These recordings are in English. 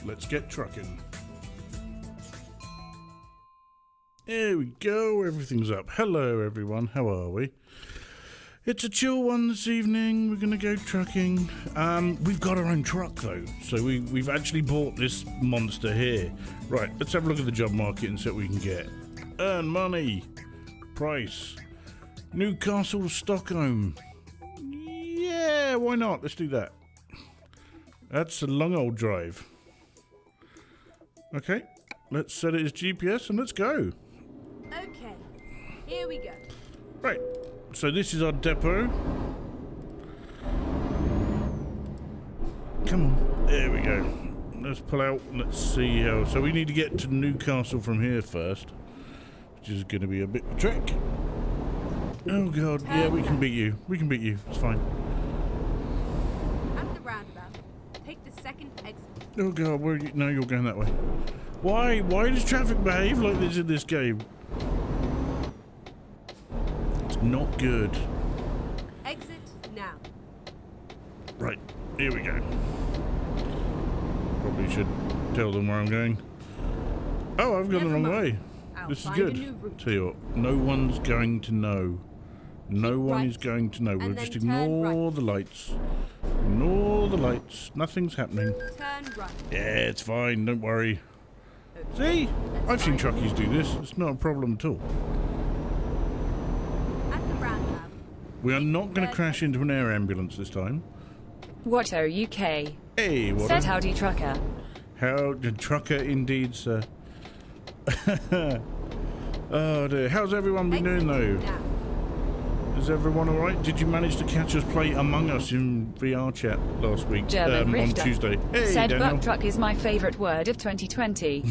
let's get trucking. There we go, everything's up. Hello everyone, how are we? It's a chill one this evening, we're gonna go trucking. We've got our own truck though, so we've actually bought this monster here. Right, let's have a look at the job market and see what we can get. Earn money. Price. Newcastle to Stockholm. Yeah, why not? Let's do that. That's a long old drive. Okay, let's set it as GPS and let's go. Okay, here we go. Right, so this is our depot. Come on, there we go. Let's pull out and let's see how... So we need to get to Newcastle from here first, which is going to be a bit of a trek. Oh god, yeah, we can beat you. We can beat you, it's fine. At the roundabout, take the second exit. Oh god, where are you? No, you're going that way. Why? Why does traffic behave like this in this game? It's not good. Exit now. Right, here we go. Probably should tell them where I'm going. Oh, I've gone the wrong way. This is good. Tell you what, no one's going to know. No one is going to know. We'll just ignore the lights. Ignore the lights. Nothing's happening. Turn right. Yeah, it's fine. Don't worry. See? I've seen truckies do this. It's not a problem at all. At the roundabout. We are not going to crash into an air ambulance this time. Watto UK. Hey, what? Said howdy trucker. How trucker indeed, sir. Oh dear. How's everyone been doing though? Is everyone alright? Did you manage to catch us play Among Us in VR chat last week? German on Tuesday. Hey, said Daniel. buck truck is my favourite word of 2020.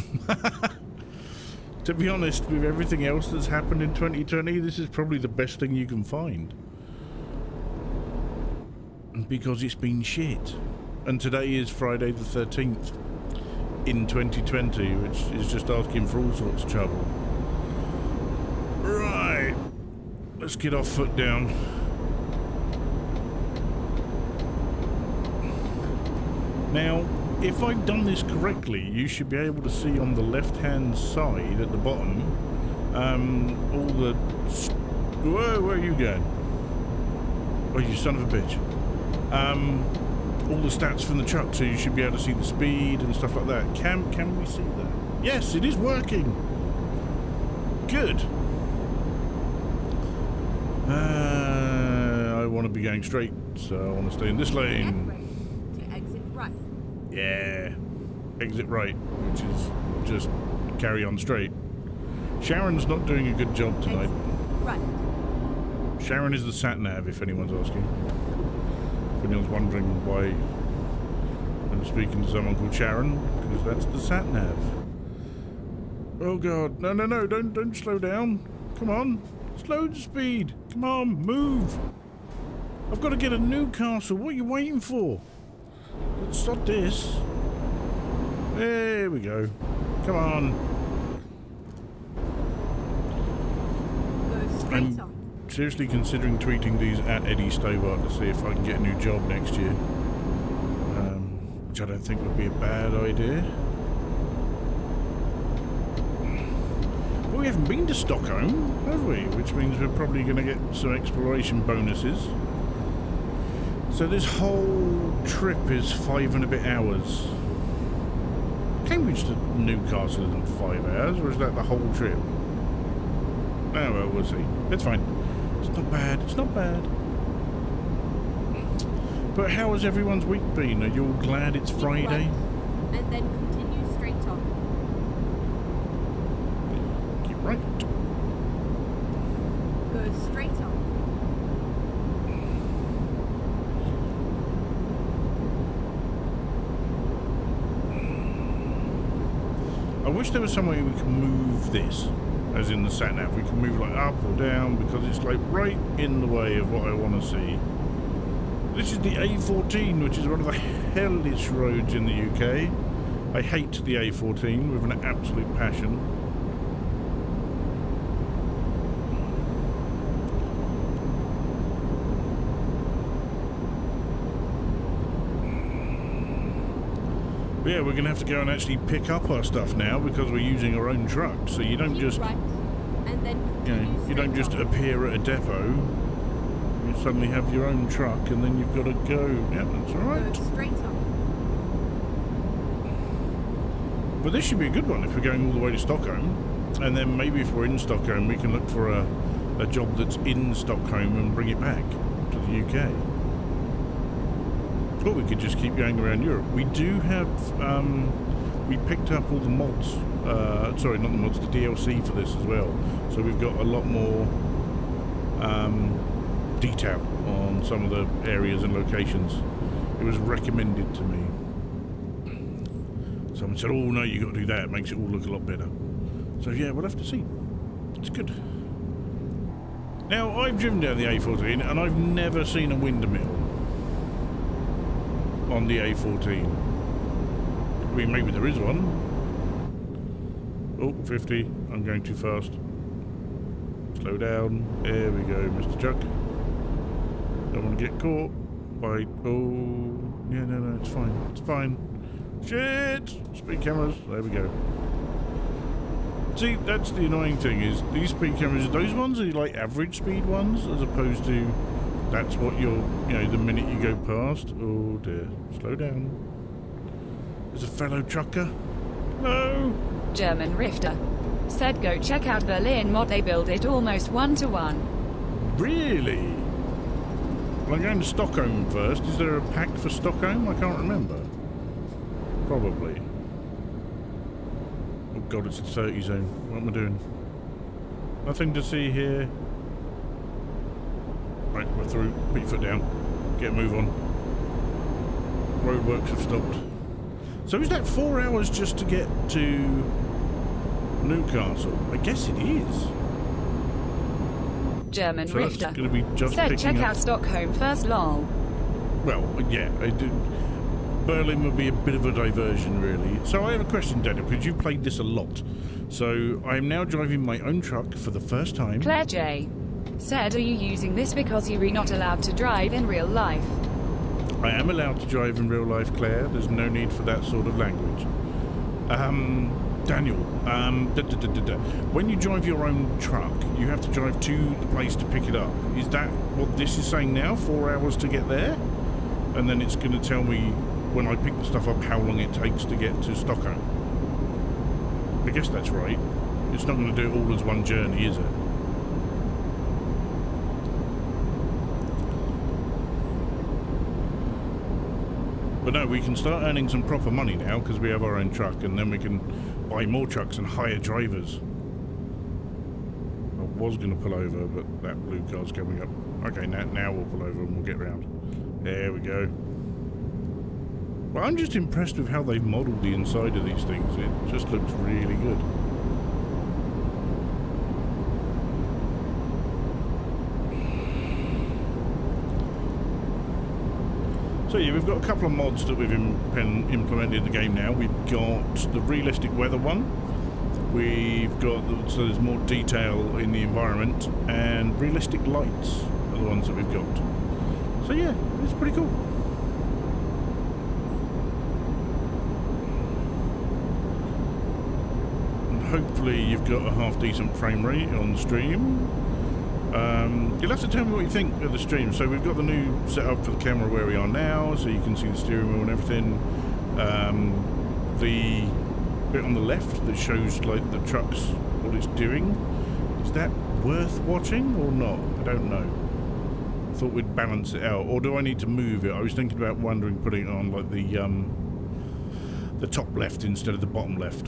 To be honest, with everything else that's happened in 2020, this is probably the best thing you can find. Because it's been shit. And today is Friday the 13th in 2020, which is just asking for all sorts of trouble. Right. Let's get our foot down. Now, if I've done this correctly, you should be able to see on the left-hand side at the bottom, all the... Whoa, where are you going? Oh, you son of a bitch. All the stats from the truck, so you should be able to see the speed and stuff like that. Can we see that? Yes, it is working. Good. I want to be going straight, so I want to stay in this lane. To exit right. Yeah, exit right, which is just carry on straight. Sharon's not doing a good job tonight. Exit right. Sharon is the sat-nav, if anyone's asking. If anyone's wondering why I'm speaking to someone called Sharon, because that's the sat-nav. Oh god, no, don't slow down. Come on, slow the speed. Come on, move. I've got to get a Newcastle. What are you waiting for? Let's stop this. There we go. Come on. Go straight on. Seriously considering tweeting these at Eddie Stobart to see if I can get a new job next year. Which I don't think would be a bad idea. But we haven't been to Stockholm, have we? Which means we're probably going to get some exploration bonuses. So this whole trip is 5 and a bit hours. Cambridge to Newcastle isn't 5 hours, or is that the whole trip? Oh well, we'll see. It's fine. It's not bad. It's not bad. But how has everyone's week been? Are you all glad it's Friday? Right, and then continue straight on. Keep right. Go straight on. I wish there was some way we can move this, as in the sat-nav. We can move like up or down, because it's like right in the way of what I want to see. This is the A14, which is one of the hellish roads in the UK. I hate the A14 with an absolute passion. Yeah, we're going to have to go and actually pick up our stuff now because we're using our own truck. So you don't Keep just, right, and then you don't just straight appear at a depot. You suddenly have your own truck and then you've got to go. Yeah, that's all on. right. Go straight on. But this should be a good one if we're going all the way to Stockholm. And then maybe if we're in Stockholm, we can look for a job that's in Stockholm and bring it back to the UK. Or we could just keep going around Europe. We do have, we picked up all the mods, sorry, not the mods, the DLC for this as well. So we've got a lot more detail on some of the areas and locations. It was recommended to me. Someone said, oh no, you got to do that, it makes it all look a lot better. So yeah, we'll have to see. It's good. Now, I've driven down the A14 and I've never seen a windmill on the A14. I mean, maybe there is one. Oh, 50. I'm going too fast. Slow down. There we go, Mr. Chuck. Don't want to get caught by... Oh, yeah, no, it's fine. It's fine. Shit! Speed cameras. There we go. See, that's the annoying thing is these speed cameras, those ones are like average speed ones as opposed to that's what you're, the minute you go past. Oh dear, slow down. There's a fellow trucker. No! German Rifter. Said go check out Berlin mod, they build it almost 1-to-1. Really? Well, I'm going to Stockholm first. Is there a pack for Stockholm? I can't remember. Probably. Oh god, it's a 30 zone. What am I doing? Nothing to see here. Right, we're through. Put your foot down. Get a move on. Roadworks have stopped. So is that 4 hours just to get to Newcastle? I guess it is. German So that's Rifter. going to be just Said picking check up. out Stockholm first, lol. Well, yeah, I did. Berlin would be a bit of a diversion, really. So I have a question, Daniel, because you played this a lot. So I am now driving my own truck for the first time. Claire J. Said, are you using this because you're not allowed to drive in real life? I am allowed to drive in real life, Claire. There's no need for that sort of language. Daniel, when you drive your own truck, you have to drive to the place to pick it up. Is that what this is saying now? 4 hours to get there? And then it's going to tell me when I pick the stuff up how long it takes to get to Stockholm. I guess that's right. It's not going to do it all as one journey, is it? But no, we can start earning some proper money now because we have our own truck, and then we can buy more trucks and hire drivers. I was going to pull over, but that blue car's coming up. Okay, now we'll pull over and we'll get round. There we go. Well, I'm just impressed with how they've modelled the inside of these things. It just looks really good. So yeah, we've got a couple of mods that we've implemented in the game now. We've got the realistic weather one. We've got, so there's more detail in the environment, and realistic lights are the ones that we've got. So yeah, it's pretty cool. And hopefully you've got a half decent frame rate on the stream. You'll have to tell me what you think of the stream. So we've got the new setup for the camera where we are now, so you can see the steering wheel and everything. The bit on the left that shows like the truck's what it's doing, is that worth watching or not? I don't know. I thought we'd balance it out, or do I need to move it? I was thinking about putting it on like the top left instead of the bottom left.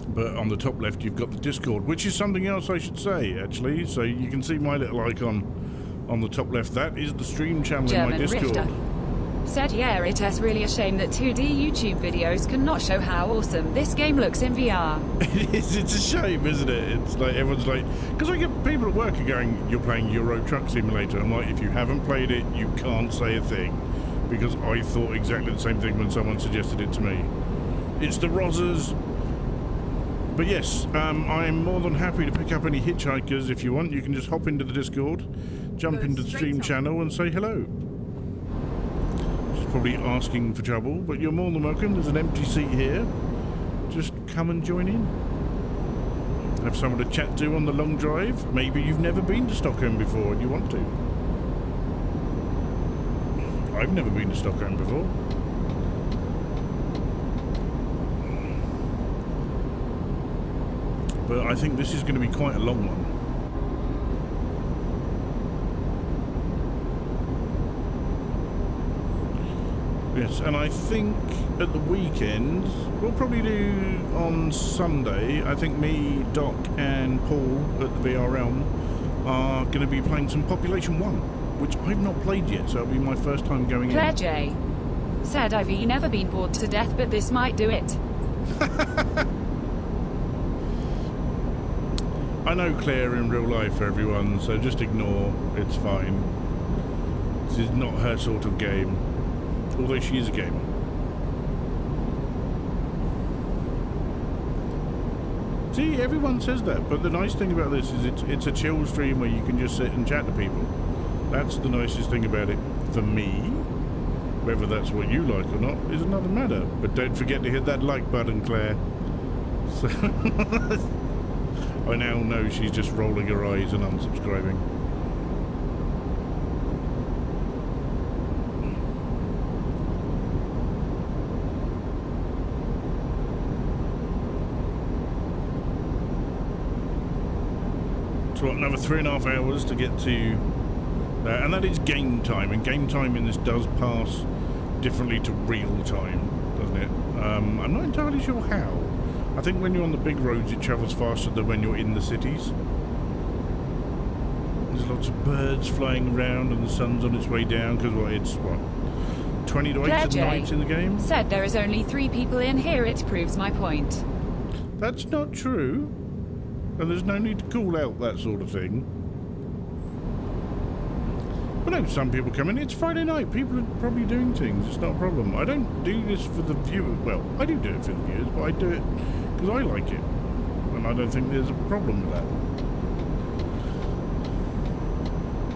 But on the top left you've got the Discord, which is something else I should say actually. So you can see my little icon on the top left. That is the stream channel in my Discord. Rifter. Said yeah, it is really a shame that 2D YouTube videos cannot show how awesome this game looks in VR. It is, it's a shame, isn't it? It's like everyone's like, because I get people at work are going, you're playing Euro Truck Simulator. I'm like, if you haven't played it, you can't say a thing. Because I thought exactly the same thing when someone suggested it to me. It's the Rozzers. But yes, I'm more than happy to pick up any hitchhikers if you want. You can just hop into the Discord, jump into the stream channel and say hello. Just probably asking for trouble, but you're more than welcome. There's an empty seat here. Just come and join in. Have someone to chat to on the long drive. Maybe you've never been to Stockholm before and you want to. I've never been to Stockholm before. But I think this is going to be quite a long one. Yes, and I think at the weekend, we'll probably do on Sunday, I think me, Doc and Paul at the VR Realm are going to be playing some Population 1, which I've not played yet, so it'll be my first time going Claire in. J. said I've never been bored to death, but this might do it. I know Claire in real life, everyone, so just ignore, it's fine. This is not her sort of game. Although she is a gamer. See, everyone says that, but the nice thing about this is it's a chill stream where you can just sit and chat to people. That's the nicest thing about it for me. Whether that's what you like or not is another matter. But don't forget to hit that like button, Claire. So I now know she's just rolling her eyes and unsubscribing. So what, another 3.5 hours to get to that, and that is game time, and game time in this does pass differently to real time, doesn't it? I'm not entirely sure how. I think when you're on the big roads it travels faster than when you're in the cities. There's lots of birds flying around and the sun's on its way down, because it's 20 to 8 at night in the game? Said there is only 3 people in here, it proves my point. That's not true. And there's no need to call out that sort of thing. But no, some people come in. It's Friday night. People are probably doing things. It's not a problem. I don't do this for the viewers. Well, I do it for the viewers, but I do it because I like it. And I don't think there's a problem with that.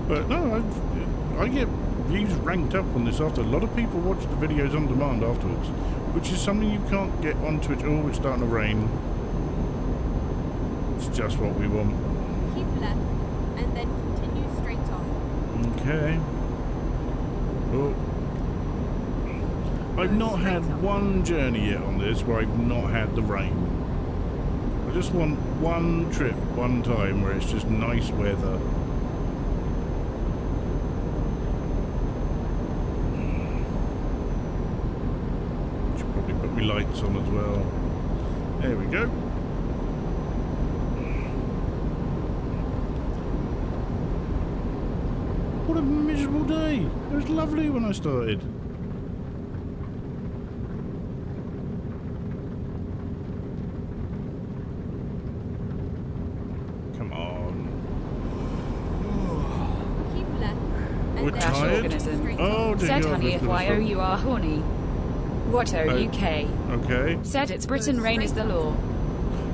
But no, I get views ranked up on this after. A lot of people watch the videos on demand afterwards, which is something you can't get on Twitch. Oh, it's starting to rain. It's just what we want. Keep left and then continue straight on. Okay. Oh. I've not had one journey yet on this where I've not had the rain. I just want one trip, one time where it's just nice weather. Should probably put my lights on as well. There we go. What a miserable day. It was lovely when I started. Come on. Keep left and We're then Crash tired? organism. straight Oh on. dear Said God, honey that's if gonna you are horny. What UK? Okay, Said it's Britain, rain is the law.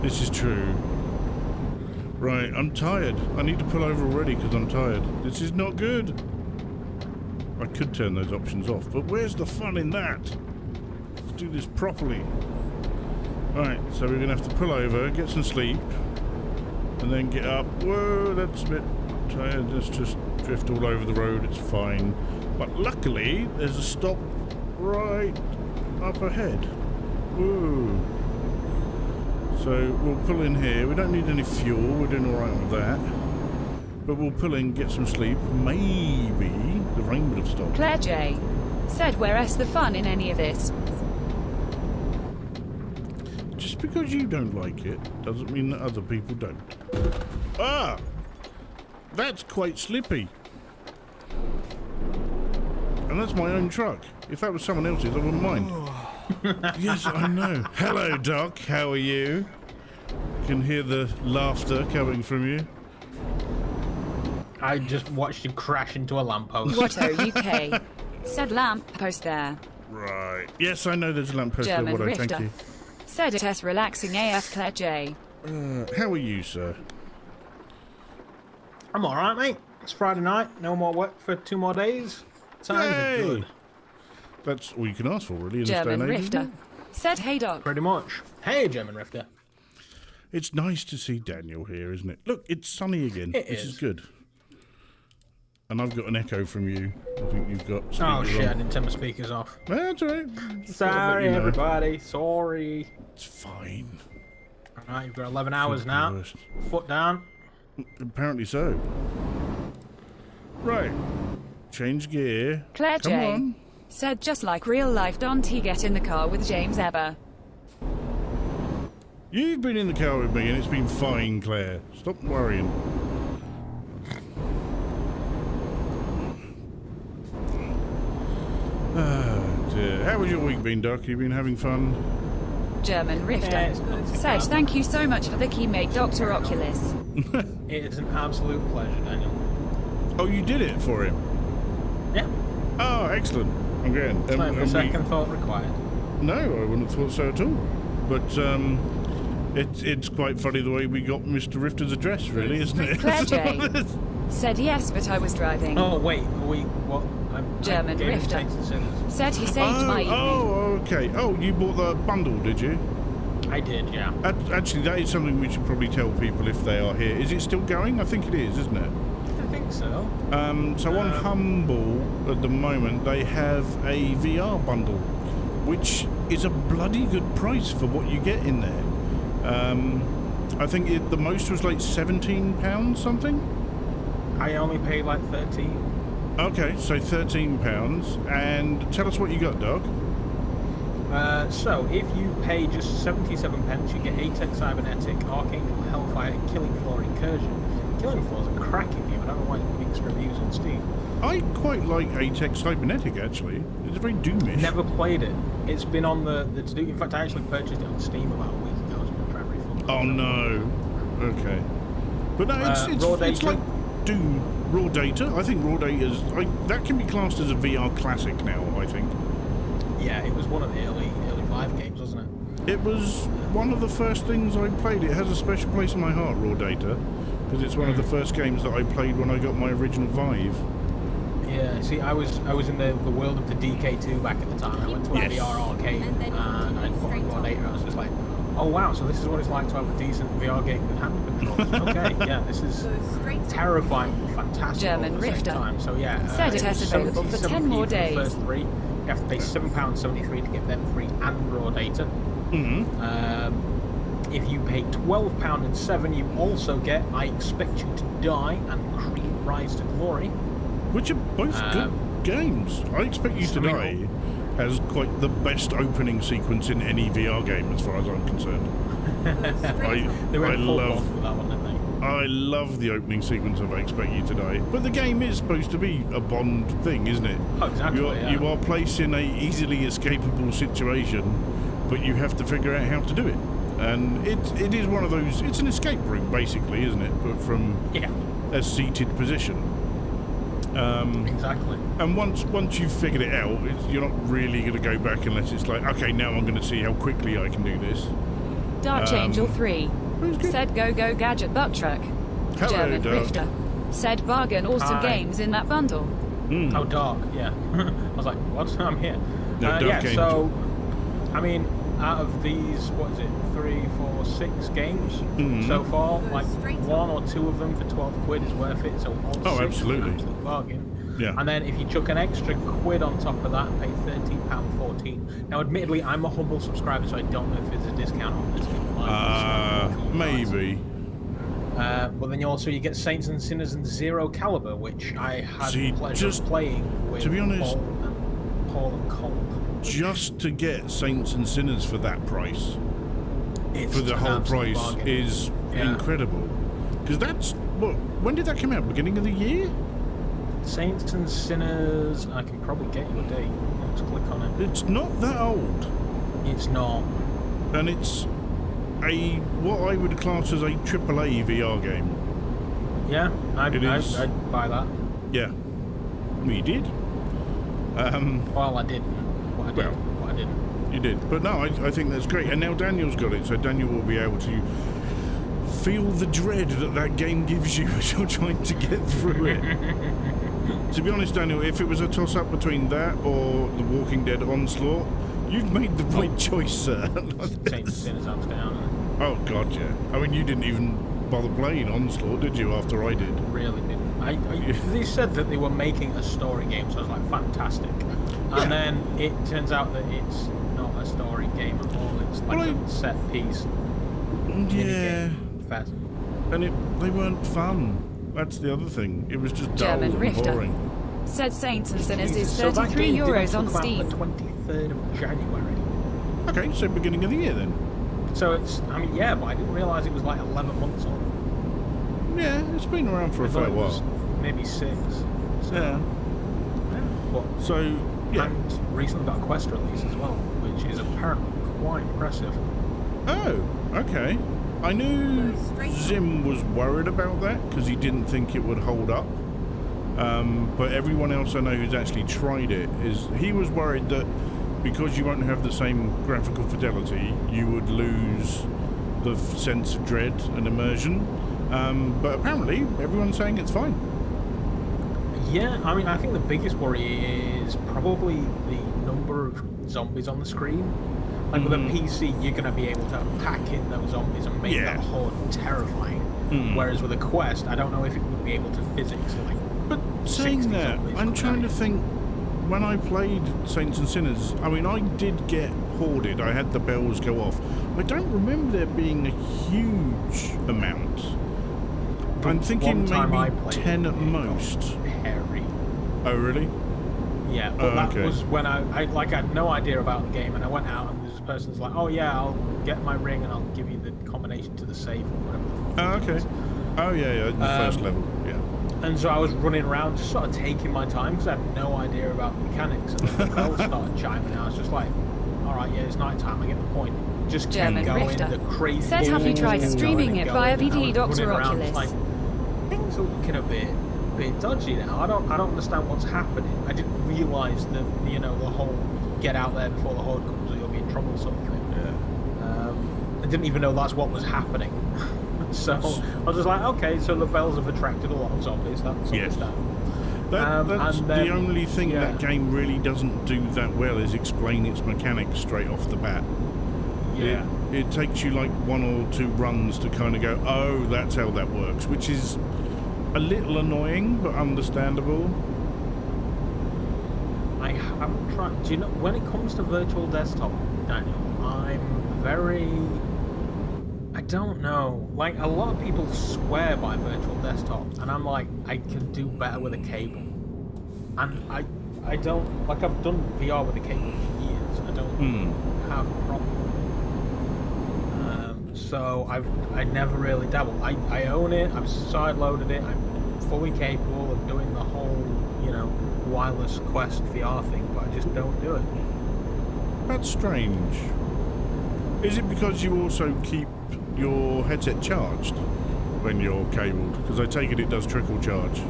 this is true. Right, I'm tired. I need to pull over already because I'm tired. This is not good. I could turn those options off, but where's the fun in that? Let's do this properly. Right, so we're going to have to pull over, get some sleep, and then get up. Whoa, that's a bit tired. Let's just drift all over the road. It's fine. But luckily, there's a stop right up ahead. Whoa. So we'll pull in here. We don't need any fuel. We're doing all right with that. But we'll pull in, get some sleep. Maybe the rain would have stopped. Claire J. said where's the fun in any of this? Just because you don't like it doesn't mean that other people don't. Ah! That's quite slippy. And that's my own truck. If that was someone else's, I wouldn't mind. Yes, I know. Hello, Doc. How are you? Can hear the laughter coming from you. I just watched you crash into a lamppost. Watto UK. Said lamp post there. Right. Yes, I know there's a lamppost there. German Watto, thank rifter. you. Said it as relaxing AF Claire J. How are you, sir? I'm alright, mate. It's Friday night. No more work for 2 more days. Times are Yay! good. That's all you can ask for, really, in this day German and age, isn't Rifter. it? Said, hey Doc. Pretty much. Hey, German Rifter. It's nice to see Daniel here, isn't it? Look, it's sunny again, which is good. And I've got an echo from you. I think you've got speakers Oh shit, I on. didn't turn my speakers off. That's all right. Sorry, everybody. Sorry. It's fine. Alright, you've got 11 hours Could be now. worse. Foot down. Apparently so. Right. Change gear. Claire Come J. on. Said, just like real life, don't he get in the car with James ever? You've been in the car with me and it's been fine, Claire. Stop worrying. Ah, dear. How was your week been, Doc? You been having fun? German Rifter. Yeah, it's not too Said, bad. thank you so much for the keymate, Dr. Oculus. It is an absolute pleasure, Daniel. Oh, you did it for him? Yeah. Oh, excellent. I'm going. Not even a second thought required. No, I wouldn't have thought so at all. But it's quite funny the way we got Mr. Rifter's address, really, isn't it? Claire J. Said, yes, but I was driving. Oh, wait. Are we... What? German Rifter. Said he saved my evening. Oh, okay. Oh, you bought the bundle, did you? I did, yeah. Actually, that is something we should probably tell people if they are here. Is it still going? I think it is, isn't it? I think so. So on Humble, at the moment, they have a VR bundle, which is a bloody good price for what you get in there. I think the most was like £17 something? I only paid like 13. Okay, so £13. And tell us what you got, Doc. So, if you pay just 77 pence, you get Atex Cybernetic, Archangel Hellfire, and Killing Floor Incursion. Killing Floor is a cracking game. I don't know why it's mixed reviews on Steam. I quite like Atex Cybernetic, actually. It's very Doomish. Never played it. It's been on the to-do. In fact, I actually purchased it on Steam about a week ago. As a primary fun. Oh, no. Okay. But no, it's like Doom. Raw Data. I think Raw Data is... that can be classed as a VR classic now, I think. Yeah, it was one of the early Vive games, wasn't it? It was one of the first things I played. It has a special place in my heart, Raw Data, because it's one of the first games that I played when I got my original Vive. Yeah, see, I was in the world of the DK2 back at the time. I went to a VR arcade and I put on Raw Data. I was just like, oh wow, so this is what it's like to have a decent VR game with hand controls. Okay, yeah, this is terrifying, fantastic German at the same Rifter. time. So yeah, Said it has available for 10 more days. For the first three. You have to pay £7.73 to get them free and Raw Data. If you pay £12.07, you also get I Expect You to Die and Creed Rise to Glory. Which are both good games. I Expect You to Die has quite the best opening sequence in any VR game, as far as I'm concerned. They went full blast with that one, didn't they? I love the opening sequence of I Expect You to Die. But the game is supposed to be a Bond thing, isn't it? Oh, exactly. You are placed in a easily escapable situation, but you have to figure out how to do it. And it is one of those... It's an escape room, basically, isn't it? But from a seated position. Exactly. And once you've figured it out, you're not really going to go back unless it's like, okay, now I'm going to see how quickly I can do this. Dark Angel 3. Said go gadget butt truck. Hello, German Dark. Rifter. Said bargain awesome Hi. games in that bundle. Oh, Dark, yeah. I was like, what? I'm here. No, Dark yeah, Angel. so, I mean, out of these, what is it, 3, 4, 6 games so far, like 1 or 2 of them for 12 quid is worth it, so all 6 absolutely. is an absolute bargain. Yeah. And then if you chuck an extra quid on top of that and pay £13.14. Now, admittedly, I'm a humble subscriber, so I don't know if there's a discount on this. Maybe. But then you get Saints and Sinners and Zero Caliber, which I had the pleasure of playing with to be honest, Paul and Cole. Just to get Saints and Sinners for that price, It's for the an whole absolute price, bargain. is incredible. Because that's... when did that come out? Beginning of the year? Saints and Sinners, I can probably get you a date. Let's click on it. It's not that old. It's not. And it's what I would class as a AAA VR game. Yeah, It is. I'd buy that. Yeah. We did. Well, I didn't. What I didn't. You did. But no, I think that's great. And now Daniel's got it, so Daniel will be able to feel the dread that game gives you as you're trying to get through it. to be honest, Daniel, if it was a toss-up between that or The Walking Dead Onslaught, you've made the right choice, sir. Saints and Sinners hands down. Oh, God, yeah. I mean, you didn't even bother playing Onslaught, did you, after I did? Really didn't. They said that they were making a story game, so I was like, fantastic. And then it turns out that it's not a story game at all. It's like a set piece. Yeah. Fast. And they weren't fun. That's the other thing. It was just dull German and Rifter. boring. Said Saints and Sinners is So that game did €33 actually on come out Steam. on the 23rd of January. Okay, so beginning of the year then. So it's, I mean, yeah, but I didn't realise it was like 11 months old. Yeah, it's been around for I a thought fair it was while. maybe 6. So, Yeah. But, So, yeah. and recently got a Quest release as well, which is apparently quite impressive. Oh, okay. I knew Zim was worried about that because he didn't think it would hold up. But everyone else I know who's actually tried it he was worried that because you won't have the same graphical fidelity, you would lose the sense of dread and immersion. But apparently, everyone's saying it's fine. Yeah, I mean, I think the biggest worry is probably the number of zombies on the screen. Like with a PC, you're going to be able to pack in those zombies and make that horde terrifying. Whereas with a Quest, I don't know if it would be able to physics like. But saying that, I'm trying to think. When I played Saints and Sinners, I mean, I did get hoarded. I had the bells go off. I don't remember there being a huge amount. I'm thinking maybe 10 at most. Hairy. Oh, really? Yeah, but that okay. was when I had no idea about the game, and I went out and this person's like, oh yeah, I'll get my ring and I'll give you the combination to the safe or whatever. Oh, okay. Oh, yeah, the first level, yeah. And so I was running around, just sort of taking my time because I had no idea about the mechanics. And then the bells started chiming, and I was just like, all right, yeah, it's night time. I get the point. Just kept German going. Rifter. The crazy. Says, have you tried going streaming and it going, via and I was VD Docs or running around, Oculus? like, things are looking a bit dodgy now. I don't understand what's happening. I didn't realise that the whole get out there before the horde comes or you'll be in trouble sort of thing. I didn't even know that's what was happening. So I was just like, okay, so the bells have attracted a lot of zombies. That's understandable. That's and then, the only thing that game really doesn't do that well is explain its mechanics straight off the bat. Yeah. It takes you like 1 or 2 runs to kind of go, oh, that's how that works, which is a little annoying but understandable. I haven't tried. Do you know, when it comes to virtual desktop, Daniel, I'm very. I don't know. Like, a lot of people swear by virtual desktop, and I'm like, I can do better with a cable. And I don't. Like, I've done VR with a cable for years. I don't have a problem. So I never really dabbled. I own it. I've side-loaded it. I'm fully capable of doing the whole, wireless Quest VR thing, but I just don't do it. That's strange. Is it because you also keep your headset charged when you're cabled? Because I take it does trickle charge.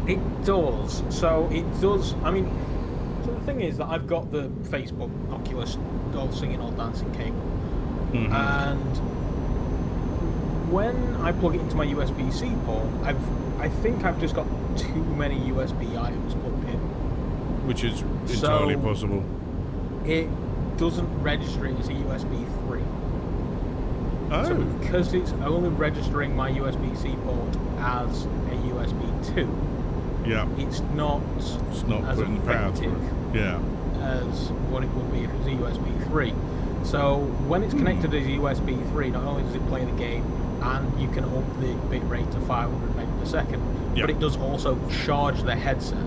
It does. So it does. I mean, so the thing is that I've got the Facebook Oculus all singing, all dancing cable, and when I plug it into my USB-C port, I think I've just got too many USB items plugged in, which is entirely possible. It doesn't register it as a USB 3. Oh. So because it's only registering my USB-C port as a USB 2, it's not as putting the power through. As what it would be if it was a USB 3. So when it's connected as a USB 3, not only does it play the game, and you can up the bit rate to 500 meg per second, but it does also charge the headset.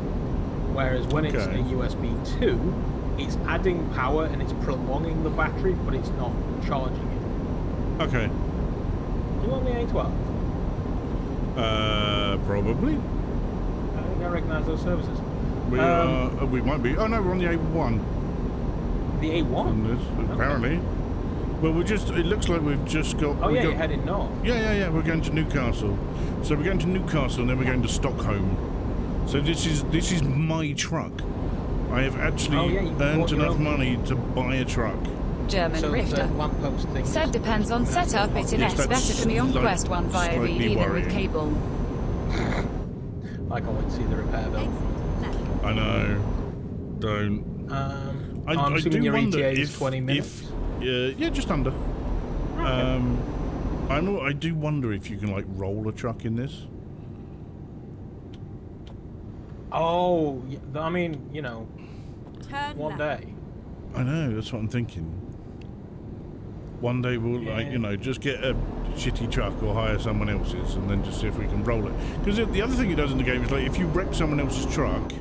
Whereas when it's a USB 2, it's adding power and it's prolonging the battery, but it's not charging it. Okay. Are you on the A12? Probably. I think I recognise those services. We might be. Oh no, we're on the A1. The A1? Apparently. Okay. Well, it looks like we've just got... Oh, you're heading north. Yeah, we're going to Newcastle. So we're going to Newcastle and then we're going to Stockholm. So this is my truck. I have actually earned enough money to buy a truck. German Rifter. Said depends on setup, it's better for me on Quest 1 via VD than with cable. I can't wait to see the repair bill. Exit left. I know. Don't. I'm assuming your ETA is 20 minutes? Yeah, just under. Okay. I do wonder if you can like roll a truck in this. Oh, I mean, you know, Turn one left. day. I know, that's what I'm thinking. One day we'll like, you know, just get a shitty truck or hire someone else's and then just see if we can roll it. Because the other thing it does in the game is like if you wreck someone else's truck,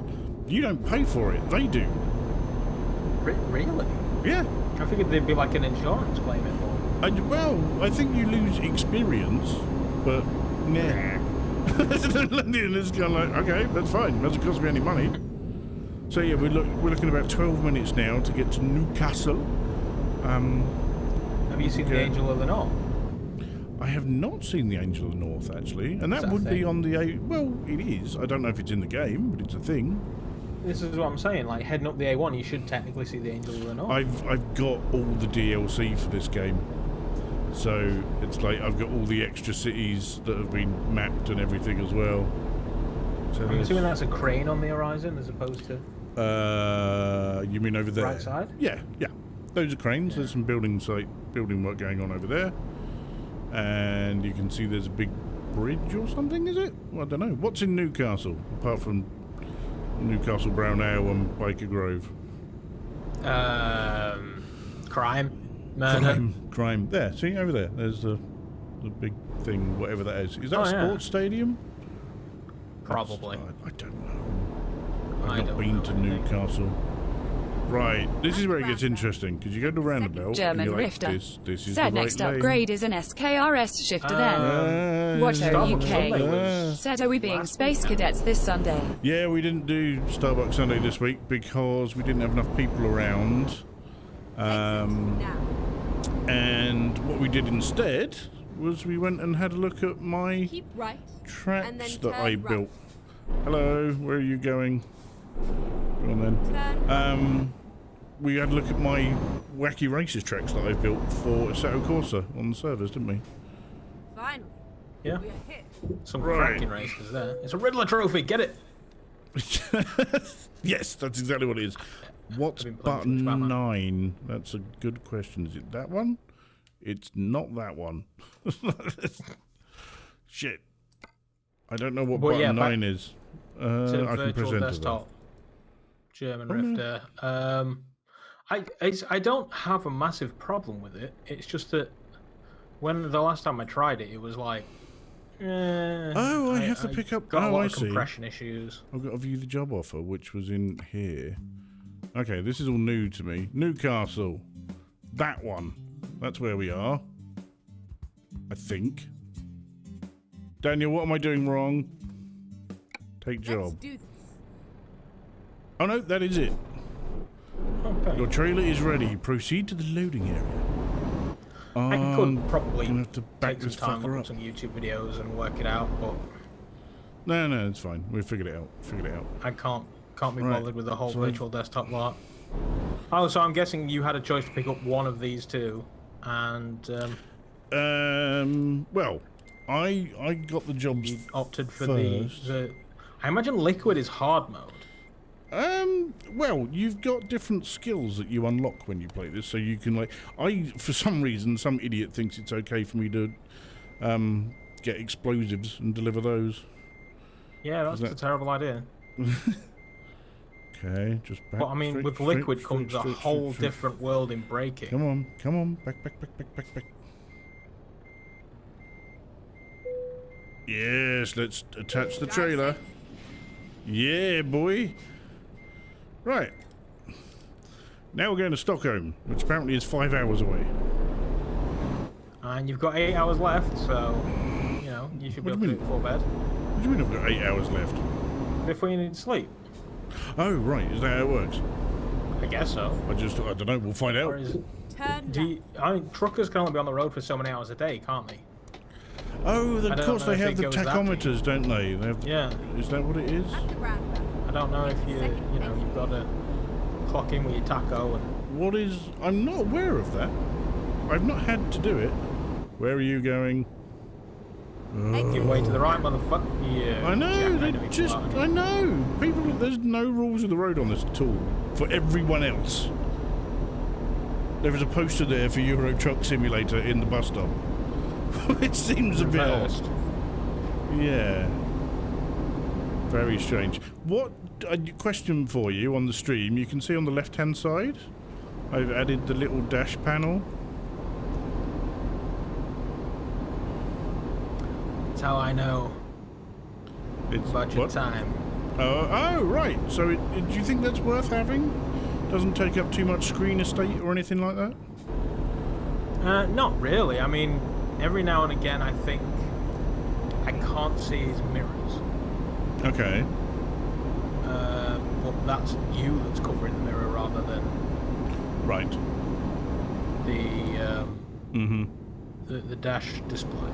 you don't pay for it. They do. Really? Yeah. I figured there'd be like an insurance claim involved. Well, I think you lose experience, but nah. It's kind of like, okay, that's fine. Doesn't cost me any money. So yeah, we're looking about 12 minutes now to get to Newcastle. Have you seen the Angel of the North? I have not seen the Angel of the North actually, and that Is that would a be thing? on the well, it is. I don't know if it's in the game, but it's a thing. This is what I'm saying. Like heading up the A1, you should technically see the Angel of the North. I've got all the DLC for this game, so it's like I've got all the extra cities that have been mapped and everything as well. So I'm assuming that's a crane on the horizon as opposed to. You mean over there? Right side? Yeah. Those are cranes. There's some building work going on over there, and you can see there's a big bridge or something. Is it? Well, I don't know. What's in Newcastle apart from Newcastle Brown Ale and Baker Grove? Crime. Murder. Crime. There. See over there. There's the big thing. Whatever that is. Is that a sports stadium? Probably. I don't know. I I've not don't been know, to I think. Newcastle. Right, this is where it gets interesting because you go to roundabout. German and you're like, Rifter. This is Said the next right lane. upgrade is an SKRS shifter then. Watch Starbucks Sunday UK. was Said are we being last space week, cadets this Sunday? Yeah, we didn't do Starbucks Sunday this week because we didn't have enough people around. Exit now. And what we did instead was we went and had a look at my Keep right. and tracks then that turn I right. built. Hello, where are you going? Go on then. Turn We had a look at my wacky races tracks that I built for Assetto Corsa on the servers, didn't we? finally. Yeah. We are hit. Some Right. cracking races there. It's a Riddler trophy. Get it? Yes, that's exactly what it is. What's I've been playing button too much Batman. 9? That's a good question. Is it that one? It's not that one. Shit. I don't know what Well, yeah, button back 9 is. To I can virtual present it. desktop. German Oh, no. Rifter. I don't have a massive problem with it. It's just that when the last time I tried it, it was like. Oh, I have to pick up. Got a Oh, lot I of see. compression issues. I've got to view the job offer, which was in here. Okay, this is all new to me. Newcastle. That one. That's where we are. I think. Daniel, what am I doing wrong? Take Let's job. do this. Oh no, that is it. Okay. Your trailer is ready. Proceed to the loading area. I could probably gonna have to back take some this time, fucker look up. at some YouTube videos and work it out, but No, it's fine. We figured it out. I can't be Right, bothered with the whole so- virtual desktop lot. Oh, so I'm guessing you had a choice to pick up one of these two, and Well, I got the job. you opted for first. the. I imagine Liquid is hard mode. Well, you've got different skills that you unlock when you play this, so you can for some reason, some idiot thinks it's okay for me to, get explosives and deliver those. Yeah, that's a terrible idea. Okay, just back. But I mean, straight, with straight, Liquid straight, comes a straight, whole straight. different world in braking. Come on, back. Yes, let's attach the trailer. Yeah, boy. Right. Now we're going to Stockholm, which apparently is 5 hours away. And you've got 8 hours left, so you know you should be What able do to you do it before bed. What do you mean I've got 8 hours left? Before you need to sleep. Oh, right. Is that how it works? I guess so. I don't know. We'll find Or out. is, Turn I mean, truckers can only be on the road for so many hours a day, can't they? Oh, I of don't course know they if have it the goes that tachometers, don't they? They have, Yeah. Is that what it is? At the roundabout. I don't know if you've got to clock in with your taco and What is... I'm not aware of that. I've not had to do it. Where are you going? Give way to the right, motherfucker. Yeah. I know, Jack, I know. People, there's no rules of the road on this at all for everyone else. There is a poster there for Euro Truck Simulator in the bus stop. It seems a bit odd. Yeah. Very strange. What a question for you on the stream? You can see on the left-hand side, I've added the little dash panel. That's how I know. It's budget time. Oh, right. So do you think that's worth having? Doesn't take up too much screen estate or anything like that? Not really. I mean, every now and again, I think I can't see his mirrors. Okay. But that's you that's covering the mirror rather than right. The dash display.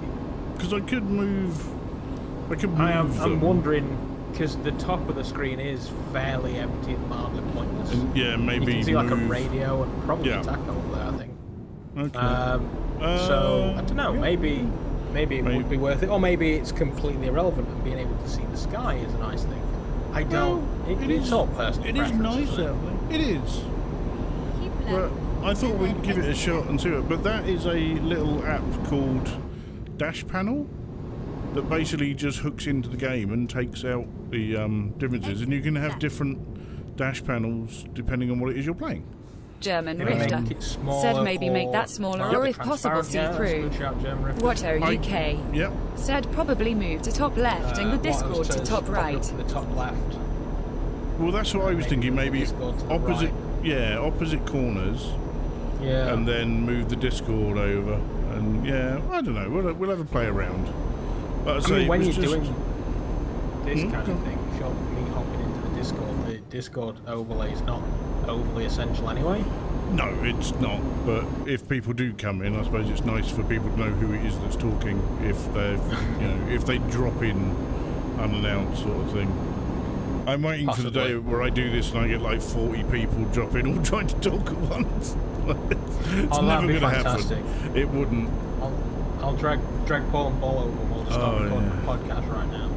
Because I could move. I'm wondering, because the top of the screen is fairly empty and mildly pointless. And, yeah, maybe you can see like a radio and probably a taco over there, I think. Okay. So I don't know. Yeah. Maybe it would be worth it, or maybe it's completely irrelevant and being able to see the sky is a nice thing. I don't. It's all personal. It is nice out there. It is. But I thought we'd give it a shot and see it. But that is a little app called Dash Panel that basically just hooks into the game and takes out the differences, and you can have different dash panels depending on what it is you're playing. German Rifter said maybe make that smaller or if possible see through. Watto UK said probably move to top left and the Discord to top right. The top left. Well, that's what I was thinking. Maybe opposite, opposite corners. Yeah. And then move the Discord over, and I don't know. We'll have a play around. But I mean, when you're doing this kind of thing, sure, me hopping into the Discord overlay is not overly essential anyway. No, it's not. But if people do come in, I suppose it's nice for people to know who it is that's talking. If they, if they drop in unannounced, sort of thing. I'm waiting for the day where I do this and I get like 40 people drop in all trying to talk at once. It's never going to happen. It wouldn't. I'll drag Paul and Paul over and we'll just start recording the podcast right now.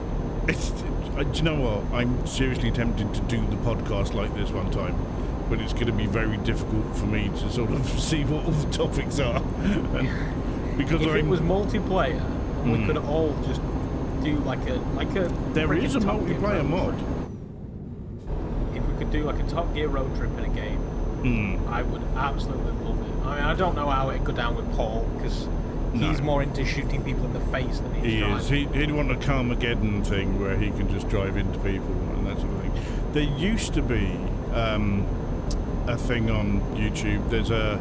Do you know what? I'm seriously tempted to do the podcast like this one time, but it's going to be very difficult for me to sort of see what all the topics are. Because if it was multiplayer, we could all just do like a. There is a multiplayer mod. If we could do like a Top Gear road trip in a game, I would absolutely love it. I mean, I don't know how it'd go down with Paul because he's more into shooting people in the face than he's driving. He'd want a Carmageddon thing where he can just drive into people and that sort of thing. There used to be a thing on YouTube. There's a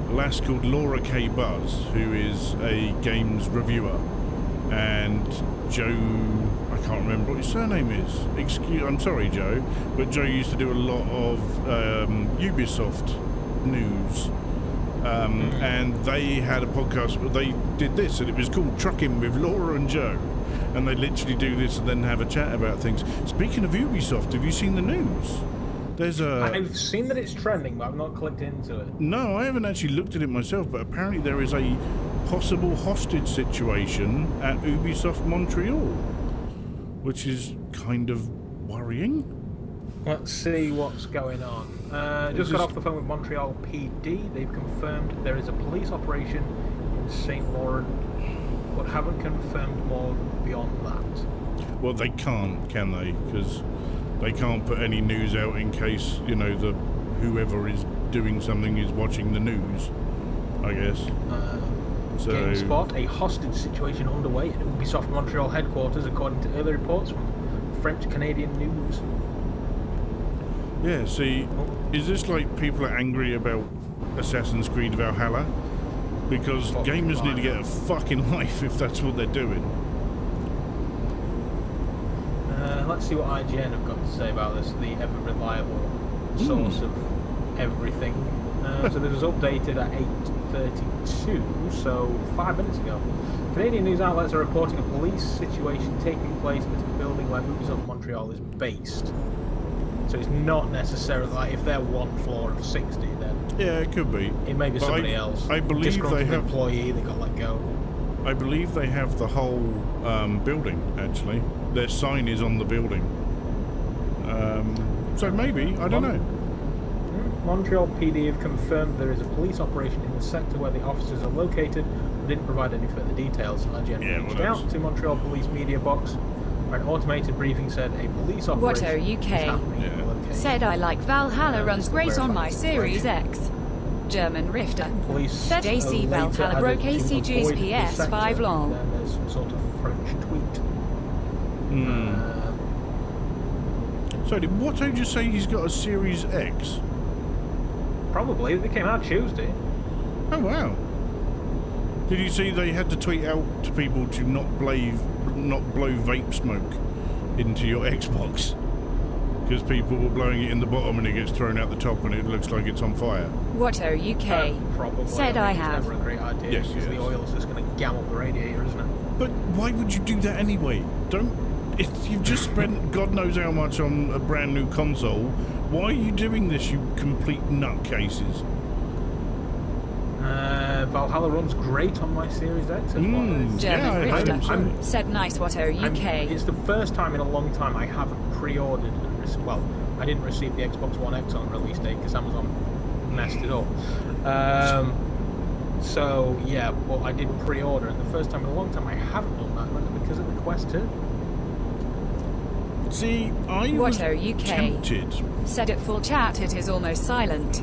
lass called Laura K. Buzz who is a games reviewer, and Joe, I can't remember what his surname is. I'm sorry, Joe, but Joe used to do a lot of Ubisoft news. And they had a podcast where they did this, and it was called Trucking with Laura and Joe, and they literally do this and then have a chat about things. Speaking of Ubisoft, have you seen the news? I've seen that it's trending, but I've not clicked into it. No, I haven't actually looked at it myself, but apparently there is a possible hostage situation at Ubisoft Montreal, which is kind of worrying. Let's see what's going on. Just got off the phone with Montreal PD. They've confirmed there is a police operation in St. Laurent, but haven't confirmed more beyond that. Well, they can't, can they? Because they can't put any news out in case, whoever is doing something is watching the news, I guess. GameSpot, a hostage situation underway at Ubisoft Montreal headquarters, according to early reports from French-Canadian news. Yeah, see, is this like people are angry about Assassin's Creed Valhalla? Because gamers need to get a fucking life if that's what they're doing. Let's see what IGN have got to say about this, the ever-reliable source of everything. So this was updated at 8:32, so 5 minutes ago. Canadian news outlets are reporting a police situation taking place at a building where Ubisoft Montreal is based. So it's not necessarily like if they're one floor of 60, then yeah, it could be. It may be somebody else. I believe they have employee that got let go. I believe they have the whole building, actually. Their sign is on the building. So maybe, I don't know. Montreal PD have confirmed there is a police operation in the sector where the officers are located, but didn't provide any further details. IGN reached out to Montreal Police Media Box, where an automated briefing said a police operation is happening in the location. Said I like Valhalla runs great on my Series X. German Rifter. Police said AC Valhalla broke ACG's PS5 long. Then there's some sort of French tweet. So did Watto just say he's got a Series X? Probably. They came out Tuesday. Oh wow. Did you see they had to tweet out to people to not blow vape smoke into your Xbox? Because people were blowing it in the bottom and it gets thrown out the top and it looks like it's on fire. Watto UK probably. Said I have. It's never a great idea. Yes, because the oil is just going to gam up the radiator, isn't it? But why would you do that anyway? If you've just spent God knows how much on a brand new console, why are you doing this, you complete nutcases? Valhalla runs great on my Series X. German Rifter said nice Watto UK. It's the first time in a long time I haven't pre-ordered. Well, I didn't receive the Xbox One X on release date because Amazon messed it up. So yeah, but I did pre-order, and the first time in a long time I haven't done that, and that's because of the Quest 2. See, I was tempted. Said at full chat it is almost silent.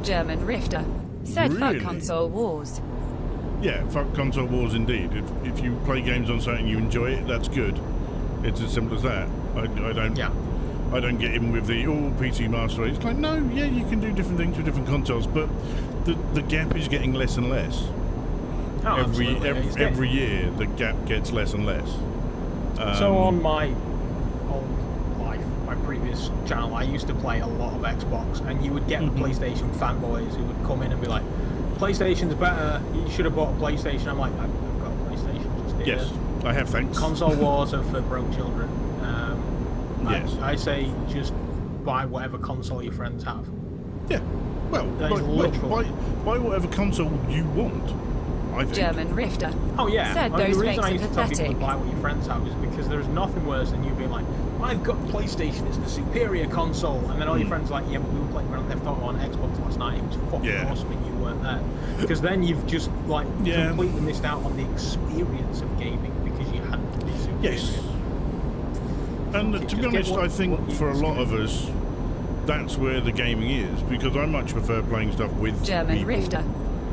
German Rifter said fuck console wars. Yeah, fuck console wars indeed. If you play games on something you enjoy it, that's good. It's as simple as that. I don't get in with the PC Master Race. It's like, no, yeah, you can do different things with different consoles, but the gap is getting less and less. Every year the gap gets less and less. So on my previous channel, I used to play a lot of Xbox, and you would get the PlayStation fanboys who would come in and be like, PlayStation's better, you should have bought a PlayStation. I'm like, I've got a PlayStation just here. Yes, I have, thanks. Console wars are for broke children. Yes. I say just buy whatever console your friends have. Yeah, well, buy whatever console you want, I think. German Rifter said those the reason I used to tell pathetic. people to buy what your friends have is because there's nothing worse than you being like, I've got PlayStation, it's the superior console, and then all your friends are like, yeah, but we were playing Grand Theft Auto on Xbox last night, it was fucking awesome and you weren't there. Because then you've just completely missed out on the experience of gaming because you hadn't been superior. Yes. And to be honest, I think for a lot of us, that's where the gaming is, because I much prefer playing stuff with German people. Rifter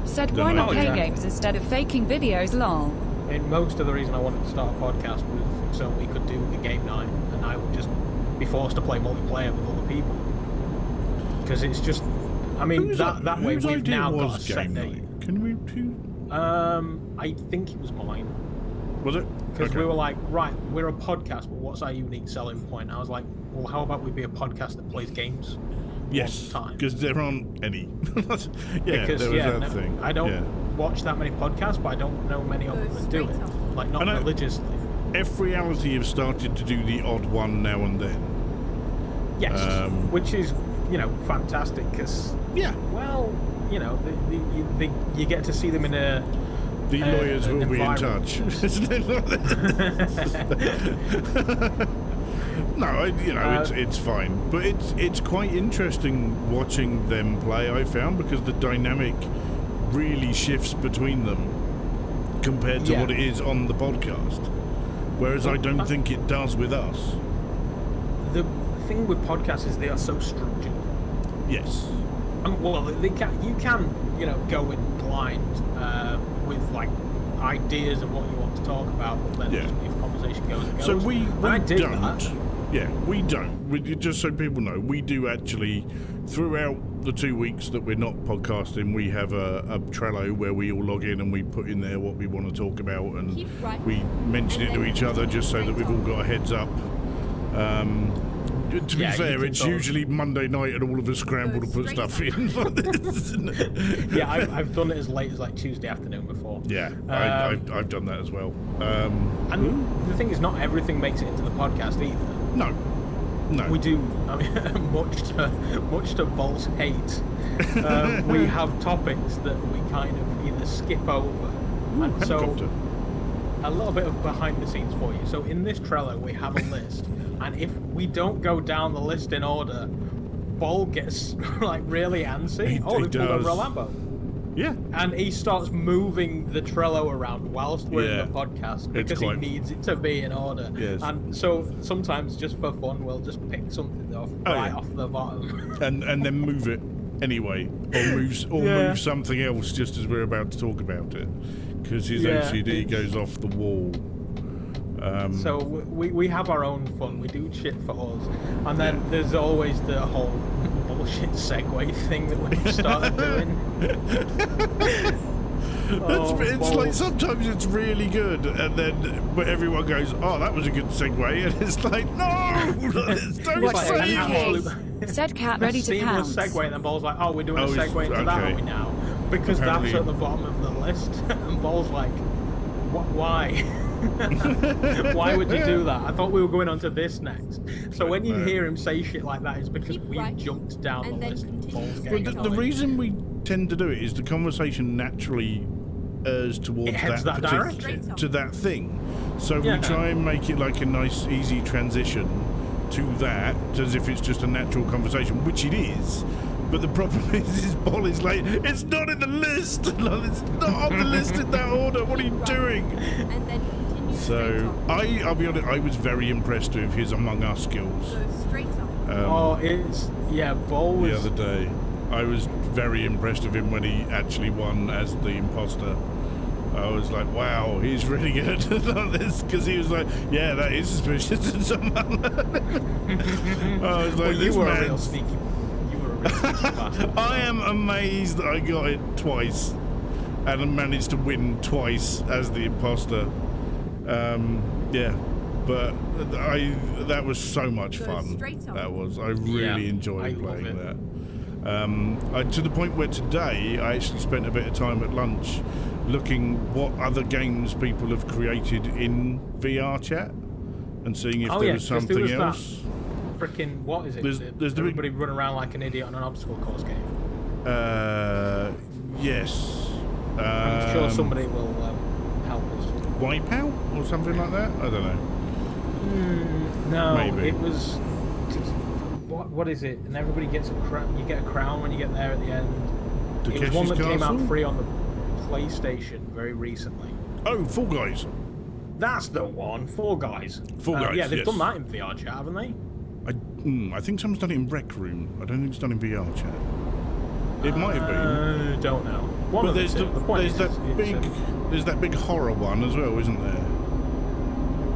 said why not play games instead of faking videos lol. And most of the reason I wanted to start a podcast was so we could do the game night and I would just be forced to play multiplayer with other people. Because it's just, I mean, that way we've now got a set date. Can we I think it was mine. Was it? Because we were like, right, we're a podcast, but what's our unique selling point? I was like, well, how about we be a podcast that plays games? Yes, because there aren't any. Because thing. I don't watch that many podcasts, but I don't know many of them that do it. Like, not religiously. F Reality have started to do the odd one now and then. Yes, which is, fantastic, because, well, you get to see them in a... The lawyers will be in touch. No, it's fine, but it's quite interesting watching them play. I found, because the dynamic really shifts between them compared to what it is on the podcast, whereas I don't think it does with us. The thing with podcasts is they are so structured. Yes. Well, you can go in blind with like ideas of what you want to talk about, but then just if conversation goes and goes. So we don't. That. Yeah, we don't. Just so people know, we do actually, throughout the 2 weeks that we're not podcasting, we have a Trello where we all log in and we put in there what we want to talk about, and we mention it to each other just so that we've all got a heads up. To be fair, it's usually Monday night and all of us scramble to put stuff in. Yeah, I've done it as late as like Tuesday afternoon before. Yeah, I've done that as well. And the thing is, not everything makes it into the podcast either. No. We do. I mean, much to Bolt's hate, we have topics that we kind of either skip over. Ooh, helicopter. a little bit of behind the scenes for you. So in this Trello, we have a list, and if we don't go down the list in order, Bol gets like really antsy. He pulled over a Lambo. Yeah. And he starts moving the Trello around whilst we're in the podcast because he needs it to be in order. Yes. And so sometimes just for fun, we'll just pick something off off the bottom. and then move it anyway, or move something else just as we're about to talk about it, because his OCD goes off the wall. So we have our own fun. We do shit for us, and then there's always the whole bullshit segue thing that we've started doing. It's like sometimes it's really good, and then but everyone goes, "Oh, that was a good segue," and it's like, "No, don't say it was." Said cat ready to pounce. Seamless segue, and then Bol's like, "Oh, we're doing a segue into that, are we now?" Because apparently that's at the bottom of the list, and Bol's like, "What? Why?" Why would you do that? I thought we were going on to this next. So when you hear him say shit like that, it's because we've jumped down the list. The reason we tend to do it is the conversation naturally errs towards that thing. So we try and make it like a nice, easy transition to that, as if it's just a natural conversation, which it is. But the problem is Bol is like, it's not in the list. It's not on the list in that order. What are you doing? And then so I'll be honest, I was very impressed with his Among Us skills. So straight up. Bol was... The other day, I was very impressed with him when he actually won as the imposter. I was like, wow, he's really good at this, because he was like, yeah, that is suspicious to someone. I was like, you were a real sneaky bastard. I am amazed that I got it twice and managed to win twice as the imposter. But that was so much fun. That was. I really enjoyed playing that. To the point where today I actually spent a bit of time at lunch looking what other games people have created in VR chat and seeing if there was something else. Freaking, what is it? There's everybody run around like an idiot on an obstacle course game. Yes. I'm sure somebody will help us. Wipeout or something like that? I don't know. No, maybe. It was. What is it? And everybody gets a crown. You get a crown when you get there at the end. It was one that came out free on the PlayStation very recently. Oh, Fall Guys. That's the one. Fall Guys. Fall Guys. Yeah, they've done that in VR chat, haven't they? I think someone's done it in Rec Room. I don't think it's done in VR chat. It might have been. Don't know. But there's that big horror one as well, isn't there?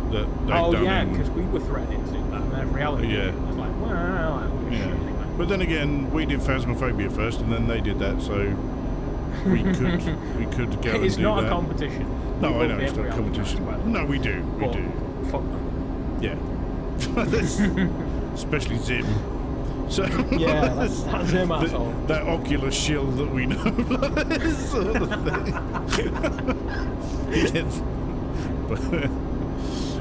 Because we were threatening to do that, and then reality it was like, well, anyway. But then again, we did Phasmophobia first, and then they did that, so we could go and do that. It's not a competition. No, I know it's not a competition. No, we do. Fuck them. Yeah. Especially Zim. So yeah, that's him, asshole. That ocular shill that we know. This sort of thing.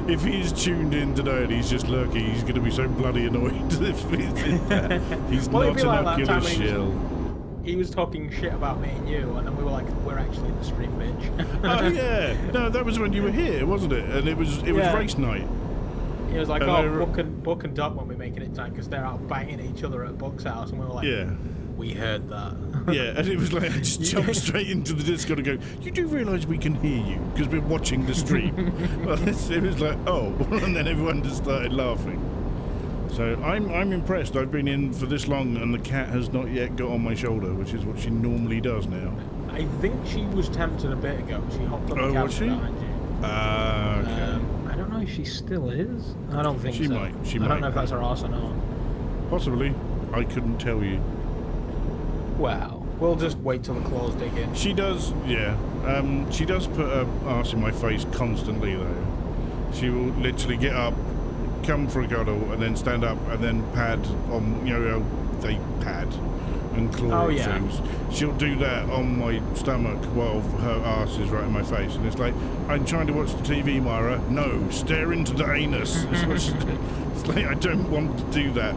If he's tuned in today and he's just lurking, he's going to be so bloody annoyed if he's in there. He's not an ocular shill. He was talking shit about me and you, and then we were like, we're actually in the stream, bitch. Oh, yeah. No, that was when you were here, wasn't it? And it was race night. He was like, Buck and Doc won't be making it time because they're out banging each other at Buck's house, and we were like, we heard that. Yeah, and it was like, I just jumped straight into the Discord and go, you do realise we can hear you because we're watching the stream. It was like, oh, and then everyone just started laughing. So I'm impressed. I've been in for this long and the cat has not yet got on my shoulder, which is what she normally does now. I think she was tempted a bit ago. She hopped on the couch behind you. Okay. I don't know if she still is. I don't think she so. Might. I don't know if that's her arse or not. Possibly. I couldn't tell you. Well, we'll just wait till the claws dig in. She does, yeah. She does put her arse in my face constantly, though. She will literally get up, come for a cuddle, and then stand up, and then pad on, they pad and claw things. She'll do that on my stomach while her arse is right in my face, and it's like, I'm trying to watch the TV, Myra. No, stare into the anus. It's like, I don't want to do that.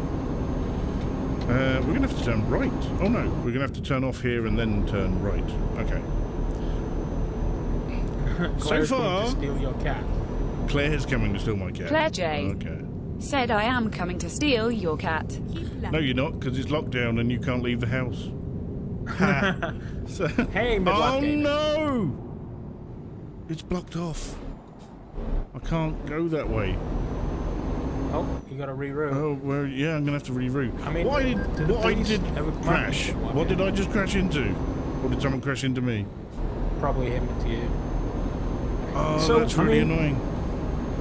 We're going to have to turn right. Oh no, we're going to have to turn off here and then turn right. Okay. So far, to steal your cat. Claire's coming to steal my cat. Claire J. Okay. Said I am coming to steal your cat. No, you're not, because it's locked down and you can't leave the house. So, Hey, midlife oh gamers. no! It's blocked off. I can't go that way. Oh, you got to reroute. Oh, well, yeah, I'm gonna have to reroute. I mean, why did the what I police did ever come crash? after you? What did I just crash into? Or did someone crash into me? Probably him to you. Oh, So, that's I really mean, annoying.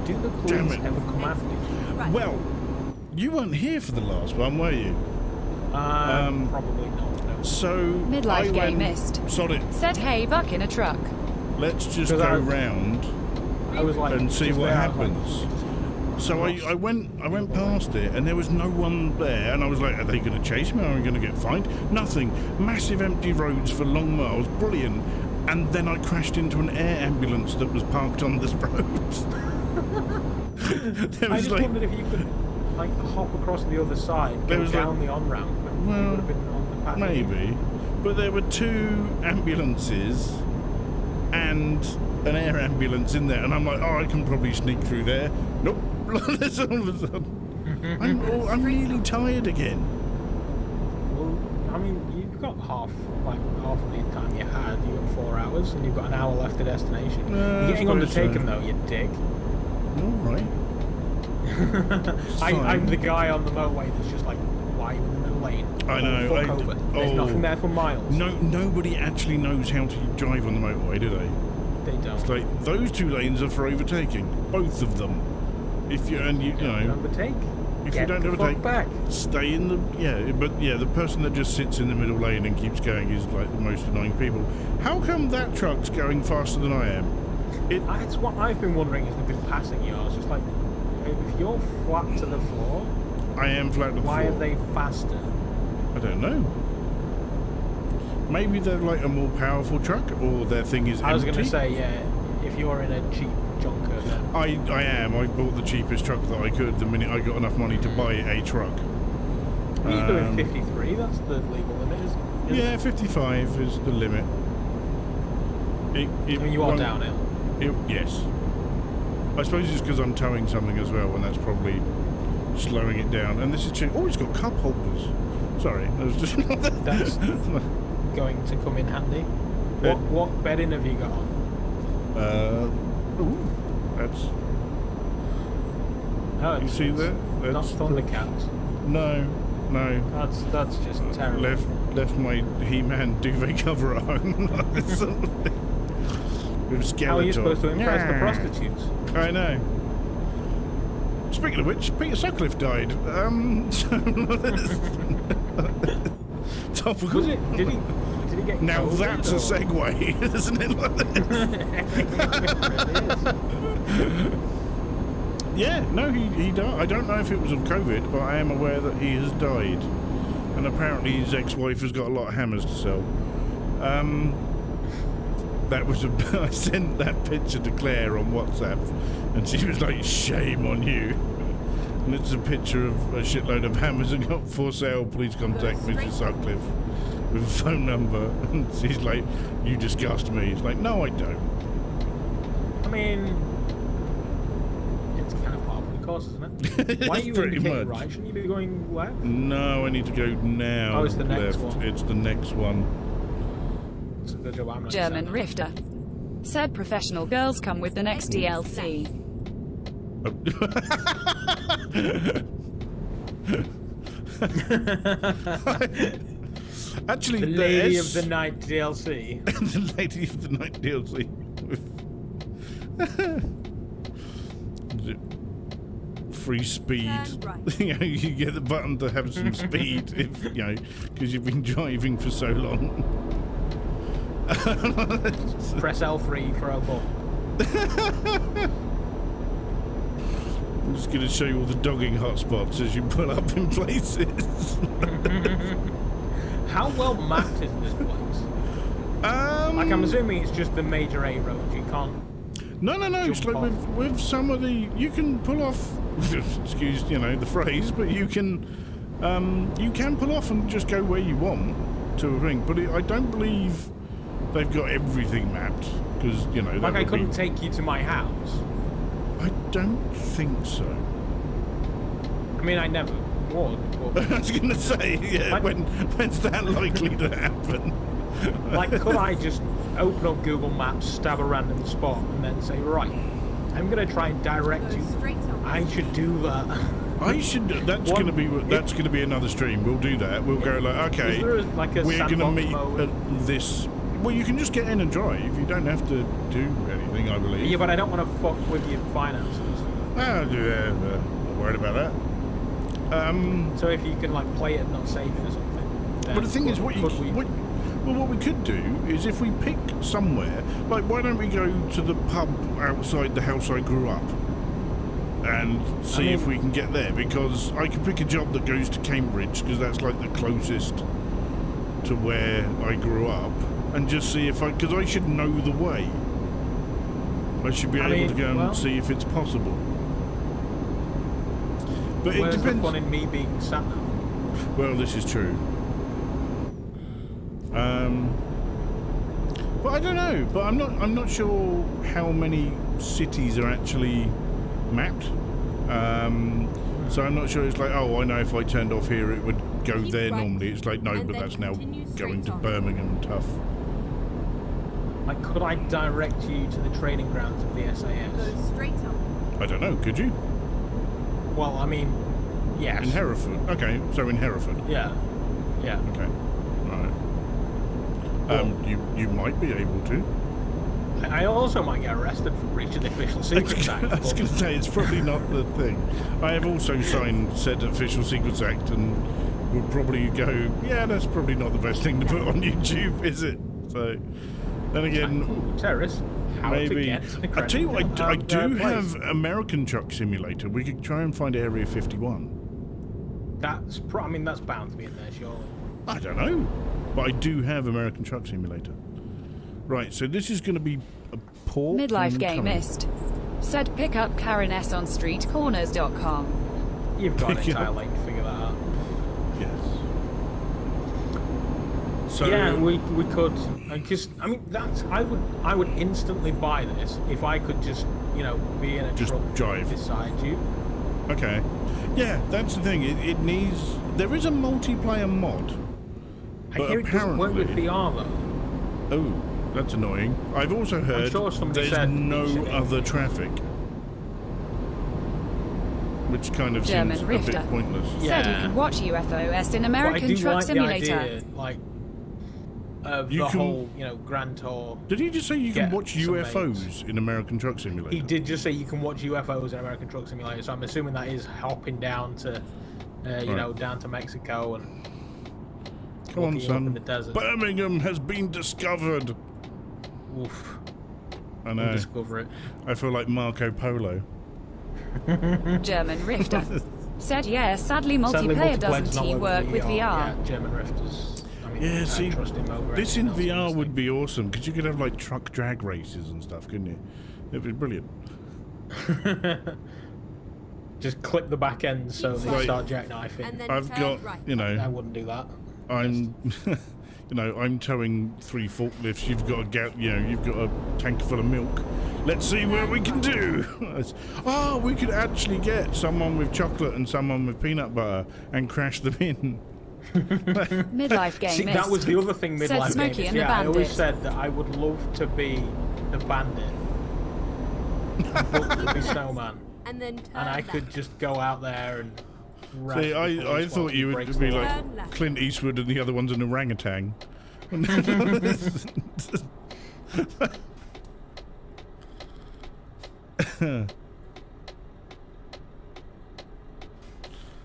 Do the Damn police it. ever come after you? Well, you weren't here for the last one, were you? Probably not. No. So Midlife gamist. Sod it. Said hey, buck in a truck. Let's just 'Cause go round I was like, and see just what there, I was like, happens. So I went past it and there was no one there, and I was like, are they going to chase me? Are we going to get fined? Nothing. Massive empty roads for long miles. Brilliant. And then I crashed into an air ambulance that was parked on this road. I just wondered if you could like hop across the other side, go down the on-ramp, and you would have been on the path. Maybe. But there were 2 ambulances and an air ambulance in there, and I'm like, oh, I can probably sneak through there. Nope. There's all of a sudden. I'm really tired again. Well, I mean, you've got half of the time you had. You got 4 hours, and you've got an hour left to destination. You're getting undertaken though, you dick. All right. I'm the guy on the motorway that's just like, why are you in the middle lane? I know. Fuck over. There's nothing there for miles. Nobody actually knows how to drive on the motorway, do they? They don't. It's like those 2 lanes are for overtaking, both of them. If you and you know, overtake. if Get you don't the overtake, fuck back. stay in the the person that just sits in the middle lane and keeps going is like the most annoying people. How come that truck's going faster than I am? That's what I've been wondering as they've been passing you. I was just like, if you're flat to the floor, I am flat to the floor. why are they faster? I don't know. Maybe they're like a more powerful truck, or their thing is empty. I was going to say, yeah, if you're in a cheap junker, then... I am. I bought the cheapest truck that I could the minute I got enough money to buy a truck. You're doing 53, that's the legal limit, isn't it? Yeah, 55 is the limit. I mean, you are downhill. Yes. I suppose it's because I'm towing something as well, and that's probably slowing it down. And this is... Oh, it's got cup holders. Sorry, that was just... That's going to come in handy. What bedding have you got on? That's... Oh, you see that? That's not Thundercats. No. That's just terrible. Left my He-Man duvet cover at home. With Skeletor. How are you supposed to impress the prostitutes? I know. Speaking of which, Peter Sutcliffe died. Topical. Was it? Did he get Now COVID, that's a segue, isn't it? Yeah, no, he died. I don't know if it was of COVID, but I am aware that he has died. And apparently his ex-wife has got a lot of hammers to sell. That was I sent that picture to Claire on WhatsApp, and she was like, shame on you. And it's a picture of a shitload of hammers and got for sale, please contact Mrs. Sutcliffe with a phone number. And she's like, you disgust me. It's like, no, I don't. I mean, it's kind of part of the course, isn't it? Why are you indicating right? Shouldn't you be going left? No, I need to go now. Oh, it's the next left. one. It's the next one. It's a good job I'm not German Rifter. Said professional girls come with the next DLC. Actually, the Lady of the Night DLC. The Lady of the Night DLC. Free speed. Right. You know, you get the button to have some speed, if you know, because you've been driving for so long. Press L3 for L4. I'm just going to show you all the dogging hotspots as you pull up in places. How well mapped is this place? Like, I'm assuming it's just the major A roads. You can't. No. It's like with some of the, you can pull off. Excuse the phrase, but you can pull off and just go where you want to a ring. But I don't believe they've got everything mapped, because you know. Like I couldn't take you to my house. I don't think so. I mean, I never would. But I was going to say, yeah. Like, when's that likely to happen? Like, could I just open up Google Maps, stab a random spot, and then say, right, I'm going to try and direct you. I should do that. I should. That's going to be another stream. We'll do that. We'll go like, okay, is there like a we're going to meet mode? at this. Well, you can just get in and drive. You don't have to do anything, I believe. Yeah, but I don't want to fuck with your finances. Not worried about that. So if you can like play it and not save it or something. But the thing is, what we could do is if we pick somewhere, like why don't we go to the pub outside the house I grew up and see if we can get there, because I can pick a job that goes to Cambridge because that's like the closest to where I grew up, and just see if because I should know the way. I should be able to go and see if it's possible. But where's it depends. The fun in me being sat now? Well, this is true. But I don't know. But I'm not sure how many cities are actually mapped. So I'm not sure. It's like, oh, I know if I turned off here, it would go there normally. It's like, no, but that's now going to Birmingham. Tough. Like, could I direct you to the training grounds of the SAS? Go straight up. I don't know. Could you? Well, I mean, yes. In Hereford. Okay, so in Hereford. Yeah. Yeah. Okay. Right. You might be able to. I also might get arrested for breach of the Official Secrets Act. I was going to say, it's probably not the thing. I have also signed said Official Secrets Act and would probably go, yeah, that's probably not the best thing to put on YouTube, is it? So, then again... terrorist. Maybe. I tell you what, I do have American Truck Simulator. We could try and find Area 51. That's bound to be in there, surely. I don't know. But I do have American Truck Simulator. Right, so this is going to be a port. Midlife Gamist said pick up Karen S on streetcorners.com. You've got an entire lane to figure that out. Yes. So yeah, we could. Because I mean, I would instantly buy this if I could just be in a truck drive beside you. Okay. Yeah, that's the thing. It needs. There is a multiplayer mod. I hear it doesn't work with VR though. Oh, that's annoying. I've also heard there's no other traffic, which kind of seems a bit pointless. Said you can watch UFOs in American Truck Simulator. Idea, like the whole, Grand Tour. Did he just say you can watch UFOs in American Truck Simulator? He did just say you can watch UFOs in American Truck Simulator, so I'm assuming that is hopping down to, down to Mexico and. Come on, son. In the desert. Birmingham has been discovered. Oof. I know. We'll discover it. I feel like Marco Polo. German Rifter said, yeah, sadly multiplayer doesn't work with VR. Yeah, German Rifters. Yeah, see, this in VR would be awesome, because you could have like truck drag races and stuff, couldn't you? It'd be brilliant. Just clip the back end so they start jackknifing. I've got, I wouldn't do that. I'm, I'm towing 3 forklifts. You've got you've got a tank full of milk. Let's see what we can do. Oh, we could actually get someone with chocolate and someone with peanut butter and crash them in. Midlife Game. See, that was the other thing. Midlife Game. Yeah, I always said that I would love to be the bandit, but to be Snowman, and I could just go out there and. See, I thought you would be like Clint Eastwood and the other one's an orangutan.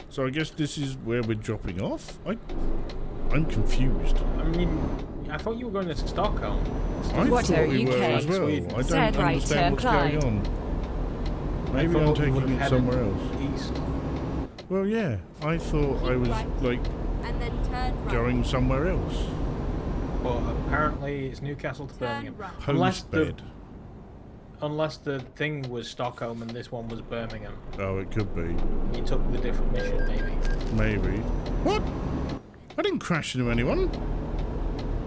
So I guess this is where we're dropping off? I'm confused. I mean, I thought you were going to Stockholm. I thought we were as well. I don't understand what's going on. Maybe I'm taking it somewhere else. East. Well, yeah, I thought I was, like, going somewhere else. But apparently it's Newcastle to Birmingham. Unless the thing was Stockholm and this one was Birmingham. Oh, it could be. You took the different mission, maybe. Maybe. What? I didn't crash into anyone.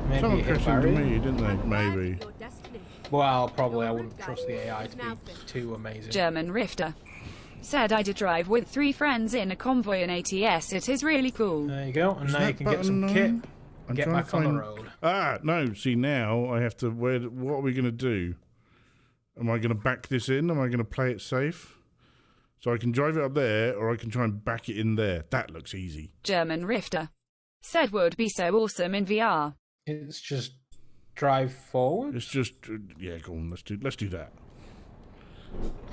Maybe Someone crashed into me, didn't they? Maybe. Well, probably I wouldn't trust the AI to be too amazing. German Rifter said I did drive with 3 friends in a convoy in ATS. It is really cool. There you go, and now you can get some kit and get back on the road. Ah, no, see now I have to, what are we going to do? Am I going to back this in? Am I going to play it safe? So I can drive it up there, or I can try and back it in there. That looks easy. German Rifter said would be so awesome in VR. It's just drive forward? It's just, yeah, go on, let's do that.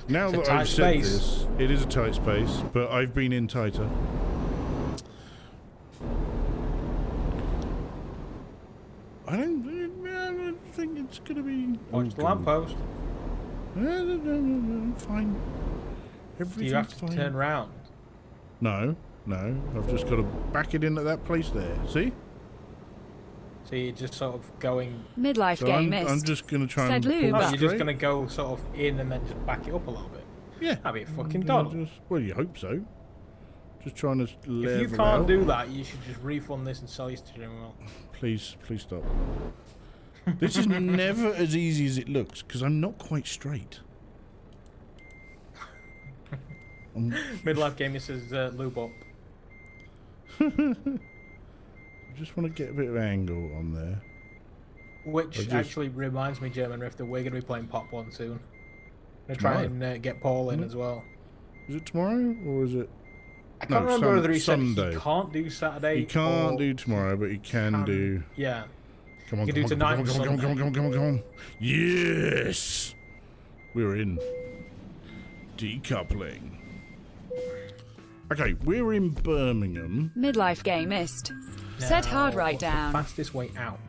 Now that I've said this, it is a tight space, but I've been in tighter. I don't think it's going to be... Watch the lamppost. Fine. Everything's Do you have to fine. turn round? No. I've just got to back it in at that place there. See? So you're just sort of going... Midlife game missed. I'm just going to try Said and pull you're just going to go sort of in and then just back it up a little bit? Yeah. That'd be a fucking doddle. Well, you hope so. Just trying to level If you can't do that, you should just refund this and sell your steering wheel. Please stop. This is never as easy as it looks, because I'm not quite straight. Midlife Gamer says lube up. I just want to get a bit of angle on there. Which actually reminds me, German Rifter, we're going to be playing Pop 1 soon. I'm going to try and get Paul in as well. Is it tomorrow, or is it... I can't remember whether he said Sunday. he can't do Saturday. He can't do tomorrow, but he can do... Yeah. Come on, come on. Yes! We're in. Decoupling. Okay, we're in Birmingham. Midlife game missed. Said hard right down. The fastest way out.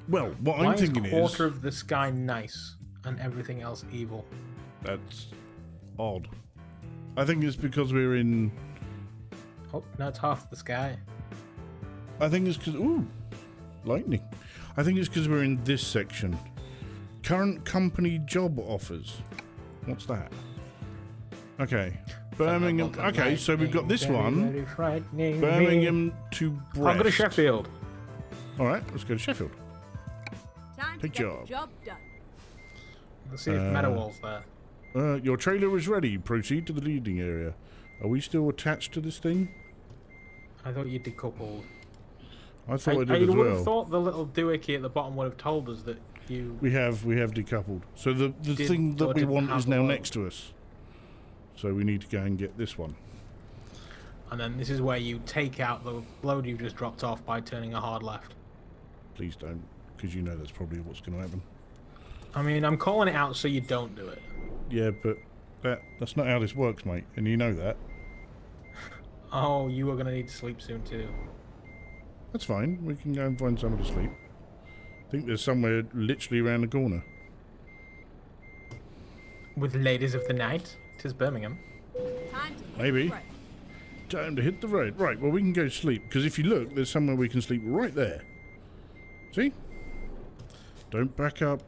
Well, what I'm thinking is... Why is quarter of the sky nice and everything else evil? That's odd. I think it's because we're in... Oh, no, it's half the sky. I think it's because... Ooh, lightning. I think it's because we're in this section. Current company job offers. What's that? Okay. Birmingham. Okay, so we've got this one. Birmingham to Brest. I'll go to Sheffield. Alright, let's go to Sheffield. Take job done. Let's see if Meadowall's there. Your trailer is ready. Proceed to the leading area. Are we still attached to this thing? I thought you decoupled. I thought I did as well. I would have thought the little doohickey at the bottom would have told us that you... We have decoupled. So the thing that we want is now next to us. So we need to go and get this one. And then this is where you take out the load you've just dropped off by turning a hard left. Please don't, because you know that's probably what's going to happen. I mean, I'm calling it out so you don't do it. Yeah, but that's not how this works, mate, and you know that. Oh, you are going to need to sleep soon too. That's fine. We can go and find somewhere to sleep. I think there's somewhere literally around the corner. With ladies of the night, 'tis Birmingham. Maybe. Time to hit the road. Right, well, we can go sleep, because if you look, there's somewhere we can sleep right there. See? Don't back up.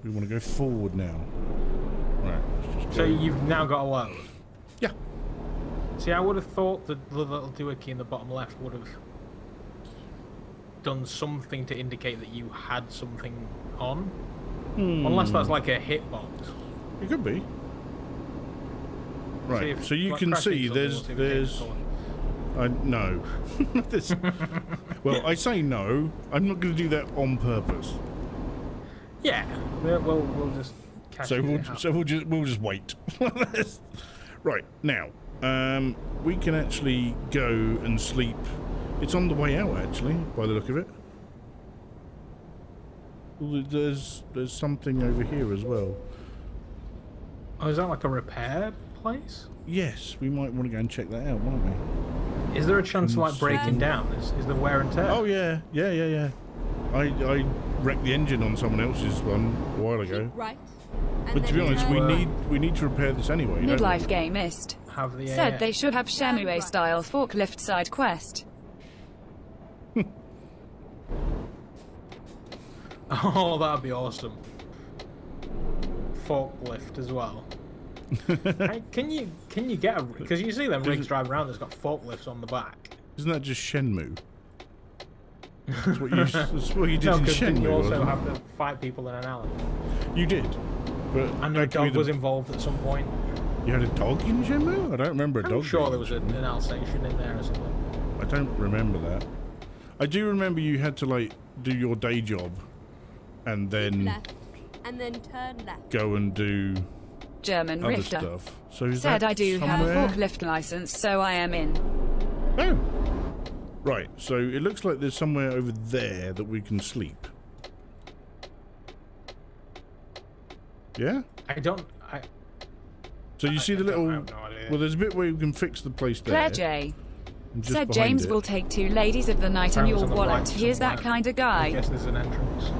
We want to go forward now. Right, let's just So go. you've now got a load? Yeah. See, I would have thought that the little doohickey in the bottom left would have done something to indicate that you had something on. Unless that's like a hitbox. It could be. Right, so you can see there's no. Well, I say no. I'm not going to do that on purpose. Yeah, we'll just catch we'll just wait. Right now, we can actually go and sleep. It's on the way out, actually, by the look of it. Well, there's something over here as well. Oh, is that like a repair place? Yes, we might want to go and check that out, might we? Is there a chance of like breaking down? Is there wear and tear? Oh yeah. I wrecked the engine on someone else's one a while ago. Right. But to be honest, we need to repair this anyway. Midlife game missed. Said they should have Shenmue style forklift side quest. Oh, that'd be awesome. Forklift as well. Hey, can you get a... Because you see them rigs driving around that's got forklifts on the back. Isn't that just Shenmue? That's what you did No, in because didn't Shenmue, you also wasn't have to fight people in an alley? You did. But And a dog was involved at some point. You had a dog in Shenmue? I don't remember a dog. I'm sure there was an Alsatian in there or something. I don't remember that. I do remember you had to, like, do your day job and then... Left. And then turn left. Go and do... German other Rifter. Stuff. So is Said that I do somewhere? have forklift license, so I am in. Oh. Right, so it looks like there's somewhere over there that we can sleep. Yeah? So you see the little... I have no idea. Well, there's a bit where you can fix the place there. Claire J. and just Said behind James it. will take 2 ladies of the night in your wallet. He is that kind of guy. I guess there's an entrance.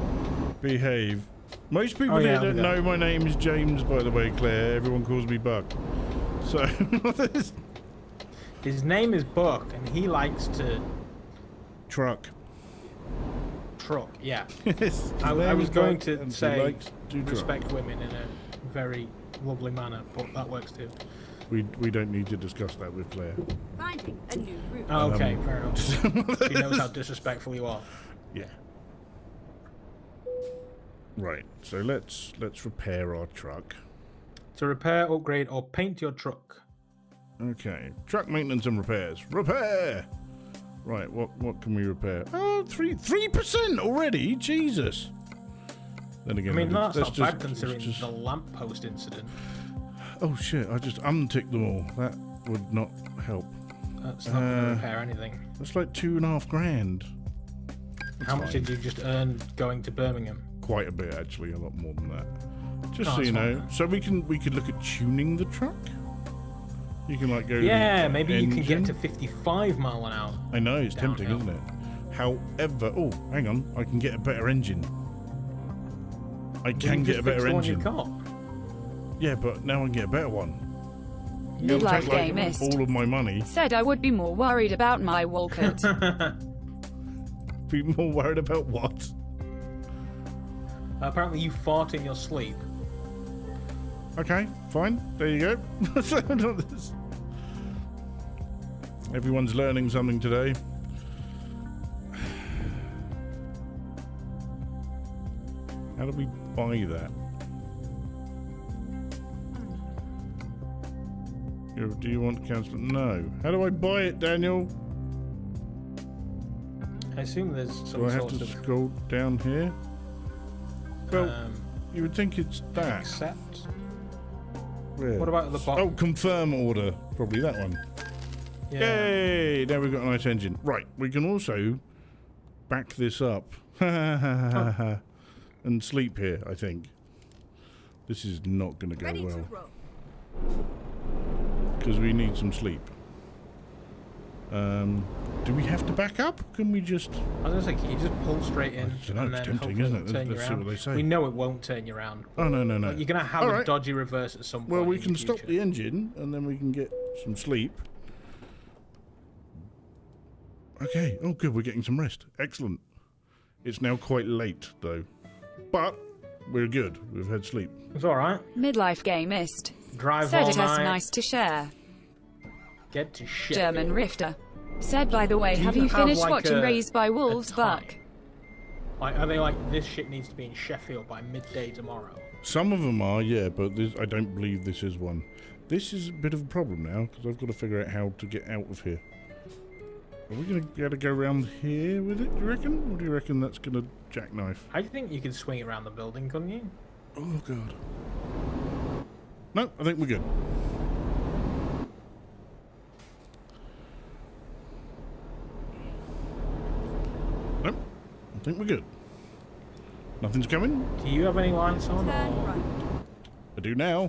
Behave. Most people here don't know my name is James, by the way, Claire. Everyone calls me Buck. So... His name is Buck, and he likes to... Truck. Yeah. Yes. I was going to say to respect women in a very lovely manner, but that works too. We don't need to discuss that with Claire. Finding a new route. Oh, okay, fair enough. She knows how disrespectful you are. Yeah. Right. So let's repair our truck. To repair, upgrade, or paint your truck. Okay. Truck maintenance and repairs. Repair. Right. What can we repair? Oh, 3% already. Jesus. Then again, I mean, that's not just, bad considering the lamppost incident. Oh shit! I just unticked them all. That would not help. That's not going to repair anything. That's like $2,500. How much did you just earn going to Birmingham? Quite a bit, actually. A lot more than that. Just Oh, so you that's know. fine. So we could look at tuning the truck. You can like go. Yeah, to the maybe engine. you can get to 55 mile an hour. I know it's tempting, downhill. isn't it? However, oh, hang on, I can get a better engine. I can get a better engine. The one Yeah, but now I can get a better one. Midlife It'll take, like, gamist. all of my money. Said I would be more worried about my Walcott. Be more worried about what? Apparently you fart in your sleep. Okay, fine. There you go. Everyone's learning something today. How do we buy that? Do you want to cancel? No. How do I buy it, Daniel? I assume there's some Do I have sort to of scroll down here? Well, you would think it's that. accept. Where? What about at the bottom? Oh, confirm order. Probably that one. Yeah. Yay! Now we've got a nice engine. Right, we can also back this up and sleep here, I think. This is not going to go Ready well. to roll. Because we need some sleep. Do we have to back up? Can we just... I was going to say, can you just pull straight in? I don't know, and it's then tempting, hopefully isn't it'll it? turn you Let's see around? what they say. We know it won't turn you around. Oh, no. But you're going to have a Alright. dodgy reverse at some point. Well, we in can the stop future. the engine and then we can get some sleep. Okay. Oh, good. We're getting some rest. Excellent. It's now quite late, though. But we're good. We've had sleep. It's alright. Midlife gamist. Drive Said all it has night. nice to share. Get to shit. German Rifter. Said, by the way, Do have you you have, finished like, watching a- Raised by Wolves, a Buck? time? Like, are they like, this shit needs to be in Sheffield by midday tomorrow? Some of them are, yeah, but I don't believe this is one. This is a bit of a problem now, because I've got to figure out how to get out of here. Are we going to be able to go around here with it, do you reckon? Or do you reckon that's going to jackknife? I think you could swing it around the building, couldn't you? Oh, God. No, I think we're good. Nope, I think we're good. Nothing's coming? Do you have any lights on? Turn Or... right. I do now.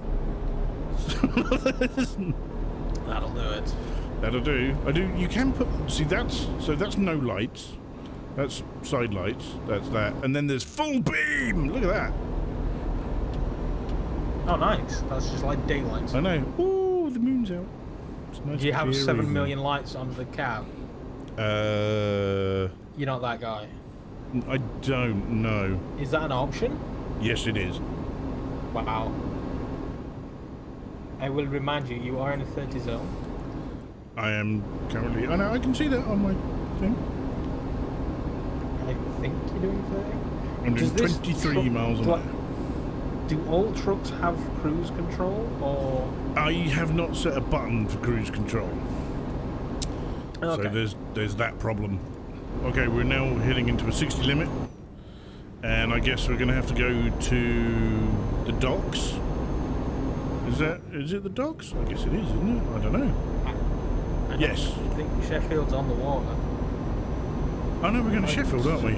That'll do it. That'll do. I do. You can put. See, that's no lights. That's side lights. That's that. And then there's full beam. Look at that. Oh, nice. That's just like daylight. I know. Ooh, the moon's out. It's nice. Do you have clear 7 evening. million lights on the cab? You're not that guy. I don't know. Is that an option? Yes, it is. Wow. I will remind you, you are in a 30 zone. I am currently. I know. I can see that on my thing. think you're doing 30. I'm doing 23 miles an hour. Do all trucks have cruise control, or...? I have not set a button for cruise control. Okay. So there's that problem. Okay, we're now heading into a 60 limit. And I guess we're going to have to go to the docks. Is it the docks? I guess it is, isn't it? I don't know. Yes. I think Sheffield's on the water. I know we're going to Sheffield, aren't we?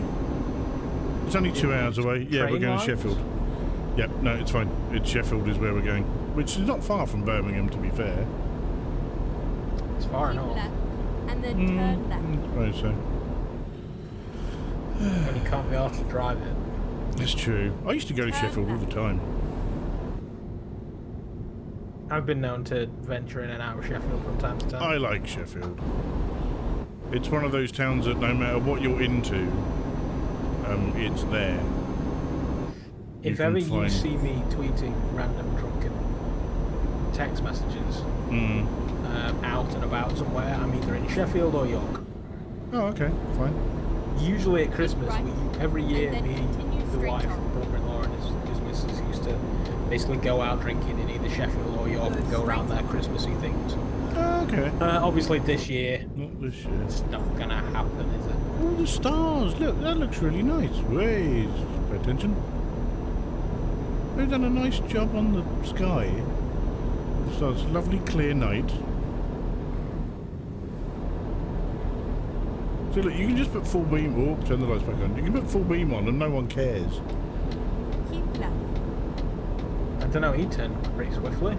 It's only 2 hours away. Yeah, we're going to Sheffield. Yep, no, it's fine. It's Sheffield is where we're going. Which is not far from Birmingham, to be fair. It's far enough. Left, and then turn left. I suppose so. When you can't be asked to drive it. It's true. I used to go to Sheffield all the time. I've been known to venture in and out of Sheffield from time to time. I like Sheffield. It's one of those towns that no matter what you're into, it's there. If ever you see me tweeting random drunken text messages out and about somewhere, I'm either in Sheffield or York. Oh, okay, fine. Usually at Christmas, every year, me, the wife, brother-in-law, and his missus used to basically go out drinking in either Sheffield or York and go around their Christmassy things. Oh, okay. Obviously, this year, not this year. It's not gonna happen, is it? Oh, the stars! Look, that looks really nice. Wait, pay attention. They've done a nice job on the sky. So it's a lovely clear night. So look, you can just put full beam. Oh, turn the lights back on. You can put full beam on and no one cares. Keep left. I don't know, he turned pretty swiftly.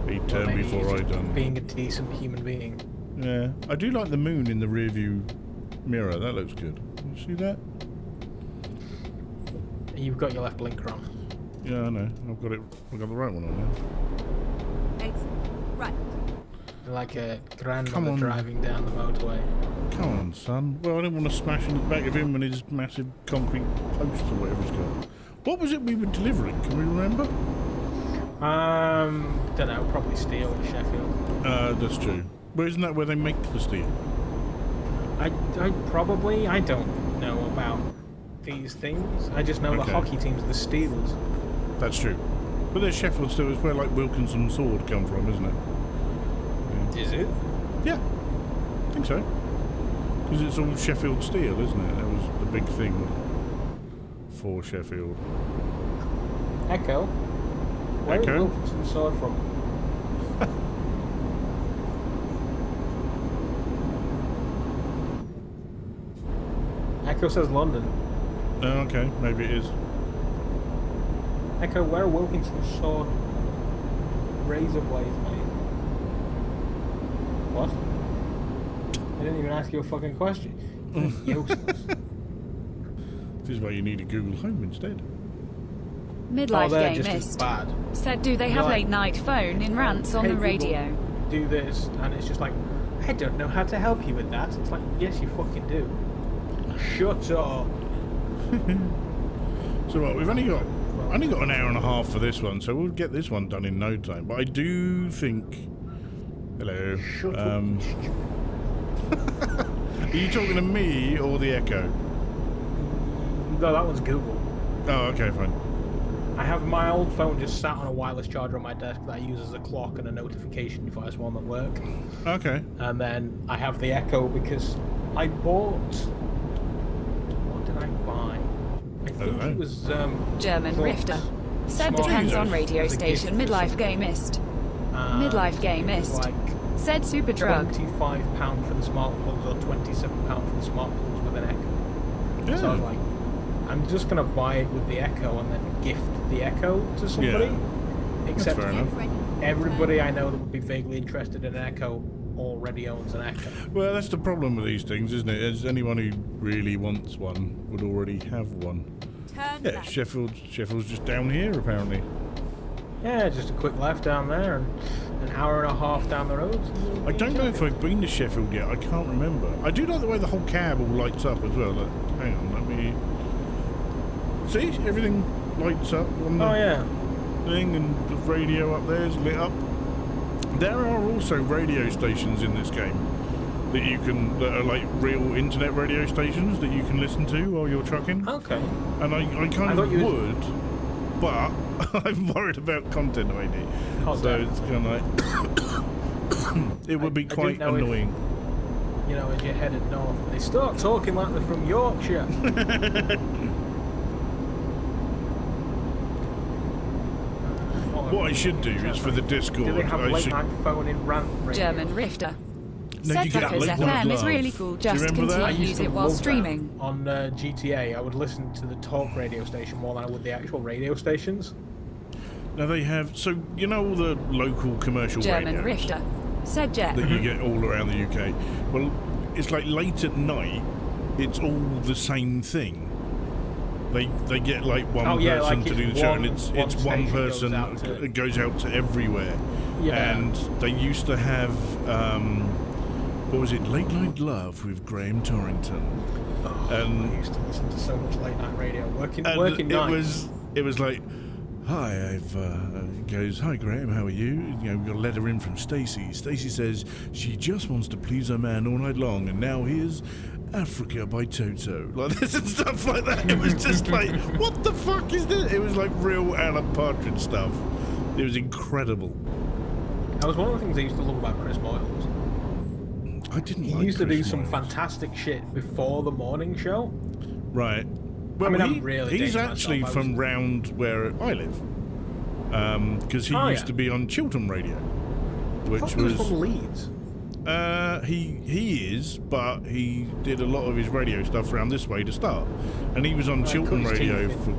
He turned before I done. Being a decent human being. Yeah, I do like the moon in the rear view mirror. That looks good. You see that? You've got your left blinker on. Yeah, I know. I've got the right one on now. Exit right. Like a grandmother driving down the motorway. Come on, son. Well, I don't want to smash in the back of him and his massive concrete post or whatever he's got. What was it we were delivering? Can we remember? Don't know. Probably steel in Sheffield. That's true. But isn't that where they make the steel? I don't know about these things. I just know the hockey team's the Steelers. That's true. But there's Sheffield still. It's where like Wilkinson sword come from, isn't it? Yeah. Is it? Yeah, I think so. Because it's all Sheffield steel, isn't it? That was the big thing for Sheffield. Echo. Where is Wilkinson's sword from? Echo says London. Oh, okay, maybe it is. Echo, where are Wilkinson's sword razor blades made? What? I didn't even ask you a fucking question. Useless. This is why you need a Google Home instead. Midlife Gamist said, do they have late night phone in rants on the radio? Do this, and it's just like, I don't know how to help you with that. It's like, yes, you fucking do. Shut up. So what? We've only got an hour and a half for this one, so we'll get this one done in no time. But I do think. Hello. Shut up. Are you talking to me or the Echo? No, that one's Google. Oh, okay, fine. I have my old phone just sat on a wireless charger on my desk that I use as a clock and a notification device while I'm at work. Okay. And then I have the Echo because I bought... What did I buy? I think it was... German Rifter. Said depends on radio station. Midlife Gamist. Midlife Gamist. Like said super drug. £25 for the smart plugs or £27 for the smart plugs with an Echo. Yeah. So I was like, I'm just going to buy it with the Echo and then gift the Echo to somebody. Yeah. Except fair enough. Everybody I know that would be vaguely interested in an Echo already owns an Echo. Well, that's the problem with these things, isn't it? As anyone who really wants one would already have one. Yeah, Sheffield's just down here, apparently. Yeah, just a quick left down there and an hour and a half down the road. I don't know if I've been to Sheffield yet. I can't remember. I do like the way the whole cab all lights up as well. Like, hang on, let me... See? Everything lights up on the thing, and the radio up there is lit up. There are also radio stations in this game. that are like real internet radio stations that you can listen to while you're trucking. Okay. And I kind of would, but I'm worried about content ID. Oh, so it's kind of like it would be quite annoying. If, as you're headed north, they start talking like they're from Yorkshire. What I should do is for the Discord. Do they have late night phone in rant radio? German Rifter. No, Said you get Truckers FM is really cool. Just continue to use it while streaming. On GTA, I would listen to the talk radio station more than I would the actual radio stations. Now they have, so you know all the local commercial German radios Rifter. Said Jet. that you get all around the UK. Well, it's like late at night, it's all the same thing. They get like one person to do the show, and it's one person that goes out to everywhere. Yeah. And they used to have what was it, Late Night Love with Graham Torrington. Oh, and I used to listen to so much late night radio, working nights. It was like, hi, goes, hi Graham, how are you? We got a letter in from Stacey. Stacey says she just wants to please her man all night long, and now here's Africa by Toto. Like this and stuff like that. It was just like, what the fuck is this? It was like real Alan Partridge stuff. It was incredible. That was one of the things I used to love about Chris Moyles. I didn't He like used to Chris do some Moyles. fantastic shit before the morning show. Right. Well, he's actually from round where I live. Because he used to be on Chiltern Radio, which I thought he was from Leeds. He is, but he did a lot of his radio stuff around this way to start, and he was on Chiltern Radio for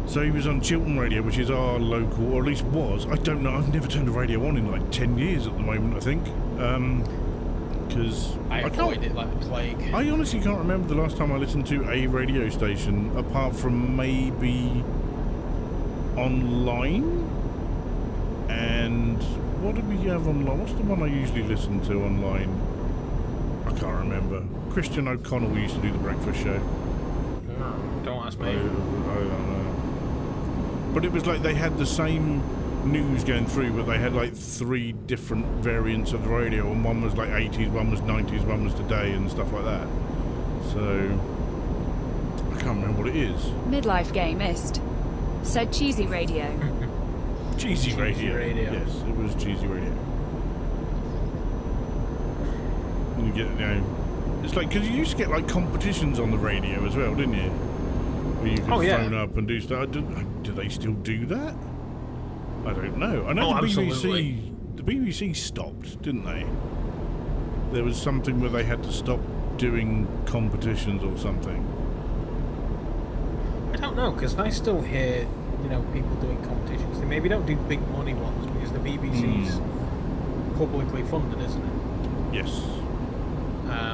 So he was on Chiltern Radio, which is our local, or at least was. I don't know. I've never turned a radio on in like 10 years at the moment, I think. Because I avoid it like the plague. I honestly can't remember the last time I listened to a radio station, apart from maybe online. And what did we have online? What's the one I usually listen to online? I can't remember. Christian O'Connell used to do the breakfast show. No, don't ask me. I don't know. But it was like they had the same news going through, but they had like 3 different variants of the radio, and one was like 80s, one was 90s, one was today, and stuff like that. So I can't remember what it is. Midlife Gamist. Said Cheesy Radio. Cheesy radio. Yes, it was Cheesy Radio. And you get, it's like, because you used to get like competitions on the radio as well, didn't you? Where you could phone up and do stuff. Do they still do that? I don't know. I know the BBC stopped, didn't they? There was something where they had to stop doing competitions or something. I don't know, because I still hear, people doing competitions. They maybe don't do big money ones, because the BBC's publicly funded, isn't it? Yes.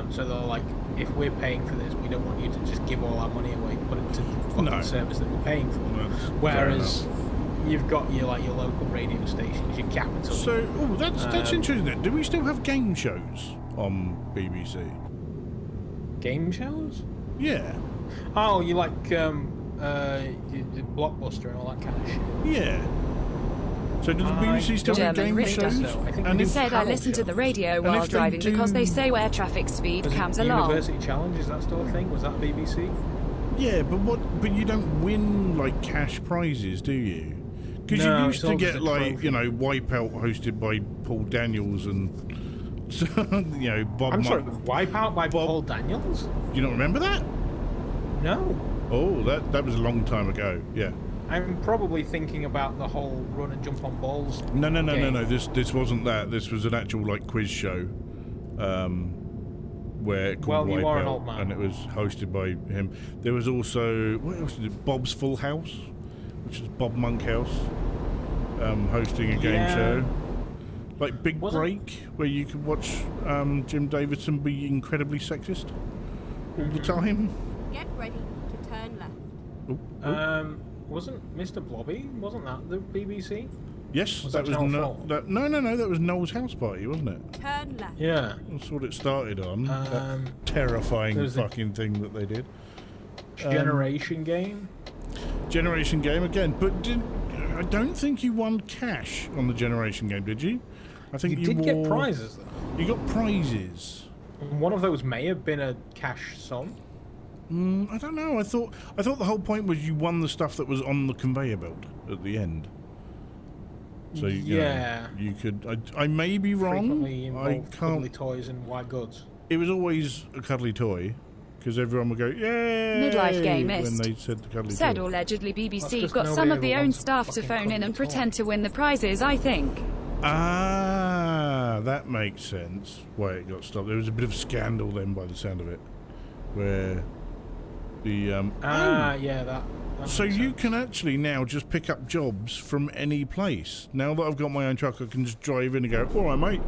So they're like, if we're paying for this, we don't want you to just give all our money away, put it to the fucking service that we're paying for. Whereas you've got your local radio stations, your Capital. So, that's interesting. Do we still have game shows on BBC? Game shows? Yeah. Oh, you like Blockbuster and all that kind of shit. Yeah. So do the BBC still do game shows? And he said I listen to the radio while driving because they say where traffic speed comes along. University Challenge, is that still a thing? Was that BBC? Yeah, but you don't win like cash prizes, do you? Because you used to get like Wipeout hosted by Paul Daniels and Bob. I'm sorry, Wipeout by Paul Daniels? You don't remember that? No. Oh, that was a long time ago. Yeah. I'm probably thinking about the whole run and jump on balls. No. This wasn't that. This was an actual like quiz show, where called you are an old Wipeout, man. and it was hosted by him. There was also what else did it? Bob's Full House, which is Bob Monkhouse, hosting a game show. Like Big Break, where you could watch Jim Davidson be incredibly sexist all the time. Get ready to turn left. Wasn't Mr. Blobby? Wasn't that the BBC? Yes, that was no. That was Noel's House Party, wasn't it? Turn left. Yeah, that's what it started on. That terrifying fucking thing that they did. Generation Game. Generation Game again, but I don't think you won cash on the Generation Game, did you? I think you did get prizes, though. You got prizes. And one of those may have been a cash sum. I don't know. I thought the whole point was you won the stuff that was on the conveyor belt at the end. So you know, you could. I may be wrong. I can't. Cuddly toys and white goods. It was always a cuddly toy, because everyone would go, "Yay!" Midlife gamist when they said the cuddly said toy. allegedly BBC got some of the own staff to phone in and pretend to win the prizes. I think. Ah, that makes sense. Why it got stopped. There was a bit of scandal then, by the sound of it, where the yeah, that so you can actually now just pick up jobs from any place. Now that I've got my own truck, I can just drive in and go, all right, mate,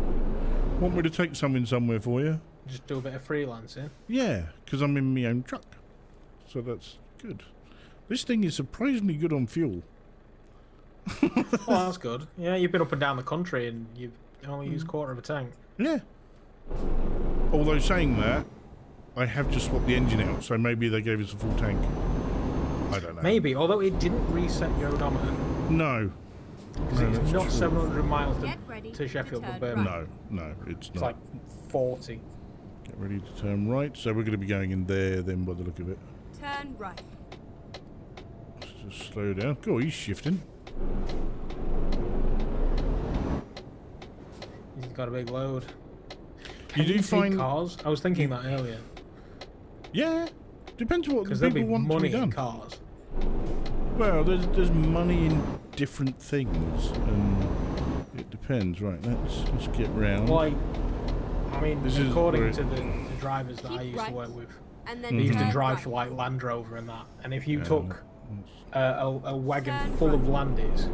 want me to take something somewhere for you? Just do a bit of freelancing. Yeah, because I'm in my own truck. So that's good. This thing is surprisingly good on fuel. Oh, that's good. Yeah, you've been up and down the country and you've only used a quarter of a tank. Yeah. Although saying that, I have just swapped the engine out, so maybe they gave us a full tank. I don't know. Maybe, although it didn't reset your odometer. No. Because it's not 700 miles to Sheffield from Birmingham. No, it's not. It's like 40. Get ready to turn right. So we're going to be going in there then by the look of it. Turn right. Let's just slow down. Cool, he's shifting. He's got a big load. You do find cars? I was thinking that earlier. Yeah, depends what the people want to be done. In cars. Well, there's money in different things, and it depends. Right, let's get round. Well, I mean, according to the drivers that I used to work with, they used to drive for like Land Rover and that. And if you took a wagon full of Landies,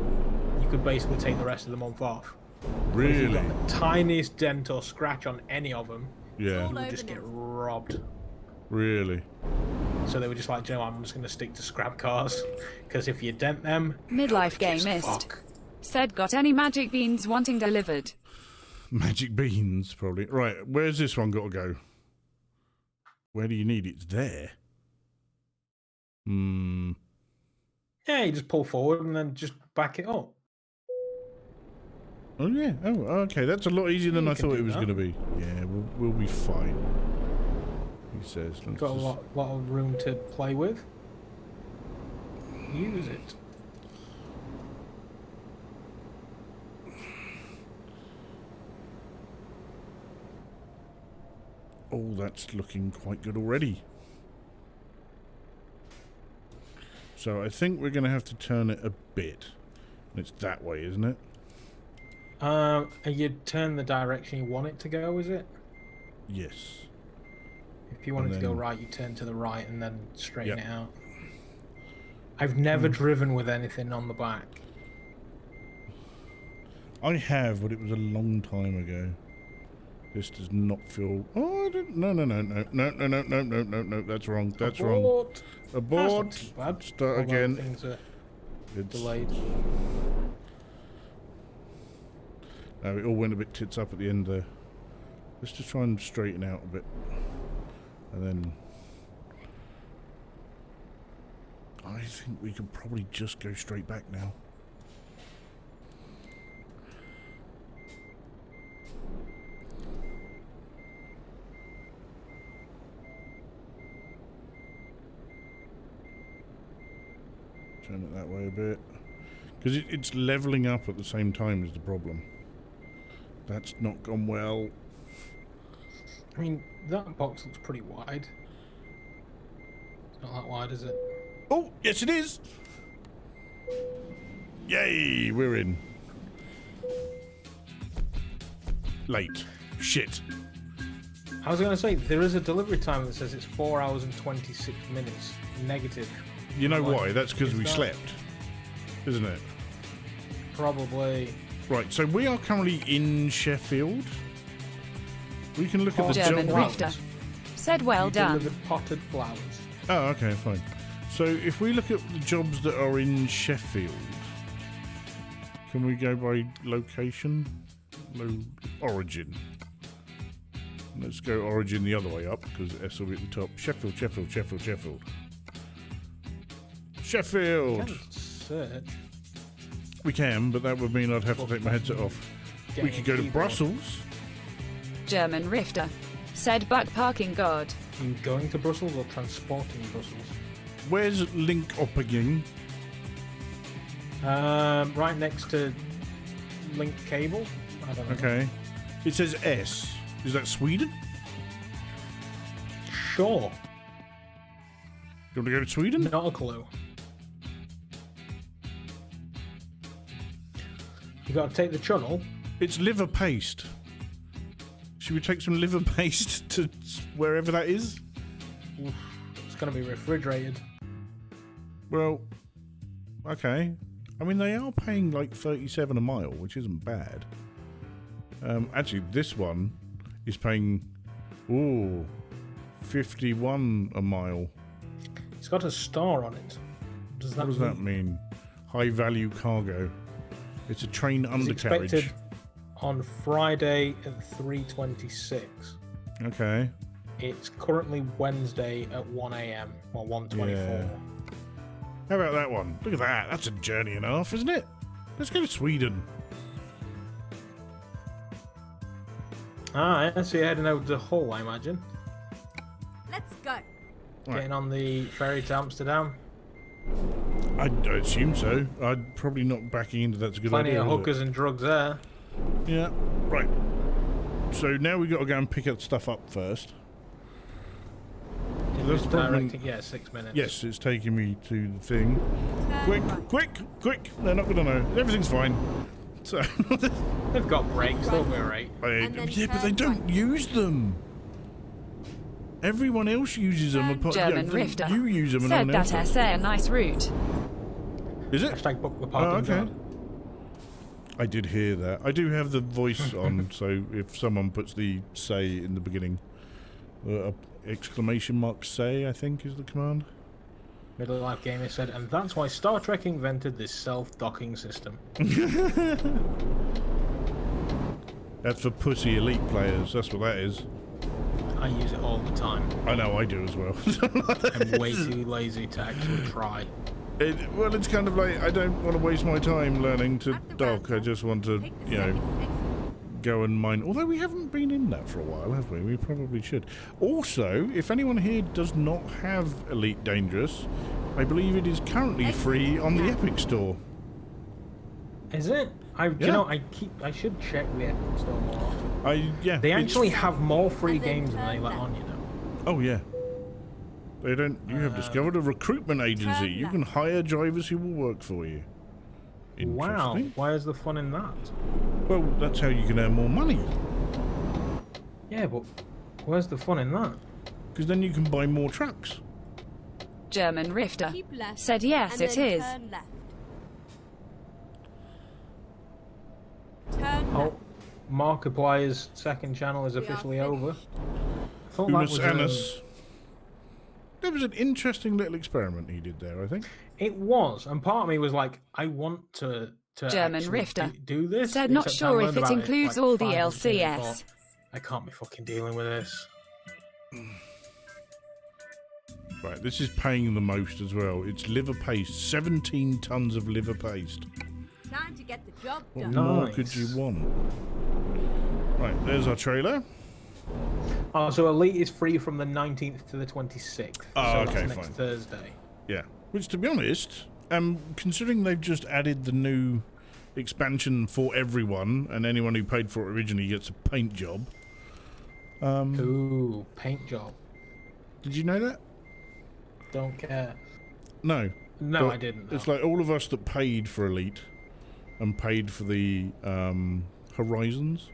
you could basically take the rest of the month off. Really? If you got the tiniest dent or scratch on any of them, you would just get robbed. Really? So they were just like, you know, I'm just going to stick to scrap cars, because if you dent them, midlife gamist said, got any magic beans wanting delivered? Magic beans, probably. Right, where's this one got to go? Where do you need it? It's there. Yeah, you just pull forward and then just back it up. Oh yeah. Oh, okay. That's a lot easier than I thought it was going to be. Yeah, we'll be fine. He says. Got a lot of room to play with. Use it. Oh, that's looking quite good already. So I think we're going to have to turn it a bit. It's that way, isn't it? You turn the direction you want it to go, is it? Yes. If you want it to go right, you turn to the right and then straighten it out. I've never driven with anything on the back. I have, but it was a long time ago. This does not feel... Oh, I don't... No. That's wrong. That's wrong. Abort. That's not too bad. Start again. Things are delayed. No, it all went a bit tits up at the end there. Let's just try and straighten out a bit. And then... I think we can probably just go straight back now. Turn it that way a bit. Because it's levelling up at the same time is the problem. That's not gone well. I mean, that box looks pretty wide. It's not that wide, is it? Oh, yes it is! Yay, we're in. Late. Shit. I was going to say, there is a delivery time that says it's 4 hours and 26 minutes. Negative. You know why? That's because we slept. Isn't it? Probably. Right, so we are currently in Sheffield. We can look at the German job. Rifter said, well done. Delivered potted flowers. Oh, okay, fine. So if we look at the jobs that are in Sheffield, can we go by location? Origin. Let's go origin the other way up, because S will be at the top. Sheffield. Sheffield! Search. We can, but that would mean I'd have to take my headset off. We could go to Brussels. German Rifter. Said Buck Parking God. You going to Brussels or transporting Brussels? Where's Linköping? Right next to Link Cable. I don't know. Okay. It says S. Is that Sweden? Sure. You want to go to Sweden? Not a clue. You got to take the tunnel. It's liver paste. Should we take some liver paste to wherever that is? Oof, it's going to be refrigerated. Well, okay. I mean, they are paying like 37 a mile, which isn't bad. Actually, this one is paying, 51 a mile. It's got a star on it. What does that mean? High value cargo. It's a train undercarriage. Expected on Friday at 3:26. Okay. It's currently Wednesday at 1 a.m. or 1:24. Yeah. How about that one? Look at that. That's a journey and a half, isn't it? Let's go to Sweden. Alright, so you're heading over to Hull, I imagine. Let's go. Getting on the ferry to Amsterdam. I assume so. I'd probably not backing into that's a good Plenty idea. of hookers and drugs there. Yeah, right. So now we've got to go and pick up stuff up first. That's directing, yeah, 6 minutes. Yes, it's taking me to the thing. Turn Quick! They're not going to know. Everything's fine. So They've got brakes, they'll be alright. Yeah, but they don't use them. Everyone else uses them. Apart, German Rifter. You use them and Said no one else that does. a nice route. Is it? Hashtag book the parking okay. guard. I did hear that. I do have the voice on, so if someone puts the say in the beginning, exclamation mark say, I think is the command. Middle Life Gamer said, and that's why Star Trek invented this self-docking system. That's for pussy elite players. That's what that is. I use it all the time. I know, I do as well. I'm way too lazy to actually try. Well, it's kind of like, I don't want to waste my time learning to At the dock. I ramp, just want to, take the you know, second exit. go and mine. Although we haven't been in that for a while, have we? We probably should. Also, if anyone here does not have Elite Dangerous, I believe it is currently free on the Epic Store. Is it? You know, I should check the Epic Store more often. They actually have more free games than they let on, you know. Oh yeah. They don't. You have discovered a recruitment agency. You can hire drivers who will work for you. Wow. Why is the fun in that? Well, that's how you can earn more money. Yeah, but where's the fun in that? Because then you can buy more trucks. German Rifter. Keep left, Said yes, and it then is. Turn left. Turn Oh, left. Markiplier's second channel is officially over. I thought that Unus was Annus. There was an interesting little experiment he did there, I think. It was, and part of me was like, I want to German actually Rifter. do this. Said not except I sure if learned it about includes like all 5 months in and DLCs. thought, I can't be fucking dealing with this. Right, this is paying the most as well. It's liver paste. 17 tons of liver paste. Time to get the job What done. more Nice. could you want? Right, there's our trailer. Oh, so Elite is free from the 19th to the 26th. Oh, so okay, that's next fine. Thursday. Yeah. Which, to be honest, considering they've just added the new expansion for everyone, and anyone who paid for it originally gets a paint job. Ooh, paint job. Did you know that? Don't care. No. No, But I didn't. No. It's like all of us that paid for Elite and paid for the Horizons.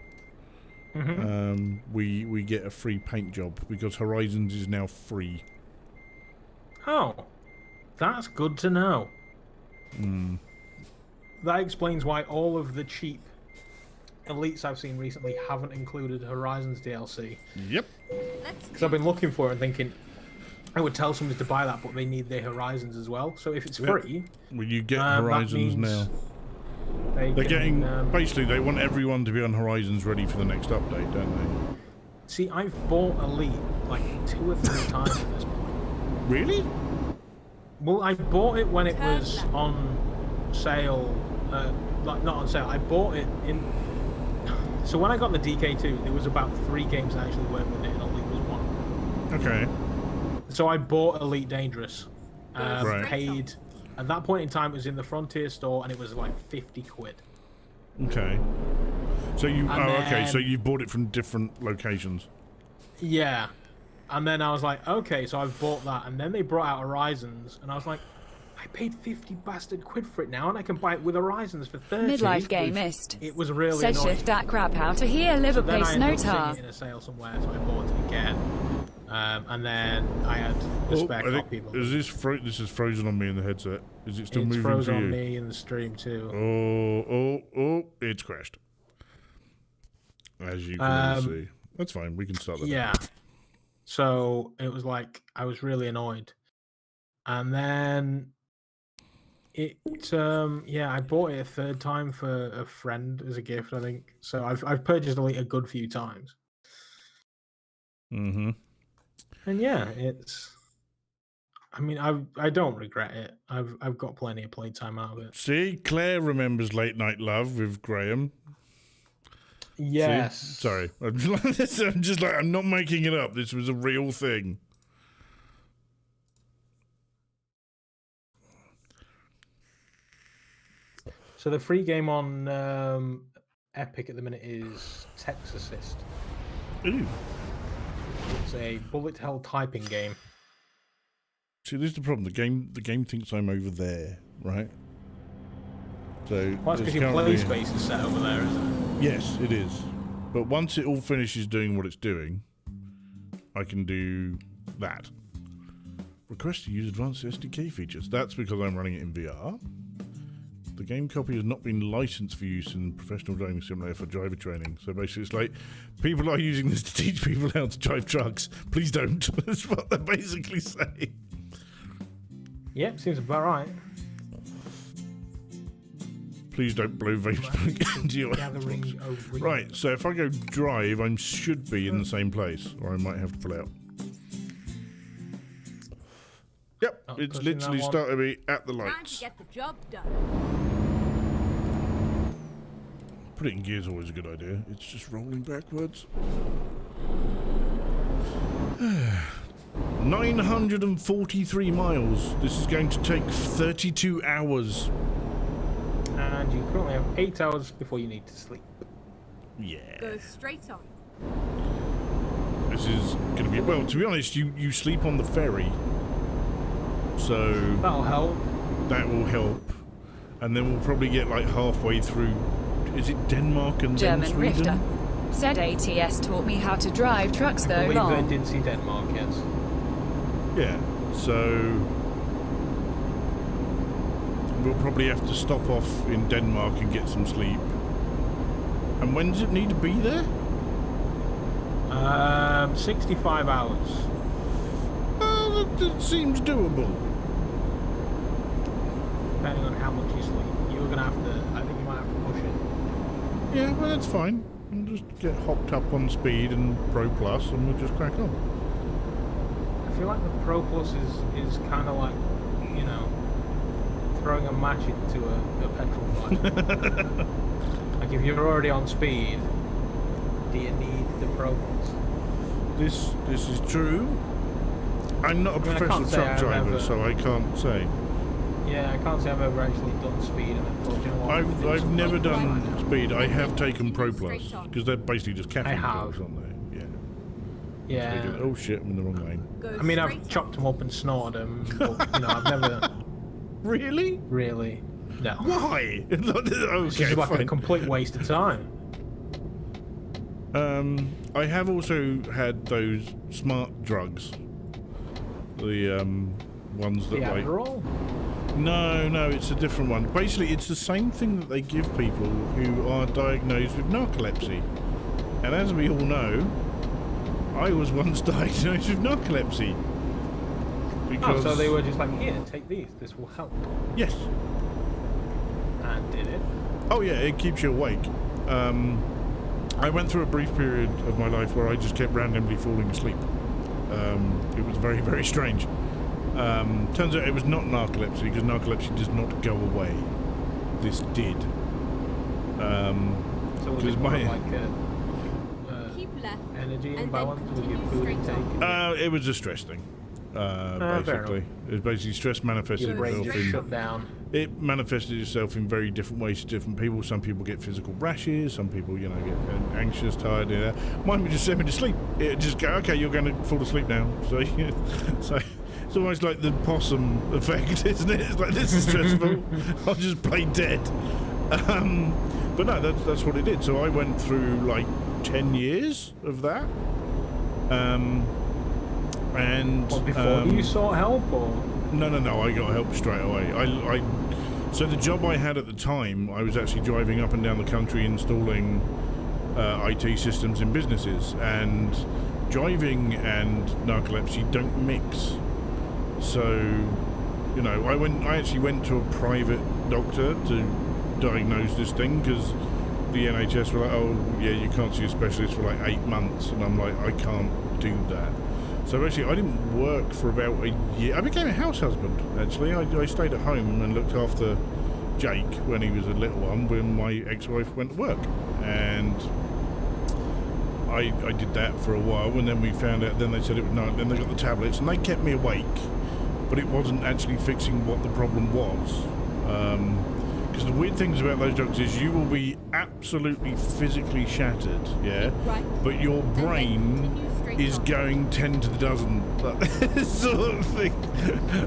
We get a free paint job because Horizons is now free. Oh, that's good to know. That explains why all of the cheap Elites I've seen recently haven't included Horizons DLC. Yep. Because I've been looking for it and thinking, I would tell somebody to buy that, but they need their Horizons as well. So if it's free, well, you get that Horizons means now. They're Getting basically they want everyone to be on Horizons ready for the next update, don't they? See, I've bought Elite like 2 or 3 times at this point. Really? Well, I bought it when it was on sale. Like not on sale. I bought it in. So when I got the DK2, there was about 3 games that actually worked with it, and Elite was one. Okay. So I bought Elite Dangerous. Right. Paid... At that point in time, it was in the Frontier store, and it was like 50 quid. Okay. So you... okay, then, so you bought it from different locations. Yeah. And then I was like, okay, so I've bought that. And then they brought out Horizons, and I was like, I paid 50 bastard quid for it now, and I can buy it with Horizons for 30. Midlife game missed. It was really Said annoying. shift that crap out of here, live a place, no tar. tar. It in a sale somewhere, so I bought it again. And then I had the spare copy. Is this this is frozen on me in the headset? Is it still moving for you? It's frozen on me in the stream too. Oh! It's crashed. As you can see, that's fine. We can start that. Yeah. So it was like I was really annoyed, and then I bought it a third time for a friend as a gift, I think. So I've purchased Elite a good few times. Mm-hmm. And yeah, I mean, I don't regret it. I've got plenty of playtime out of it. See, Claire remembers Late Night Love with Graham. Yes. See? Sorry, I'm just like I'm not making it up. This was a real thing. So the free game on Epic at the minute is Text Assist. Ooh. It's a bullet hell typing game. See, this is the problem. The game thinks I'm over there, right? So well, that's because your play space is set over there, isn't it? Yes, it is. But once it all finishes doing what it's doing, I can do that. Request to use advanced SDK features. That's because I'm running it in VR. The game copy has not been licensed for use in professional driving simulator for driver training. So basically it's like, people are using this to teach people how to drive trucks. Please don't. That's what they're basically saying. Yep, seems about right. Please don't blow vapes into your Xbox. Right, so if I go drive, I should be in the same place, or I might have to pull out. Yep, it's literally started me at the lights. Time to get the job done. Put it in gear is always a good idea. It's just rolling backwards. 943 miles. This is going to take 32 hours. And you currently have 8 hours before you need to sleep. Yeah. Go straight on. This is going to be... Well, to be honest, you sleep on the ferry. So... That'll help. That will help. And then we'll probably get like halfway through... Is it Denmark and German then Sweden? Rifter. Said ATS taught me how to drive trucks though I long. believe did see Denmark, yes. Yeah, so... We'll probably have to stop off in Denmark and get some sleep. And when does it need to be there? 65 hours. That seems doable. Depending on how much you sleep. You're gonna have to, I think you might have to push it. Yeah, well that's fine. We'll just get hopped up on speed and Pro Plus and we'll just crack on. I feel like the Pro Plus is kind of like, you know, throwing a match into a petrol fight. Like if you're already on speed, do you need the Pro Plus? This is true. I'm not a professional truck driver, so I can't say. Yeah, I can't say I've ever actually done speed and then thought, you know what, I've never done speed. I have taken Pro Plus because they're basically just caffeine pills, aren't they? Yeah. Yeah. Oh shit, I'm in the wrong lane. I mean, I've chopped them up and snorted them, but you know, I've never really. No. Why? Okay, it's just like a complete waste of time. I have also had those smart drugs. The ones that like... Adderall? No, it's a different one. Basically, it's the same thing that they give people who are diagnosed with narcolepsy. And as we all know, I was once diagnosed with narcolepsy. Because... Oh, so they were just like, here, take these, this will help. Yes. And did it? Oh yeah, it keeps you awake. I went through a brief period of my life where I just kept randomly falling asleep. It was very, very strange. Turns out it was not narcolepsy, because narcolepsy does not go away. This did. So So was it more like keep left energy imbalance with your food intake? It was a stress thing. Basically, it was basically stress manifested itself in shut down. It manifested itself in very different ways to different people. Some people get physical rashes. Some people, you know, get anxious, tired. You know. Mine would just send me to sleep. It just go, okay, you're going to fall asleep now. So, so it's almost like the possum effect, isn't it? It's like, this is stressful. I'll just play dead. But no, that's what it did. So I went through like 10 years of that. And before you sought help, or no, I got help straight away. So the job I had at the time, I was actually driving up and down the country installing IT systems in businesses, and driving and narcolepsy don't mix. So, you know, I actually went to a private doctor to diagnose this thing, because the NHS were like, oh yeah, you can't see a specialist for like 8 months, and I'm like, I can't do that. So actually, I didn't work for about a year. I became a house husband, actually. I stayed at home and looked after Jake when he was a little one, when my ex-wife went to work. And I did that for a while, and then we found out, then they said it was night, then they got the tablets, and they kept me awake, but it wasn't actually fixing what the problem was. Because the weird things about those drugs is you will be absolutely physically shattered, yeah, but your brain is going 10 to the dozen, sort of thing.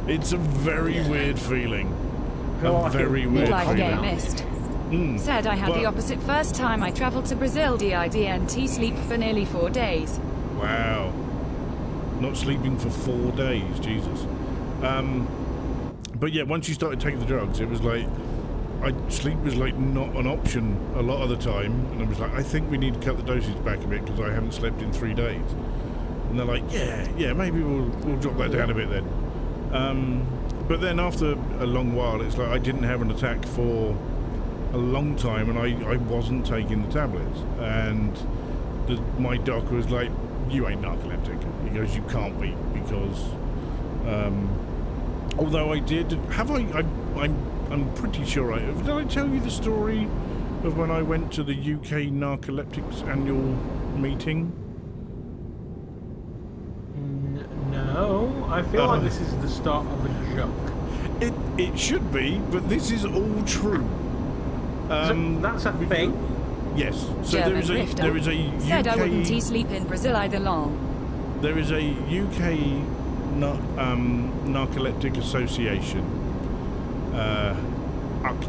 It's a very weird feeling. A very weird feeling. Game missed. Said I had the opposite first time I travelled to Brazil. Didn't sleep for nearly 4 days. Wow. Not sleeping for 4 days, Jesus. But yeah, once you started taking the drugs, it was like, sleep was like not an option a lot of the time, and I was like, I think we need to cut the dosage back a bit because I haven't slept in 3 days. And they're like, yeah, maybe we'll drop that down a bit then. But then after a long while, it's like I didn't have an attack for a long time, and I wasn't taking the tablets. And my doc was like, you ain't narcoleptic. He goes, you can't be, because although I did, I'm pretty sure did I tell you the story of when I went to the UK Narcoleptics annual meeting? No, I feel like this is the start of a joke. It should be, but this is all true. That's a thing? Yes. So there is a UK... Said I wouldn't sleep in Brazil either long. There is a UK Narcoleptic Association.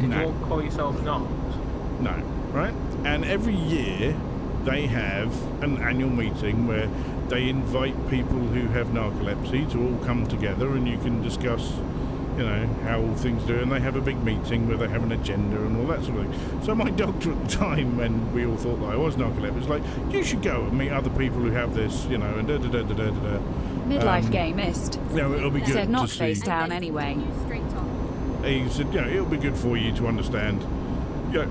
You don't call yourself not? No, right? And every year they have an annual meeting where they invite people who have narcolepsy to all come together, and you can discuss, you know, how all things do, and they have a big meeting where they have an agenda and all that sort of thing. So my doctor at the time, when we all thought that I was narcoleptic, was like, you should go and meet other people who have this, you know, and da-da-da-da-da-da. Midlife game missed. You know, it'll be good said not to face see. down anyway. He said, you know, it'll be good for you to understand, you know,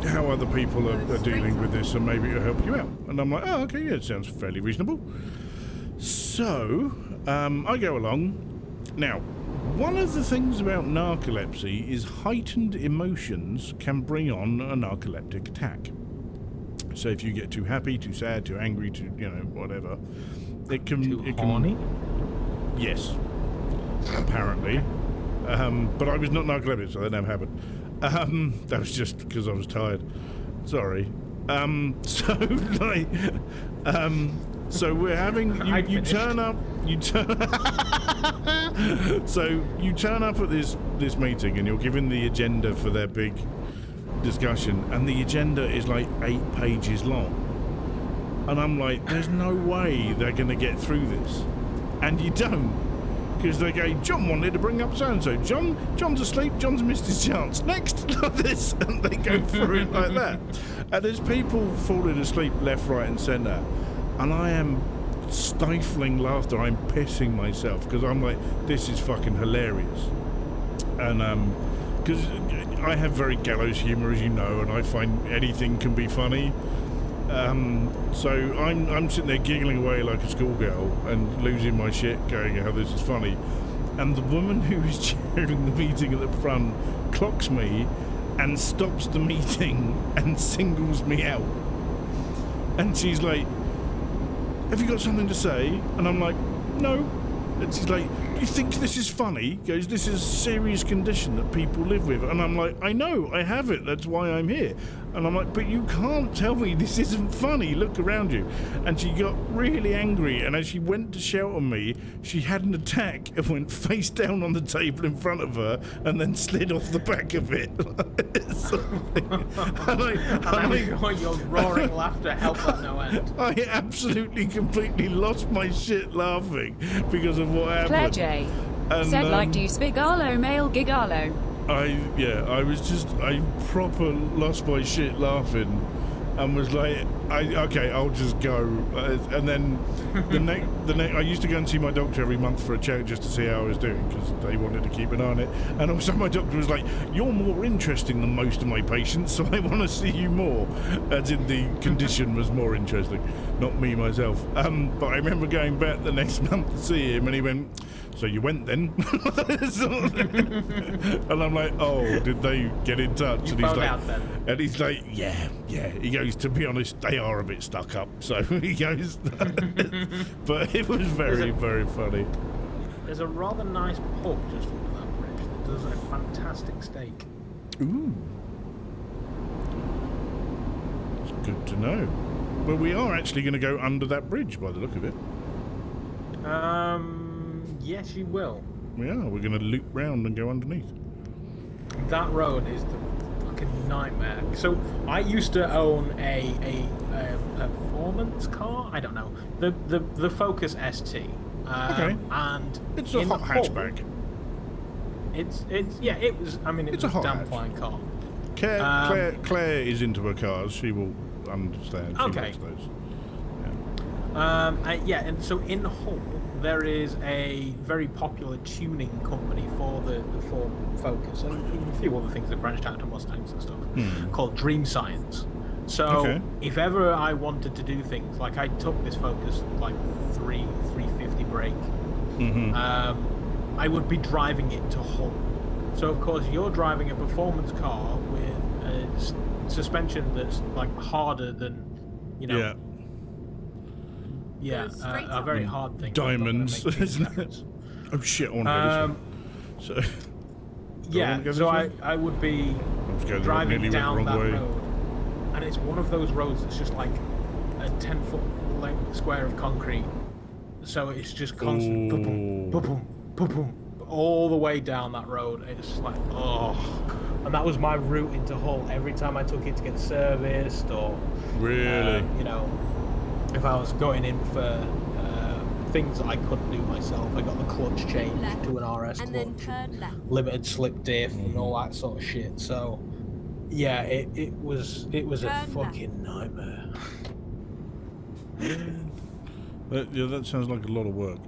how other people are dealing with this, and maybe it'll help you out. And I'm like, oh, okay, yeah, it sounds fairly reasonable. So, I go along. Now, one of the things about narcolepsy is heightened emotions can bring on a narcoleptic attack. So if you get too happy, too sad, too angry, too, you know, whatever, it can... Too horny? Yes, apparently. But I was not narcoleptic, so that never happened. That was just because I was tired. Sorry. So we're having you turn up. So you turn up at this meeting, and you're given the agenda for their big discussion, and the agenda is like 8 pages long. And I'm like, there's no way they're going to get through this, and you don't. Because they go, John wanted to bring up so-and-so. John's asleep, John's missed his chance. Next, like this. And they go through it like that. And there's people falling asleep left, right and centre. And I am stifling laughter. I'm pissing myself. Because I'm like, this is fucking hilarious. And, because I have very gallows humour, as you know, and I find anything can be funny. So I'm sitting there giggling away like a schoolgirl and losing my shit, going, how this is funny. And the woman who was chairing the meeting at the front clocks me and stops the meeting and singles me out. And she's like, have you got something to say? And I'm like, no. And she's like, you think this is funny? He goes, this is a serious condition that people live with. And I'm like, I know, I have it, that's why I'm here. And I'm like, but you can't tell me this isn't funny, look around you. And she got really angry, and as she went to shout on me, she had an attack and went face down on the table in front of her and then slid off the back of it. and your roaring laughter helped at no end. I absolutely, completely lost my shit laughing because of what happened. Claire J. And, said, like, do you spigalo male gigalo? I proper lost my shit laughing and was like, okay, I'll just go. And then I used to go and see my doctor every month for a check just to see how I was doing because they wanted to keep an eye on it. And also my doctor was like, you're more interesting than most of my patients, so I want to see you more. As in the condition was more interesting, not me myself. But I remember going back the next month to see him and he went, so you went then? And I'm like, oh, did they get in touch? You found out then? And he's like, yeah. He goes, to be honest, they are a bit stuck up. So he goes, but it was very, very funny. There's a rather nice pub just under that bridge that does a fantastic steak. Ooh. It's good to know. Well, we are actually going to go under that bridge by the look of it. Yes, you will. We are. We're going to loop round and go underneath. That road is the fucking nightmare. So I used to own a performance car. I don't know, the Focus ST. Okay. And it's a hot hatchback. It was. I mean, it's a damn fine car. Claire is into her cars. She will understand. She likes those. Yeah. And so in Hull there is a very popular tuning company for the Ford Focus and a few other things that branched out to Mustangs and stuff called Dream Science. So if ever I wanted to do things like I took this Focus like 350 brake, I would be driving it to Hull. So of course you're driving a performance car with a suspension that's like harder than, you know. Yeah, a very hard thing. Diamonds, isn't it? Oh shit! I want to go this way. So I would be driving down that road, and it's one of those roads that's just like a 10-foot length square of concrete. So it's just constant boom, boom, boom, boom, all the way down that road. It's like and that was my route into Hull every time I took it to get serviced or you know. If I was going in for things that I couldn't do myself, I got the clutch changed to an RS clutch, limited slip diff, and all that sort of shit. So, yeah, it was a fucking nightmare. That sounds like a lot of work.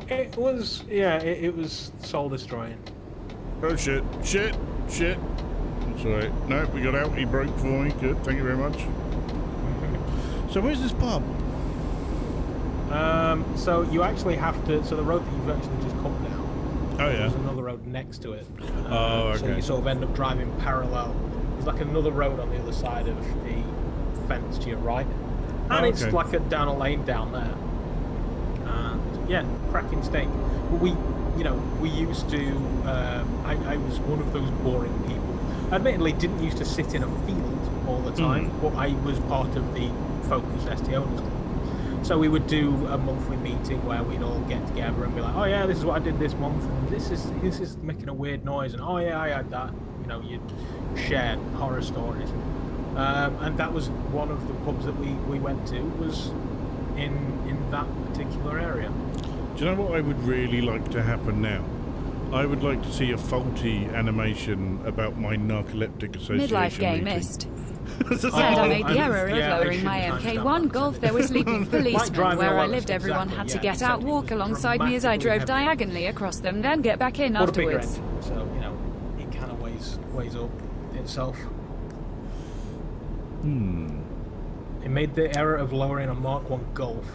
It was, it was soul destroying. Oh shit! That's alright. No, we got out. He broke for me. Good. Thank you very much. So where's this pub? So you actually have to. So the road that you've actually just come down. Oh yeah. There's another road next to it. Okay. So you sort of end up driving parallel. There's like another road on the other side of the fence to your right, and it's like down a lane down there. And yeah, cracking steak. But we used to. I was one of those boring people. Admittedly, didn't used to sit in a field all the time, but I was part of the Focus ST Owners Club. So we would do a monthly meeting where we'd all get together and be like, oh yeah, this is what I did this month, and this is making a weird noise, and oh yeah, I had that. You know, you'd share horror stories. And that was one of the pubs that we went to, was in that particular area. Do you know what I would really like to happen now? I would like to see a faulty animation about my narcoleptic association Midlife meeting. gamist. Said I made the error of lowering my MK1 Golf. There were sleeping policemen where I lived. Everyone had to get out, walk alongside me as I drove diagonally across them, then get back in afterwards. So, you know, it kind of weighs up itself. It made the error of lowering a Mark 1 Golf.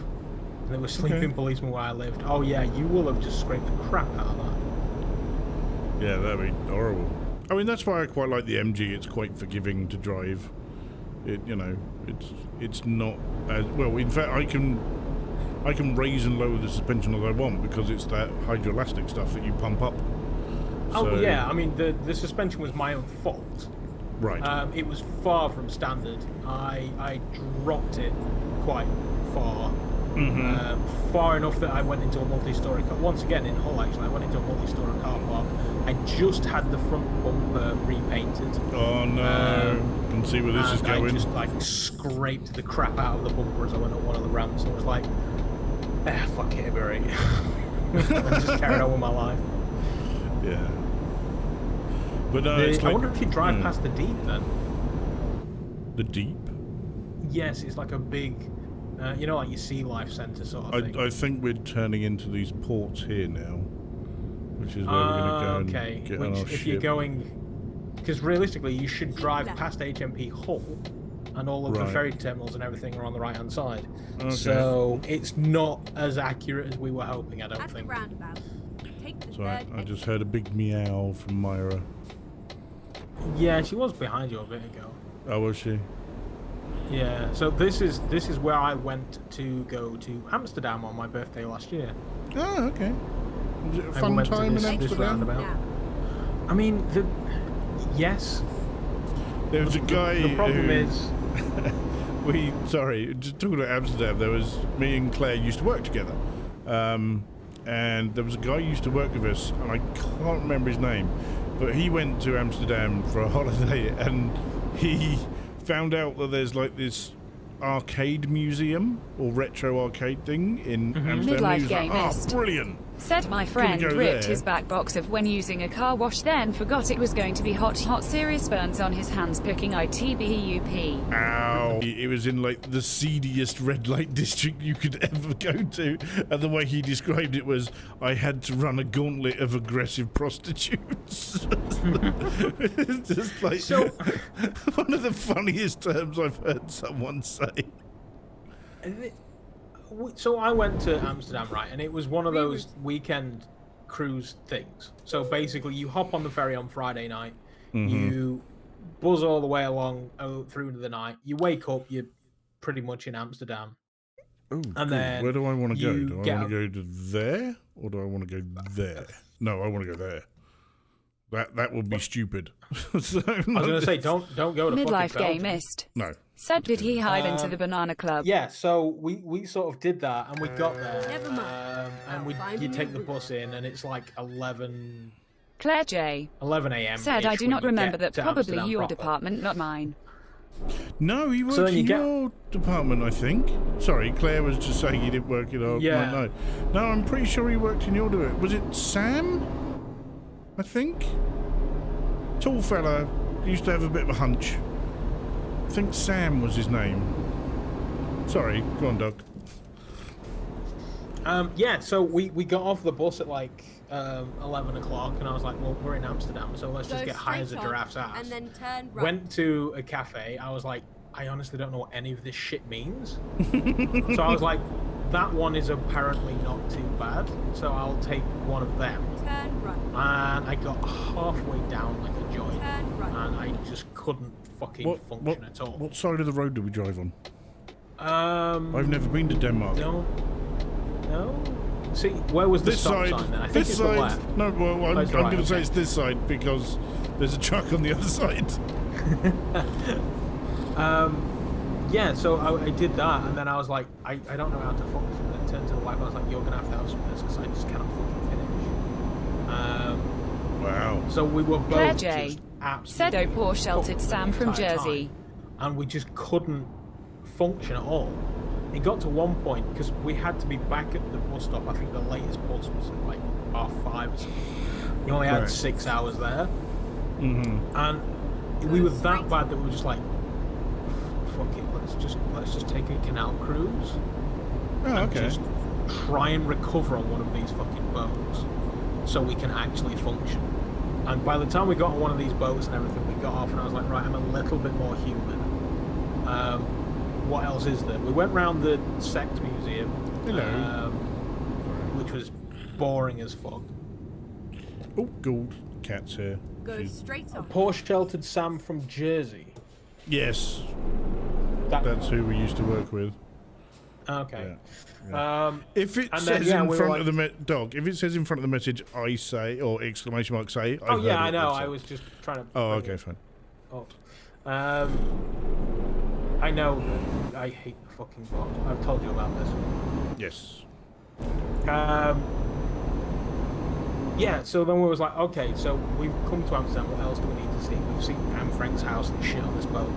And there were sleeping policemen where I lived. Oh yeah, you will have just scraped the crap out of that. Yeah, that'd be horrible. I mean, that's why I quite like the MG. It's quite forgiving to drive. It's not as well. In fact, I can raise and lower the suspension as I want because it's that hydroelastic stuff that you pump up. Oh yeah, I mean the suspension was my own fault. Right. It was far from standard. I dropped it quite far. Far enough that I went into a multi-story car. Once again in Hull, actually, I went into a multi-story car park. I just had the front bumper repainted. Oh no! Can see where this is going. I just like scraped the crap out of the bumper as I went up one of the ramps. I was like, fuck it, Barry. I just carried on with my life. Yeah. But I wonder if you drive past the Deep then. The Deep? Yes, it's like a big, like your Sea Life Centre sort of thing. I think we're turning into these ports here now, which is where we're going to go and get on our ship. If you're going, because realistically you should drive past HMP Hull, and all of the ferry terminals and everything are on the right-hand side. Okay. So it's not as accurate as we were hoping, I don't think. So I just heard a big meow from Myra. Yeah, she was behind you a bit ago. Oh, was she? Yeah. So this is where I went to go to Amsterdam on my birthday last year. Oh, okay. Was it a fun time in Amsterdam? I mean, yes. There was a guy. The problem is, just talking about Amsterdam. There was me and Claire used to work together. And there was a guy who used to work with us, and I can't remember his name, but he went to Amsterdam for a holiday, and he found out that there's like this arcade museum or retro arcade thing in Amsterdam. Midlife he was game like, missed. Brilliant. Said my friend ripped his back box of when using a car wash, then forgot it was going to be hot. Serious burns on his hands picking ITBUP. Ow. It was in like the seediest red light district you could ever go to, and the way he described it was, I had to run a gauntlet of aggressive prostitutes. Just like one of the funniest terms I've heard someone say. So I went to Amsterdam, right, and it was one of those weekend cruise things. So basically, you hop on the ferry on Friday night, you buzz all the way along through the night, you wake up, you're pretty much in Amsterdam. Ooh, and then where do I want to go? Do I want to go to there, or do I want to go there? No, I want to go there. That would be stupid. I was going to say, don't go to Midlife game missed. No. Said, did he hide into the banana club? Yeah, so we sort of did that, and we got there. Never mind. And you take the bus in, and it's like 11 Claire J. 11 a.m. Said, I do not remember that. Probably your department, not mine. No, he worked in your department, I think. Sorry, Claire was just saying he didn't work in our... Yeah. No, I'm pretty sure he worked in your department. Was it Sam? I think. Tall fella, used to have a bit of a hunch. I think Sam was his name. Sorry, go on, Doug. Yeah, so we got off the bus at like 11 o'clock, and I was like, well, we're in Amsterdam, so let's just get high as a giraffe's ass. And then turn right. Went to a cafe. I was like, I honestly don't know what any of this shit means. So I was like, that one is apparently not too bad, so I'll take one of them. Turn right. And I got halfway down like a joint, and I just couldn't fucking function at all. What side of the road do we drive on? I've never been to Denmark. No. See, where was the stop sign then? I think it's the left. No, well, I'm going to say it's this side because there's a truck on the other side. Yeah, so I did that, and then I was like, I don't know how to function. And then turned to the wife, I was like, you're going to have some of this because I just cannot fucking finish. Wow. So we were both just absolutely... Said poor sheltered Sam from Jersey. And we just couldn't function at all. It got to one point, because we had to be back at the bus stop. I think the latest bus was at like 5:30 or something. We only had 6 hours there. And we were that bad that we were just like, fuck it, let's just take a canal cruise. And just try and recover on one of these fucking boats so we can actually function. And by the time we got on one of these boats and everything, we got off and I was like, right, I'm a little bit more human. What else is there? We went round the sex museum, which was boring as fuck. Oh, gold cat's here. Go straight on. Poor sheltered Sam from Jersey. Yes. That's who we used to work with. Okay. Yeah. If it says in front of the dog, if it says in front of the message, I say, or exclamation mark say. Oh yeah, I know. I was just trying to. Oh, okay, fine. Oh. I know that I hate the fucking bot. I've told you about this. Yes. Yeah, so then we was like, okay, so we've come to Amsterdam, what else do we need to see? We've seen Anne Frank's house and shit on this boat.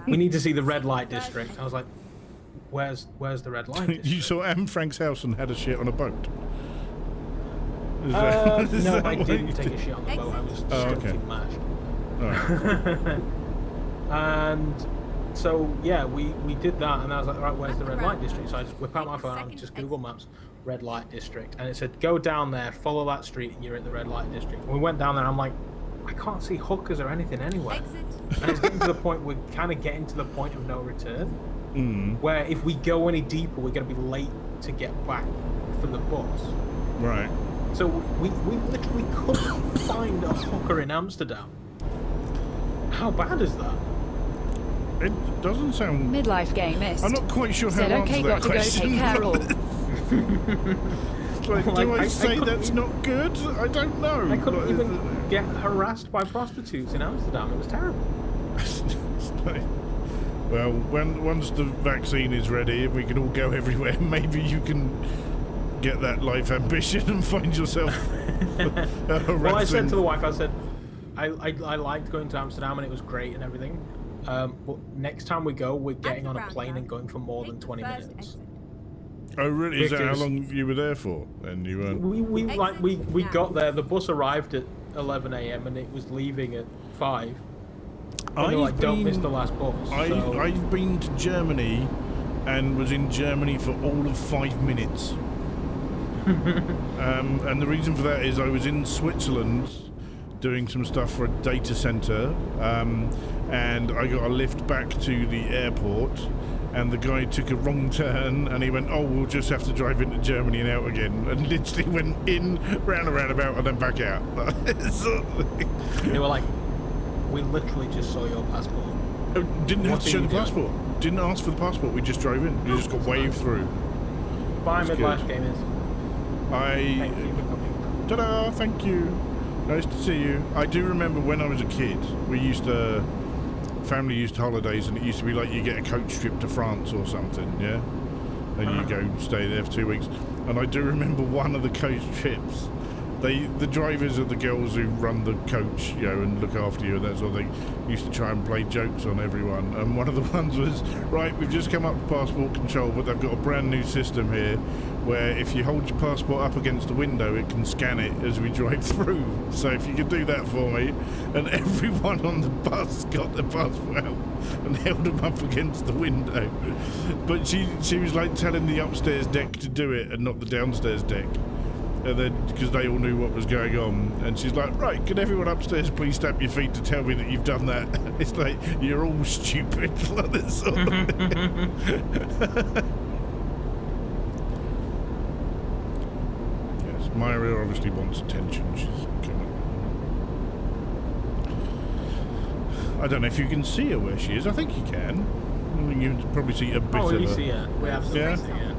We need to see the red light district. I was like, where's the red light district? You saw Anne Frank's house and had a shit on a boat? No, I didn't take a shit on the boat. I was stunting mashed. Right. And so, yeah, we did that, and I was like, right, where's the red light district? So I just whip out my phone, and just Google Maps, red light district, and it said, go down there, follow that street, and you're at the red light district. And we went down there, and I'm like, I can't see hookers or anything anywhere. And it's getting to the point, we're kind of getting to the point of no return, where if we go any deeper, we're going to be late to get back for the bus. Right. So we literally couldn't find a hooker in Amsterdam. How bad is that? It doesn't sound... Midlife gamist. I'm not quite sure how to answer that question. Go take care of. Do I say that's not good? I don't know. I couldn't even get harassed by prostitutes in Amsterdam. It was terrible. Well, once the vaccine is ready and we can all go everywhere, maybe you can get that life ambition and find yourself Well, I said to the wife, I said, I liked going to Amsterdam and it was great and everything. But next time we go, we're getting on a plane and going for more than 20 minutes. Oh, really? Is that how long you were there for? Then you weren't. We got there. The bus arrived at 11 a.m. and it was leaving at 5. Don't miss the last bus. I've been to Germany, and was in Germany for all of 5 minutes. And the reason for that is I was in Switzerland doing some stuff for a data center, and I got a lift back to the airport, and the guy took a wrong turn and he went, oh, we'll just have to drive into Germany and out again, and literally went in, round and roundabout, and then back out. They were like, we literally just saw your passport. Didn't have to show the passport. Didn't ask for the passport, we just drove in. You just got waved through. Bye, Midlife Gamers. Thank you for coming. Ta-da, thank you. Nice to see you. I do remember when I was a kid, family used holidays, and it used to be like you get a coach trip to France or something, yeah? And you go stay there for 2 weeks. And I do remember one of the coach trips, the drivers are the girls who run the coach, you know, and look after you and that sort of thing, used to try and play jokes on everyone. And one of the ones was, right, we've just come up to passport control, but they've got a brand new system here where if you hold your passport up against the window, it can scan it as we drive through. So if you could do that for me. And everyone on the bus got their passport out and held them up against the window. But she was like telling the upstairs deck to do it and not the downstairs deck. And then, because they all knew what was going on, and she's like, right, can everyone upstairs please stamp your feet to tell me that you've done that? It's like, you're all stupid. Like this sort of Yes, Myra obviously wants attention. She's coming. I don't know if you can see her where she is. I think you can. I think you can probably see a bit of her. We see her. We absolutely see her.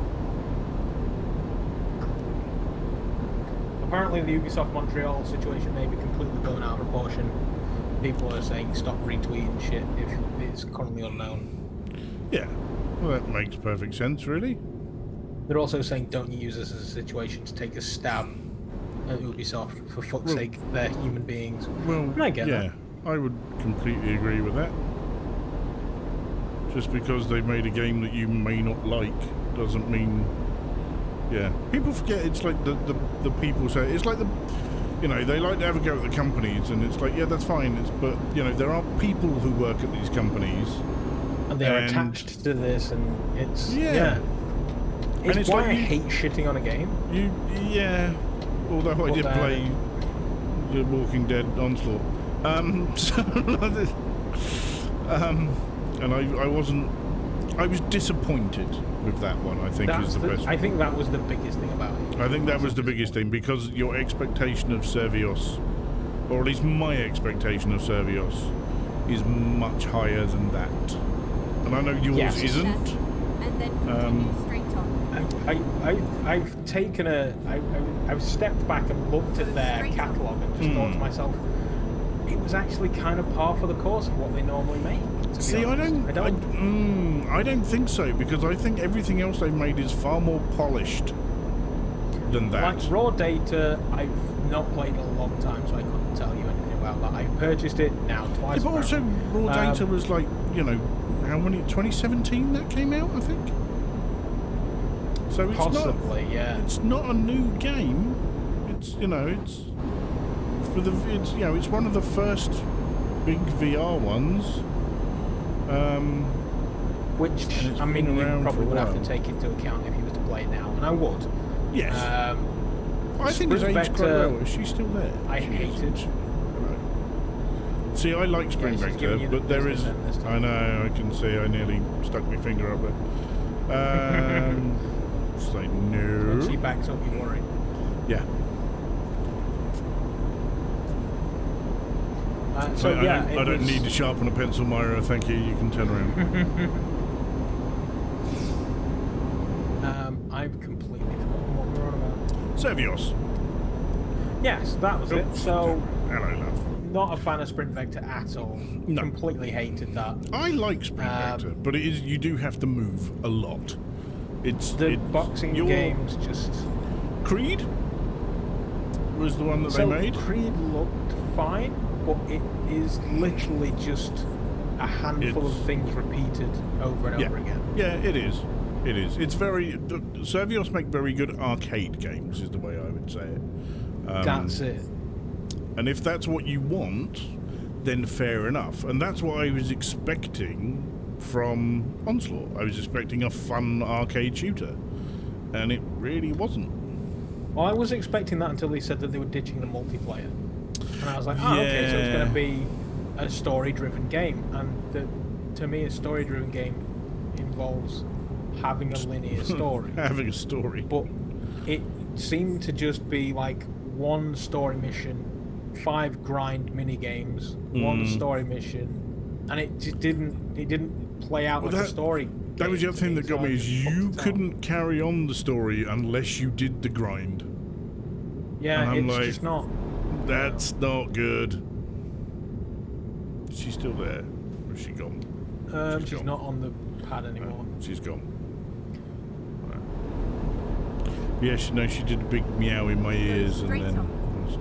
Apparently the Ubisoft Montreal situation may be completely blown out of proportion. People are saying stop retweeting shit if it's currently unknown. Yeah, well that makes perfect sense, really. They're also saying don't use this as a situation to take a stab at Ubisoft. For fuck's sake, they're human beings. Well, and I get that. I would completely agree with that. Just because they've made a game that you may not like doesn't mean... Yeah, people forget it's like the people say, it's like you know, they like to have a go at the companies, and it's like, yeah, that's fine, but, you know, there are people who work at these companies. And they're attached to this, and it's... Yeah. It's, and it's why like I hate shitting on a game. Although I did play The Walking Dead Onslaught. And I was disappointed with that one. I think is the best. I think that was the biggest thing about it. I think that was the biggest thing, because your expectation of Servios or at least my expectation of Servios is much higher than that. And I know yours isn't. And then continue straight on. I've taken I've stepped back and looked at their catalogue and just thought to myself, it was actually kind of par for the course of what they normally make. See, I don't think so, because I think everything else they've made is far more polished than that. Like Raw Data, I've not played in a long time, so I couldn't tell you anything about that. I've purchased it now twice. Yeah, but also Raw Data was like, you know, how many? 2017 that came out, I think. So it's possibly, yeah. It's not a new game. It's it's one of the first big VR ones. Which I mean, you probably would have to take into account if you were to play it now, and I would. Yes. I think it's aged quite well. Is she still there? I hate it. See, I like Spring Vector, but there is. I know. I can see. I nearly stuck my finger up there. It's like no. When she backs up, you worry. Yeah. I don't need to sharpen a pencil, Myra. Thank you. You can turn around. I've completely forgotten what we were on about. Servios. Yes, that was it. So, hello, love. Not a fan of Sprint Vector at all. No. Completely hated that. I like Sprint Vector, but you do have to move a lot. It's the boxing games just. Creed was the one that they made. Creed looked fine, but it is literally just a handful of things repeated over and over again. Yeah, it is. It is. It's very. Servios make very good arcade games, is the way I would say it. That's it. And if that's what you want, then fair enough. And that's what I was expecting from Onslaught. I was expecting a fun arcade shooter, and it really wasn't. Well, I was expecting that until they said that they were ditching the multiplayer. And I was like, okay, so it's going to be a story-driven game. And to me, a story-driven game involves having a linear story. Having a story. But it seemed to just be like one story mission, 5 grind mini-games, one story mission, and it just didn't play out like a story. That was the other thing that got me, is you couldn't carry on the story unless you did the grind. Yeah, it's just not. That's not good. Is she still there? Or is she gone? She's not on the pad anymore. She's gone. Yeah, she did a big meow in my ears, and then...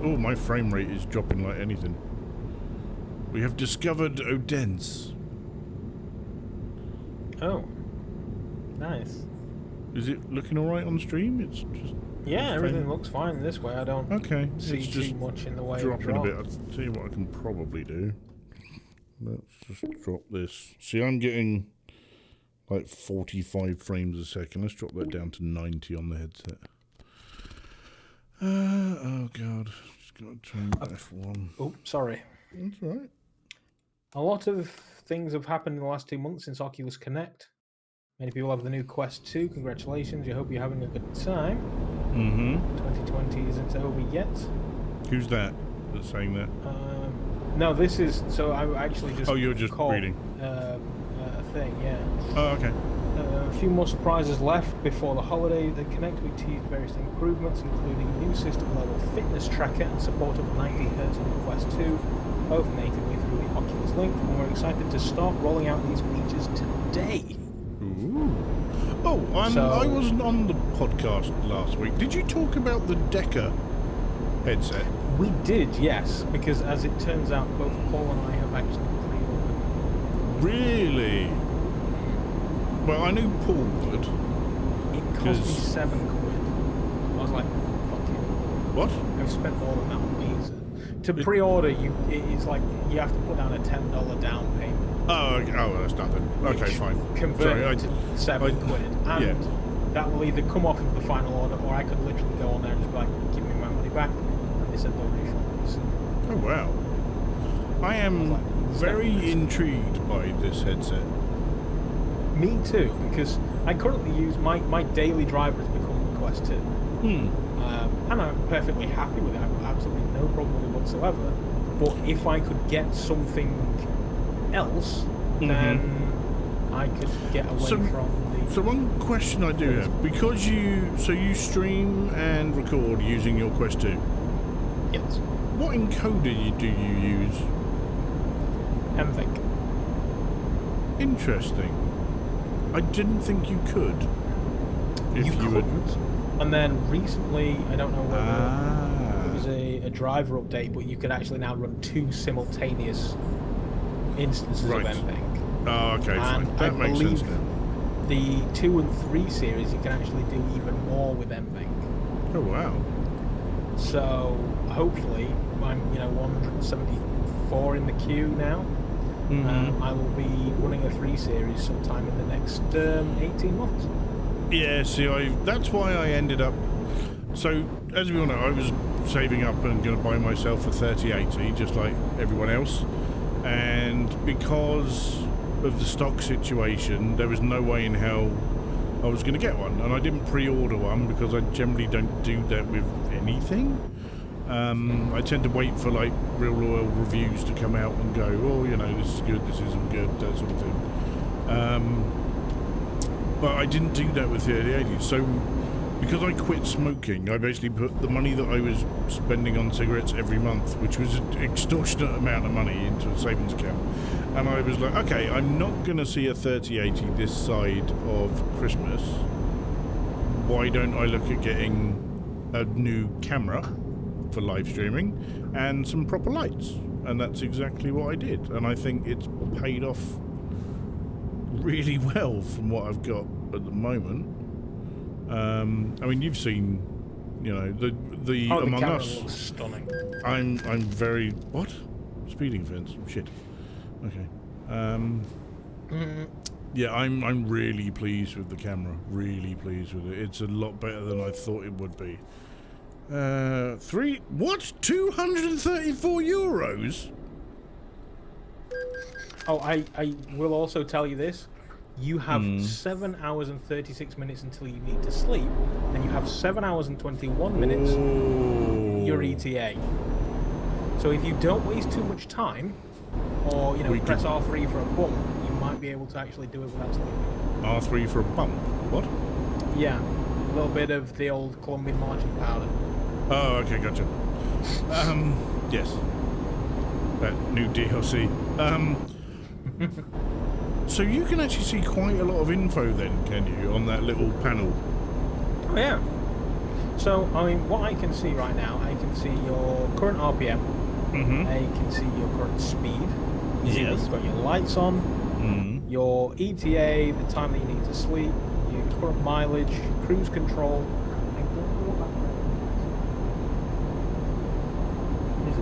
Oh, my frame rate is dropping like anything. We have discovered Odense. Oh. Nice. Is it looking alright on stream? It's just... Yeah, everything looks fine this way. I don't see just too much in the way dropping of drop. a bit. I'll tell you what I can probably do. Let's just drop this. See, I'm getting like 45 frames a second. Let's drop that down to 90 on the headset. Oh god, just got to turn F1. Oh, sorry. That's all right. A lot of things have happened in the last 2 months since Oculus Connect. Many people have the new Quest 2. Congratulations. I hope you're having a good time. 2020 isn't over yet. Who's that that's saying that? No, this is... So I actually just... Oh, you're just reading. A thing, yeah. Oh, okay. A few more surprises left before the holiday. The Connect we teased various improvements, including new system-level fitness tracker and support of 90Hz on the Quest 2, both natively through the Oculus Link, and we're excited to start rolling out these features today. Ooh. Oh, I wasn't on the podcast last week. Did you talk about the Deca headset? We did, yes, because as it turns out, both Paul and I have actually pre-ordered. Really? Well, I knew Paul would. It cost me £7. I was like, fuck you. What? I've spent more than that on pizza. To pre-order, it's like you have to put down a $10 down payment. Oh, that's nothing. Okay, fine. Convert it to £7, and that will either come off of the final order, or I could literally go on there and just be like, give me my money back, and they said they'll refund me. Oh wow! I am very intrigued by this headset. Me too, because I currently use my daily driver has become the Quest 2. And I'm perfectly happy with it. I've got absolutely no problem with it whatsoever. But if I could get something else, then I could get away from the... So one question I do have, because you stream and record using your Quest 2? Yes. What encoder do you use? MVIC. Interesting. I didn't think you could. If you couldn't. And then recently, I don't know whether it was a driver update, but you can actually now run 2 simultaneous instances of MVIC. Oh, okay, and fine. That makes sense now. The 2 and 3 series, you can actually do even more with MVIC. Oh, wow. So, hopefully, I'm 174 in the queue now. I will be running a 3 series sometime in the next 18 months. Yeah, see, that's why I ended up... So, as we all know, I was saving up and going to buy myself a 3080, just like everyone else. And because of the stock situation, there was no way in hell I was going to get one. And I didn't pre-order one because I generally don't do that with anything. I tend to wait for like real loyal reviews to come out and go, oh, this is good, this isn't good, that sort of thing. But I didn't do that with the 3080. So because I quit smoking, I basically put the money that I was spending on cigarettes every month, which was an extortionate amount of money, into a savings account. And I was like, okay, I'm not going to see a 3080 this side of Christmas. Why don't I look at getting a new camera for live streaming and some proper lights? And that's exactly what I did. And I think it's paid off really well from what I've got at the moment. I mean, you've seen, the Among the Us. looks stunning. I'm very... What? Speeding fence. Shit. Okay. Yeah, I'm really pleased with the camera. Really pleased with it. It's a lot better than I thought it would be. 234 euros? Oh, I will also tell you this. You have 7 hours and 36 minutes until you need to sleep, and you have 7 hours and 21 minutes your ETA. So if you don't waste too much time, or press R3 for a bump, you might be able to actually do it without sleeping. R3 for a bump? What? Yeah, a little bit of the old Colombian marching powder. Oh, okay, gotcha. Yes. That new DLC. So you can actually see quite a lot of info then, can you, on that little panel? Oh, yeah. So, I mean, what I can see right now, I can see your current RPM. I can see your current speed. Yes. You've got your lights on. Your ETA, the time that you need to sleep, your current mileage, cruise control.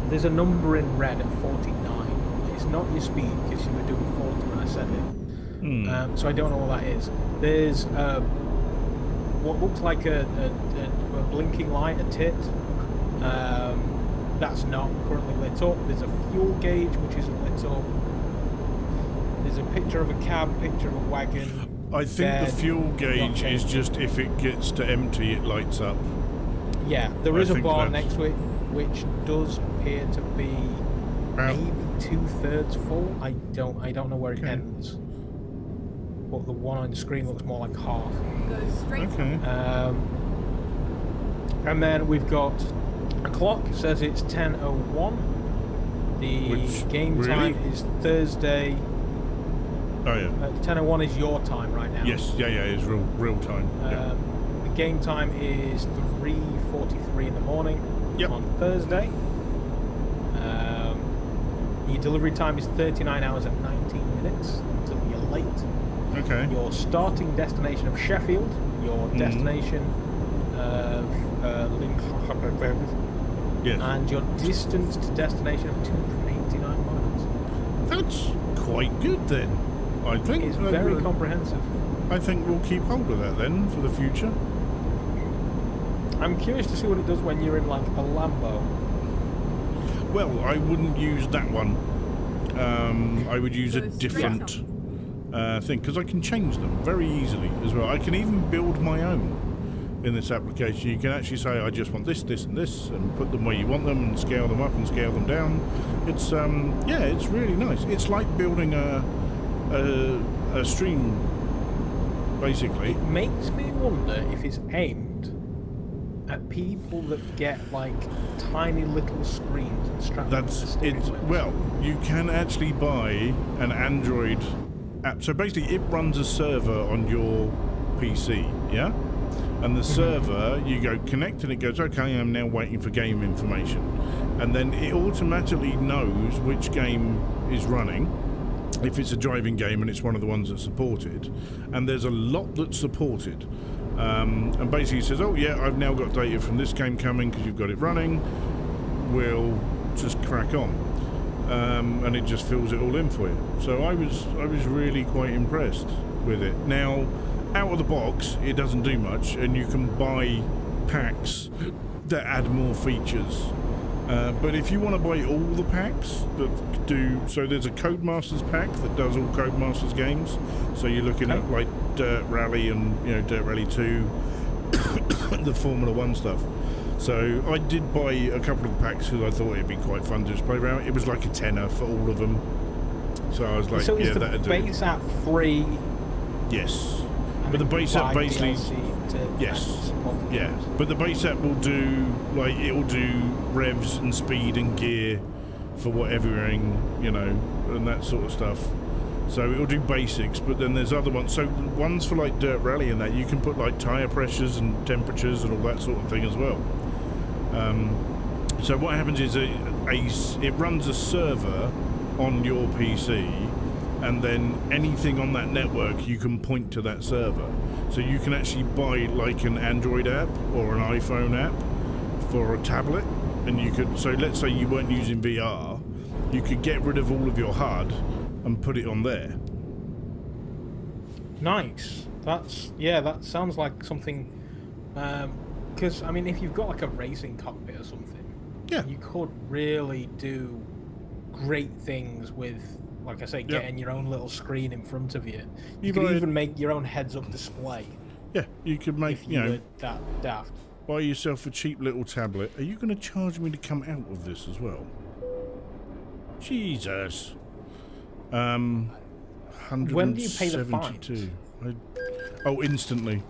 There's a number in red at 49. It's not your speed, because you were doing 40 when I said it. So I don't know what that is. There's what looks like a blinking light, a tit. That's not currently lit up. There's a fuel gauge which isn't lit up. There's a picture of a cab, picture of a wagon. I think the fuel gauge is just if it gets to empty, it lights up. Yeah, there is a bar next to it which does appear to be maybe 2/3 full. I don't know where it ends. But the one on the screen looks more like half. Go straight. Okay. And then we've got a clock. It says it's 10:01. The game time is Thursday. Oh yeah. 10:01 is your time right now. Yes. Yeah. It's real time. Yeah. The game time is 3:43 in the morning on Thursday. Your delivery time is 39 hours and 19 minutes until you're late. Okay. Your starting destination of Sheffield, your destination of Lincoln, and your distance to destination of 289 miles. That's quite good then, I think. It's very comprehensive. I think we'll keep hold of that then for the future. I'm curious to see what it does when you're in like a Lambo. Well, I wouldn't use that one. I would use a different thing, because I can change them very easily as well. I can even build my own. in this application. You can actually say, I just want this, this, and this, and put them where you want them, and scale them up and scale them down. It's yeah, it's really nice. It's like building a stream, basically. It makes me wonder if it's aimed at people that get like tiny little screens and strap them to the steering wheel. Well, you can actually buy an Android app. So basically, it runs a server on your PC, yeah? And the server, you go connect and it goes, okay, I'm now waiting for game information. And then it automatically knows which game is running, if it's a driving game and it's one of the ones that's supported. And there's a lot that's supported. And basically it says, oh yeah, I've now got data from this game coming because you've got it running. We'll just crack on. And it just fills it all in for you. So I was really quite impressed with it. Now, out of the box, it doesn't do much, and you can buy packs that add more features. But if you want to buy all the packs that do, so there's a Codemasters pack that does all Codemasters games. So you're looking at like Dirt Rally and Dirt Rally 2, the Formula 1 stuff. So I did buy a couple of the packs because I thought it'd be quite fun to just play around. It was like a tenner for all of them. So I was like, so yeah, that'd do. So is the base app free? Yes. But the base app basically, yes, yeah. But the base app will do, like, it will do revs and speed and gear for whatever, and that sort of stuff. So it will do basics, but then there's other ones. So ones for like Dirt Rally and that, you can put like tyre pressures and temperatures and all that sort of thing as well. So what happens is it runs a server on your PC. And then anything on that network, you can point to that server. So you can actually buy like an Android app or an iPhone app for a tablet. And you could, so let's say you weren't using VR, you could get rid of all of your HUD and put it on there. Nice. That sounds like something, because I mean, if you've got like a racing cockpit or something, yeah, you could really do great things with, like I say, getting your own little screen in front of you. You could even make your own heads-up display. Yeah, you could make, if you were that daft. Buy yourself a cheap little tablet. Are you going to charge me to come out of this as well? Jesus. 172. When do you pay the fines? Oh, instantly.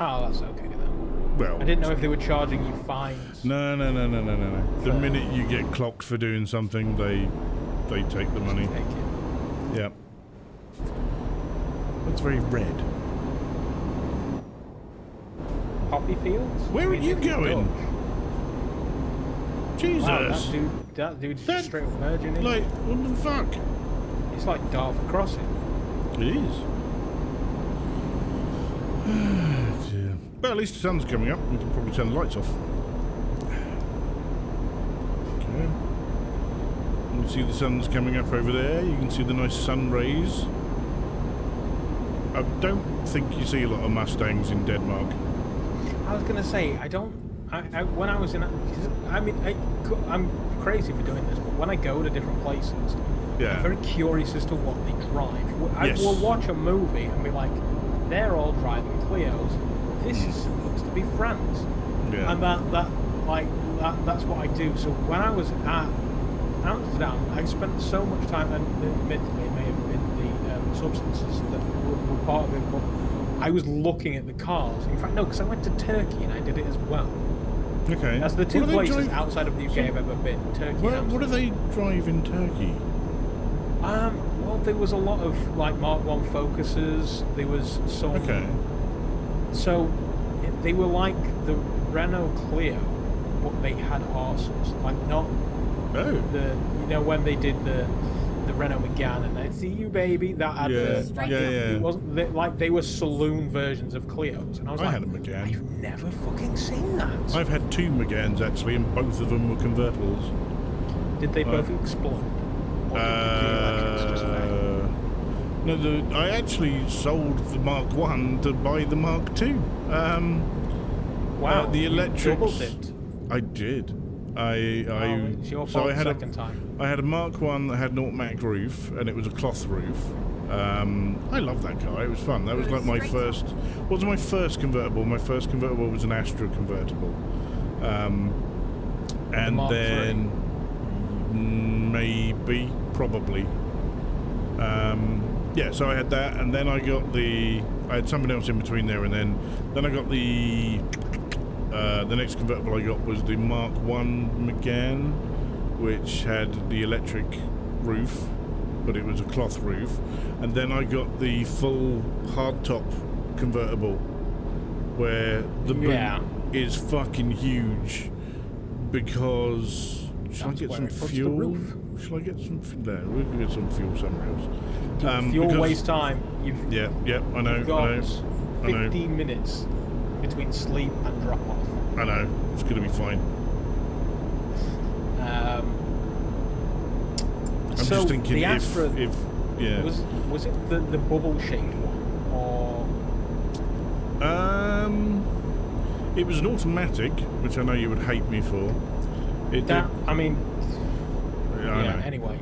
Oh, that's okay then. Well, I didn't know if they were charging you fines. No. The minute you get clocked for doing something, they take the money. Take it. Yeah. That's very red. Poppy fields? Where are you going? Jesus. Wow, that dude's just straight up merging in. Like, what the fuck? It's like Dartford Crossing. It is. Dear. But at least the sun's coming up. We can probably turn the lights off. Okay. You can see the sun's coming up over there. You can see the nice sun rays. I don't think you see a lot of Mustangs in Denmark. I was going to say, when I was in, I mean, I'm crazy for doing this, but when I go to different places, I'm very curious as to what they drive. I will watch a movie and be like, they're all driving Clios. This is supposed to be France. Yeah. And that's what I do. So when I was at Amsterdam, I spent so much time, and admittedly it may have been the substances that were part of it, but I was looking at the cars. In fact, no, because I went to Turkey and I did it as well. Okay. That's the two places outside of the UK I've ever been. Turkey. What do they drive in Turkey? Well, there was a lot of like Mark 1 Focuses. There was some. Okay. So they were like the Renault Clio, but they had arses, like not when they did the Renault Megane and I see you baby, that advert. It wasn't like they were saloon versions of Clios, and I had a Megane. I've never fucking seen that. I've had two Meganes actually, and both of them were convertibles. Did they both explode? Or did the electrics just fail? No, I actually sold the Mark 1 to buy the Mark 2. Wow, the electrics. You doubled it. I did. It's your fault. I had second time. I had a Mark 1 that had an automatic roof, and it was a cloth roof. I love that car. It was fun. That was like my first. What was my first convertible? My first convertible was an Astra convertible, and then maybe, probably. Yeah, so I had that, and then I had something else in between there, and then I got the next convertible I got was the Mark I Megane, which had the electric roof, but it was a cloth roof, and then I got the full hardtop convertible, where the boot is fucking huge, because... Shall I get some fuel? Shall I get some... No, we can get some fuel somewhere else. Fuel waste time. Yeah, I know. You've got 15 minutes between sleep and drop off. I know. It's going to be fine. I'm just thinking the Astra, yeah. Was it the bubble shaped one, or? It was an automatic, which I know you would hate me for. Anyway.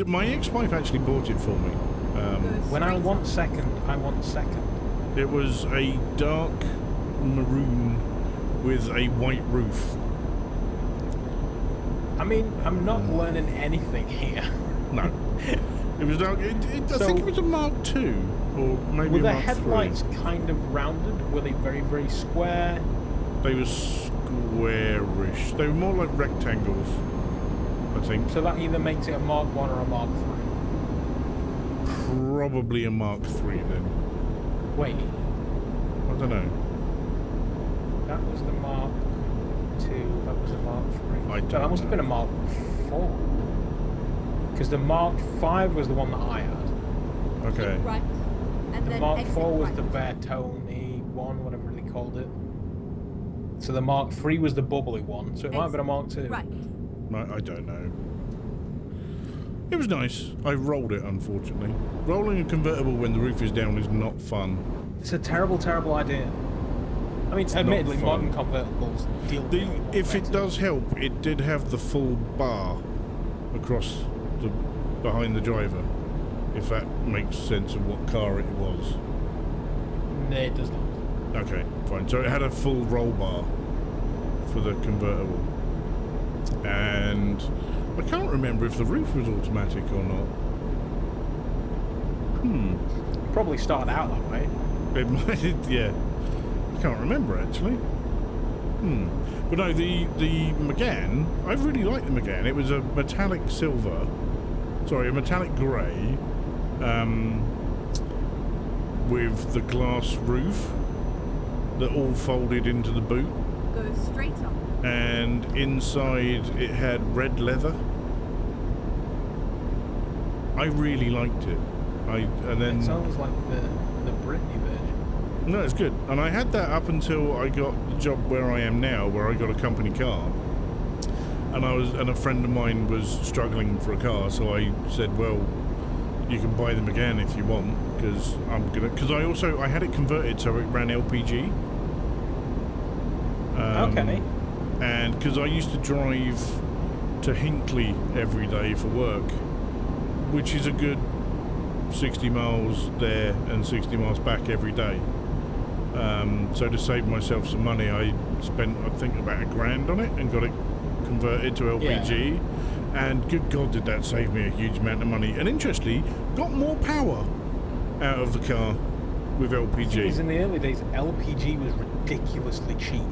My ex-wife actually bought it for me. When I want second. It was a dark maroon with a white roof. I mean, I'm not learning anything here. No. It was dark. I think it was a Mark II, or maybe a Mark III. Were the headlights kind of rounded? Were they very, very square? They were squarish. They were more like rectangles, I think. So that either makes it a Mark I or a Mark III? Probably a Mark III then. Wait. I don't know. That was the Mark II, that was a Mark III. That must have been a Mark IV. Because the Mark V was the one that I had. Okay. Right. And the Mark IV was the Bertone one, whatever they called it. So the Mark III was the bubbly one, so it might have been a Mark II. Right. I don't know. It was nice. I rolled it, unfortunately. Rolling a convertible when the roof is down is not fun. It's a terrible, terrible idea. I mean, admittedly, modern convertibles deal with it. If it does help, it did have the full bar across behind the driver, if that makes sense of what car it was. No, it does not. Okay, fine. So it had a full roll bar for the convertible. And I can't remember if the roof was automatic or not. It probably started out that way. It might, yeah. I can't remember, actually. But no, the Megane, I really liked the Megane. It was a metallic silver. Sorry, a metallic grey. With the glass roof that all folded into the boot. Goes straight up. And inside it had red leather. I really liked it. It sounds like the Britney version. No, it's good. And I had that up until I got the job where I am now, where I got a company car. And a friend of mine was struggling for a car, so I said, well, you can buy them again if you want, because I had it converted so it ran LPG. Okay. And because I used to drive to Hinckley every day for work, which is a good 60 miles there and 60 miles back every day. So to save myself some money, I spent, I think, about $1,000 on it and got it converted to LPG. Yeah. And good God, did that save me a huge amount of money. And interestingly, got more power out of the car with LPG. In the early days, LPG was ridiculously cheap.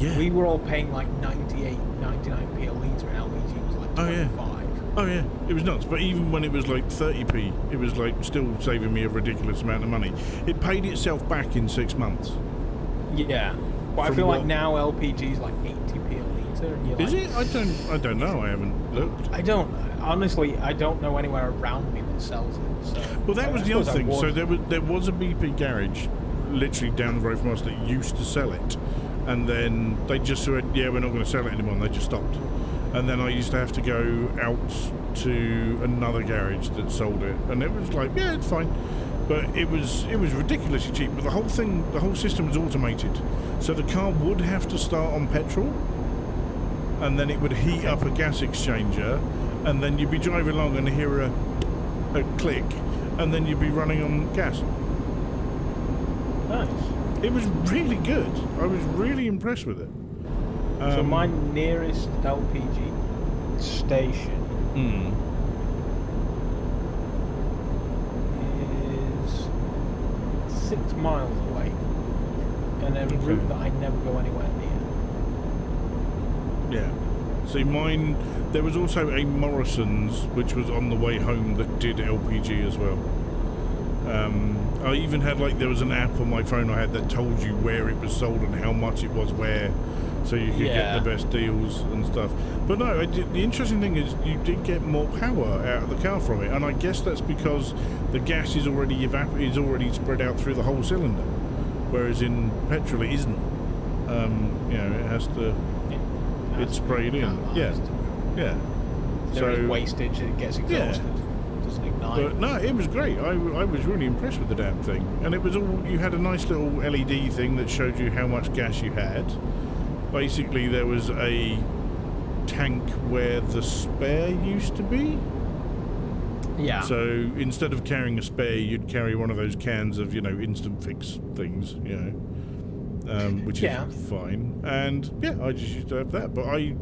Yeah. We were all paying like 98, 99p a litre, and LPG was like 25. Oh yeah, it was nuts. But even when it was like 30p, it was like still saving me a ridiculous amount of money. It paid itself back in 6 months. Yeah, but I feel like now LPG is like 80p a litre. And is it? I don't know. I haven't looked. I don't know anywhere around me that sells it. So well, that was the other thing. So there was a BP garage literally down the road from us that used to sell it, and then they just said, yeah, we're not going to sell it anymore, and they just stopped. And then I used to have to go out to another garage that sold it, and it was like, yeah, it's fine. But it was ridiculously cheap. But the whole system was automated, so the car would have to start on petrol, and then it would heat up a gas exchanger, and then you'd be driving along and hear a click, and then you'd be running on gas. Nice. It was really good. I was really impressed with it. So my nearest LPG station is 6 miles away, and a route that I never go anywhere near. Yeah. See, mine, there was also a Morrison's, which was on the way home that did LPG as well. I even had, like, there was an app on my phone I had that told you where it was sold and how much it was where, so you could get the best deals and stuff. But no, the interesting thing is you did get more power out of the car from it, and I guess that's because the gas is already spread out through the whole cylinder, whereas in petrol it isn't. You know, it has to... It's sprayed in. Yeah. There is wastage, it gets exhausted. It doesn't ignite. But no, it was great. I was really impressed with the damn thing. And it was all, you had a nice little LED thing that showed you how much gas you had. Basically, there was a tank where the spare used to be. Yeah. So instead of carrying a spare, you'd carry one of those cans of, you know, instant fix things, you know. Which is fine, and I just used to have that. But I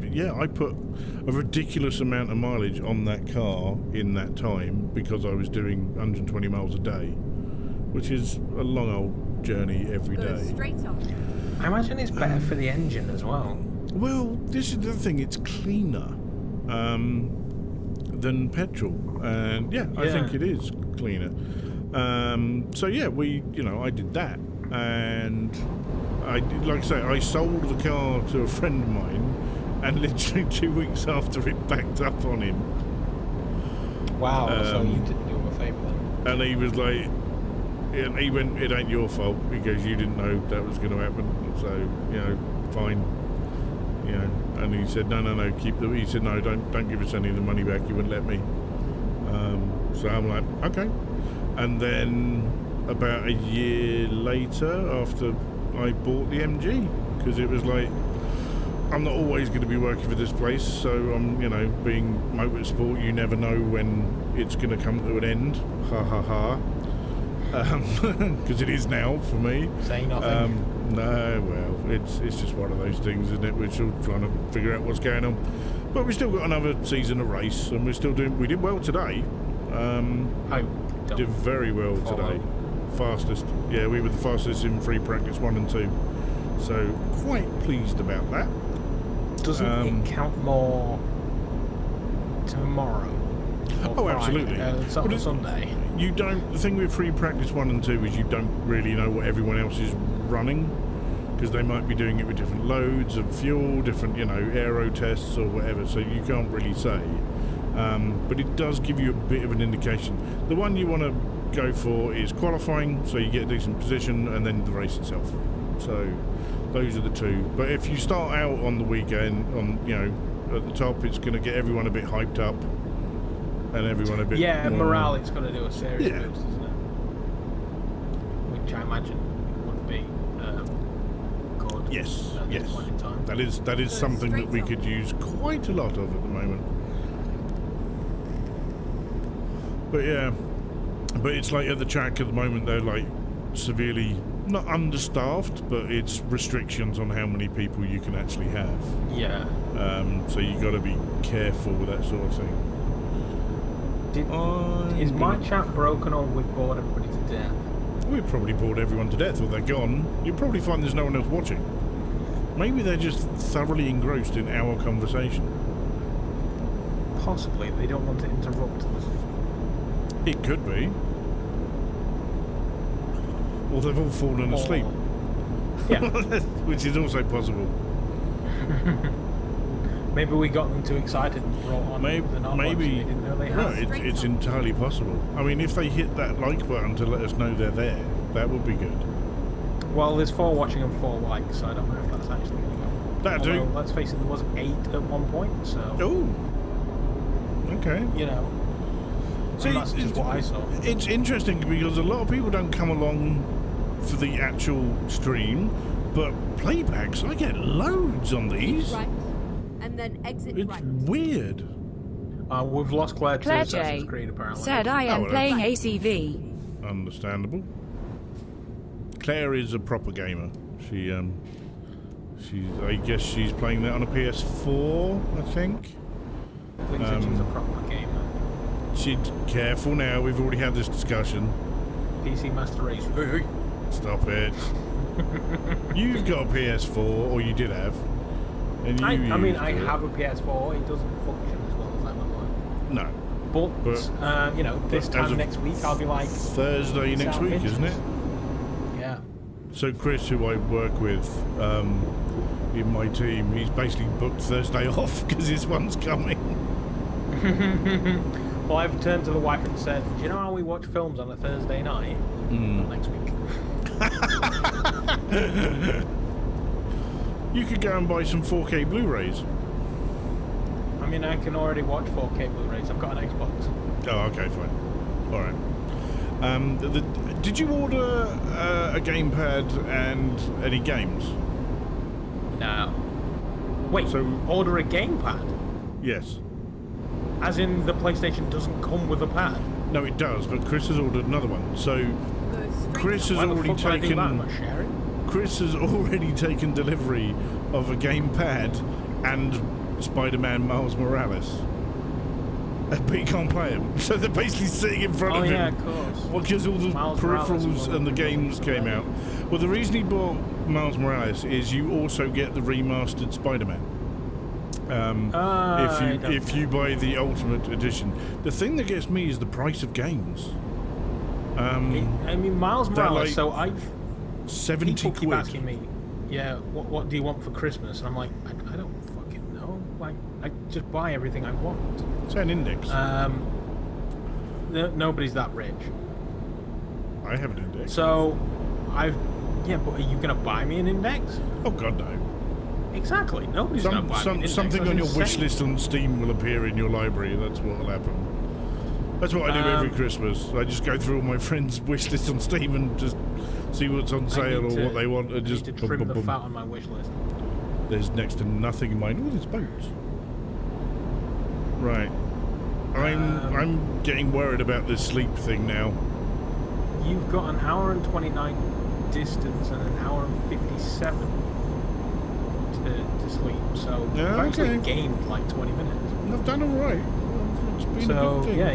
put a ridiculous amount of mileage on that car in that time because I was doing 120 miles a day, which is a long old journey every day. Straight on. I imagine it's better for the engine as well. Well, this is the thing; it's cleaner than petrol, and I think it is cleaner. So I did that, and like I say, I sold the car to a friend of mine, and literally 2 weeks after it backed up on him. Wow, so you didn't do him a favour then. And he was like, he went, "It ain't your fault," because you didn't know that was going to happen, so, you know, fine. You know, and he said, no, he said, no, don't give us any of the money back, you wouldn't let me. So I'm like, okay. And then about a year later, after I bought the MG, because it was like, I'm not always going to be working for this place, so I'm, you know, being motorsport, you never know when it's going to come to an end. Ha ha ha. Because it is now for me. Say nothing. No, well, it's just one of those things, isn't it? We're still trying to figure out what's going on, but we still got another season of race, and we did well today. Did very well today. Fastest, we were the fastest in free practice 1 and 2, so quite pleased about that. Doesn't it count more tomorrow? Oh, absolutely. Sunday. You don't. The thing with free practice 1 and 2 is you don't really know what everyone else is running, because they might be doing it with different loads of fuel, different, you know, aero tests or whatever. So you can't really say. But it does give you a bit of an indication. The one you want to go for is qualifying, so you get a decent position, and then the race itself. So those are the two. But if you start out on the weekend at the top, it's going to get everyone a bit hyped up and everyone a bit morale, it's going to do a serious boost, isn't it? Which I imagine would be good. Yes. At this point in time. That is something that we could use quite a lot of at the moment. But it's like at the track at the moment, they're like severely, not understaffed, but it's restrictions on how many people you can actually have. Yeah. So you got to be careful with that sort of thing. Is my chat broken, or we've bored everybody to death? We've probably bored everyone to death, or they're gone. You'll probably find there's no one else watching. Maybe they're just thoroughly engrossed in our conversation. Possibly. They don't want to interrupt us. It could be. Or they've all fallen asleep. Yeah. Which is also possible. Maybe we got them too excited and brought on maybe they didn't know they had. No, it's entirely possible. I mean, if they hit that like button to let us know they're there, that would be good. Well, there's 4 watching and 4 likes, so I don't know if that's actually going to go. That'll do. Let's face it, there was 8 at one point, so... Oh. Okay. You know. See, that's just what I saw. It's interesting because a lot of people don't come along for the actual stream, but playbacks, I get loads on these. Right. And then exit it's right. Weird. We've lost Claire to Claire Assassin's J. Creed, apparently. Said I am playing ACV. Understandable. Claire is a proper gamer. I guess she's playing that on a PS4, I think. Please say she's a proper gamer. Careful now, we've already had this discussion. PC Master Race. Hey. Stop it. You've got a PS4, or you did have. And I have a PS4. It doesn't function as well as I would like. No. But you know, this time next week I'll be like... Thursday next week, isn't it? Yeah. So Chris, who I work with in my team, he's basically booked Thursday off because his one's coming. Well, I've turned to the wife and said, do you know how we watch films on a Thursday night? Not next week. You could go and buy some 4K Blu-rays. I mean, I can already watch 4K Blu-rays. I've got an Xbox. Oh, okay, fine. All right. Did you order a gamepad and any games? No. Wait, so order a gamepad? Yes. As in the PlayStation doesn't come with a pad? No, it does, but Chris has ordered another one. So Chris has already taken delivery of a gamepad and Spider-Man Miles Morales. But he can't play them. So they're basically sitting in front of him. Oh yeah, of course. Well, because all the peripherals and the games came out. Well, the reason he bought Miles Morales is you also get the remastered Spider-Man. If you buy the Ultimate Edition. The thing that gets me is the price of games. I mean, Miles Morales, like so I've... 70 people quid. keep asking me, yeah, what do you want for Christmas? And I'm like, I don't fucking know. Like, I just buy everything I want. Say an index. Nobody's that rich. I have an index. So, yeah, but are you going to buy me an index? Oh, God, no. Exactly. Nobody's going to buy me an index. Something on your wish list on Steam will appear in your library. That's what will happen. That's what I do every Christmas. I just go through all my friends' wish list on Steam and just see what's on sale or what they want. And just to trim the fat on my wish list. There's next to nothing in mine. Oh, there's boats. Right. I'm getting worried about this sleep thing now. You've got an hour and 29 distance and an hour and 57 to sleep. So you've actually gained like 20 minutes. I've done all right. It's been a good thing. Yeah,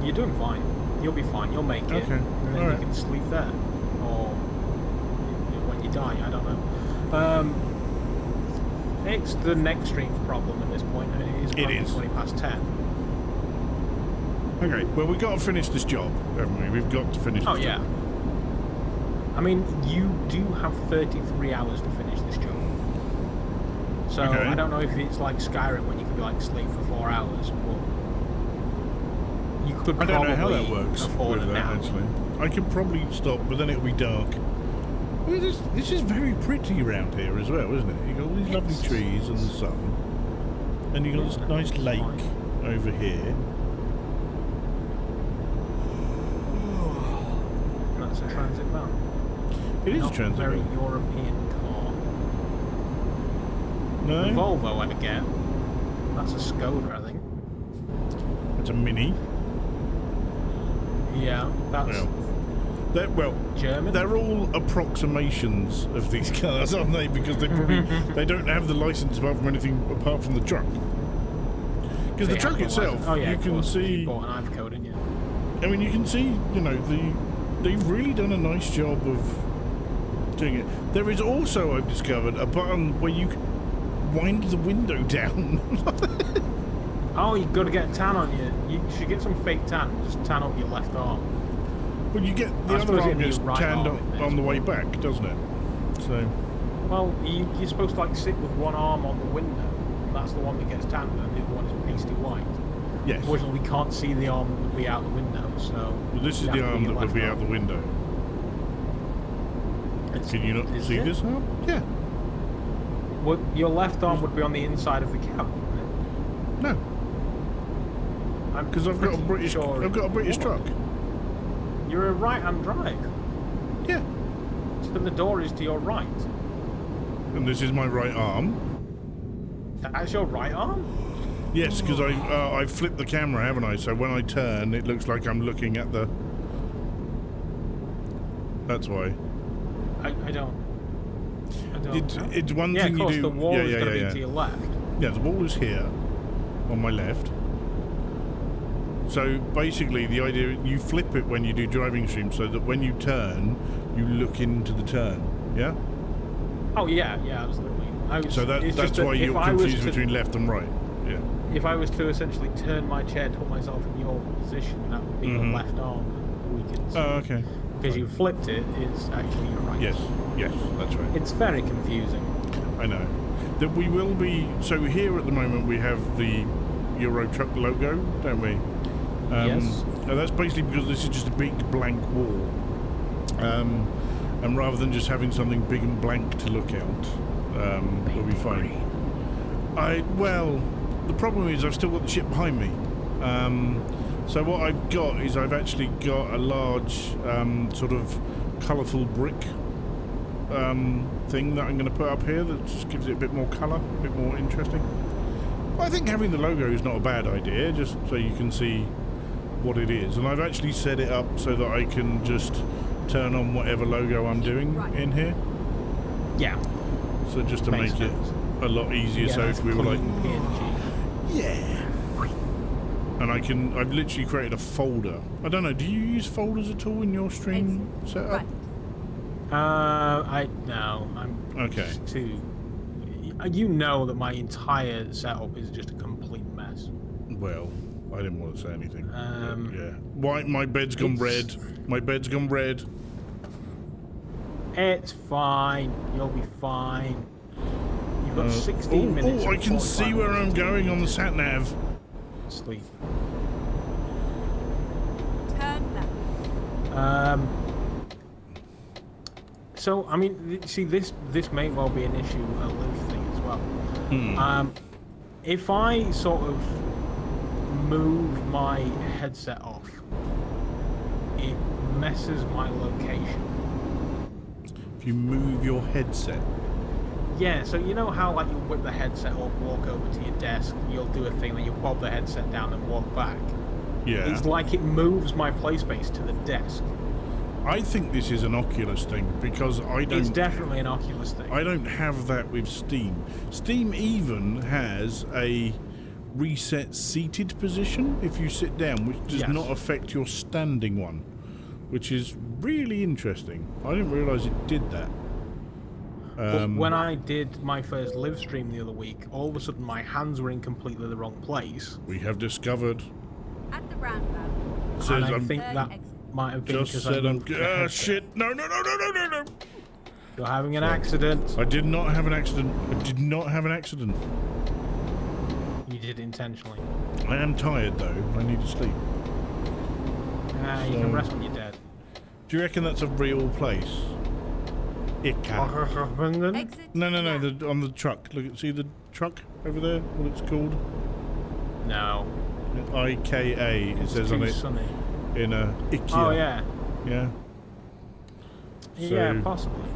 you're doing fine. You'll be fine. You'll make it. Okay. And then you can sleep there. Or when you die, I don't know. It's the next stream's problem at this point, and it is 20 past 10. Okay, well, we've got to finish this job, haven't we? We've got to finish this job. I mean, you do have 33 hours to finish this job. So, I don't know if it's like Skyrim when you can be like sleep for 4 hours, but you could probably I don't know how that works afford with it that, now. actually. I could probably stop, but then it'll be dark. Well, this is very pretty around here as well, isn't it? You've got all these lovely trees and the sun. And you've got this nice lake over here. That's a transit van. It is Not a transit very van. European car. No? The Volvo I get. That's a Skoda, I think. It's a Mini. Yeah, that's... German? They're all approximations of these cars, aren't they? Because they probably they don't have the license apart from anything apart from the truck. Because the truck itself, you can see. You bought an Ive code, didn't you? I mean, you can see, you know, they've really done a nice job of doing it. There is also, I've discovered, a button where you can wind the window down. Oh, you've got to get a tan on you. You should get some fake tan. Just tan up your left arm. Well, you get the other arm gets tanned on the way back, doesn't it? So. Well, you're supposed to like sit with one arm on the window. That's the one that gets tanned, and the other one is pasty white. Yes. Unfortunately, we can't see the arm that would be out the window, so. Well, this is the arm that would be out the window. Can you not see this arm? Yeah. Well, your left arm would be on the inside of the cab, wouldn't it? No. Because I've got a British truck. You're a right-hand drive. Yeah. So the door is to your right. And this is my right arm. That's your right arm? Yes, because I flipped the camera, haven't I? So when I turn, it looks like I'm looking at the... That's why. I don't it's one thing you do. The wall is going to be to your left. Yeah, the wall is here, on my left. So basically, the idea you flip it when you do driving stream, so that when you turn, you look into the turn. Yeah. Oh yeah, absolutely. So that's why you're confused between left and right. Yeah. If I was to essentially turn my chair to put myself in your position, that would be the left arm weakened. Oh, okay. Because you flipped it, it's actually your right. Yes, that's right. It's very confusing. I know. That we will be... So here at the moment we have the Euro Truck logo, don't we? Yes. And that's basically because this is just a big blank wall. And rather than just having something big and blank to look at, we'll be fine. Well, the problem is I've still got the ship behind me. So what I've got is I've actually got a large sort of colourful brick thing that I'm going to put up here that just gives it a bit more colour, a bit more interesting. I think having the logo is not a bad idea, just so you can see what it is. And I've actually set it up so that I can just turn on whatever logo I'm doing in here. Yeah. So just to make it a lot easier, so if we were like... Yeah. And I've literally created a folder. I don't know, do you use folders at all in your stream setup? No, I'm okay. Too... You know that my entire setup is just a complete mess. Well, I didn't want to say anything. Yeah. Why, my bed's gone red. My bed's gone red. It's fine. You'll be fine. You've got 16 minutes. Oh, I can see where I'm going on the sat nav. Sleep. Turn left. So I mean, see, this may well be an issue, a live thing as well. If I sort of move my headset off, it messes my location. If you move your headset. Yeah, so you know how like you whip the headset up, walk over to your desk, you'll do a thing, then you bob the headset down and walk back. Yeah. It's like it moves my play space to the desk. I think this is an Oculus thing because I don't... It's definitely an Oculus thing. I don't have that with Steam. Steam even has a reset seated position if you sit down, which does not affect your standing one, which is really interesting. I didn't realise it did that. But when I did my first live stream the other week, all of a sudden my hands were in completely the wrong place. We have discovered. At the roundabout. And I think that might have been because I shit! No! You're having an accident. I did not have an accident. I did not have an accident. You did intentionally. I am tired though. I need to sleep. You can rest when you're dead. Do you reckon that's a real place? Exit No. On the truck. Look, see the truck over there? What it's called? No. IKA. It says on it. Sunny. In a IKEA. Oh yeah. Yeah. Yeah, possibly.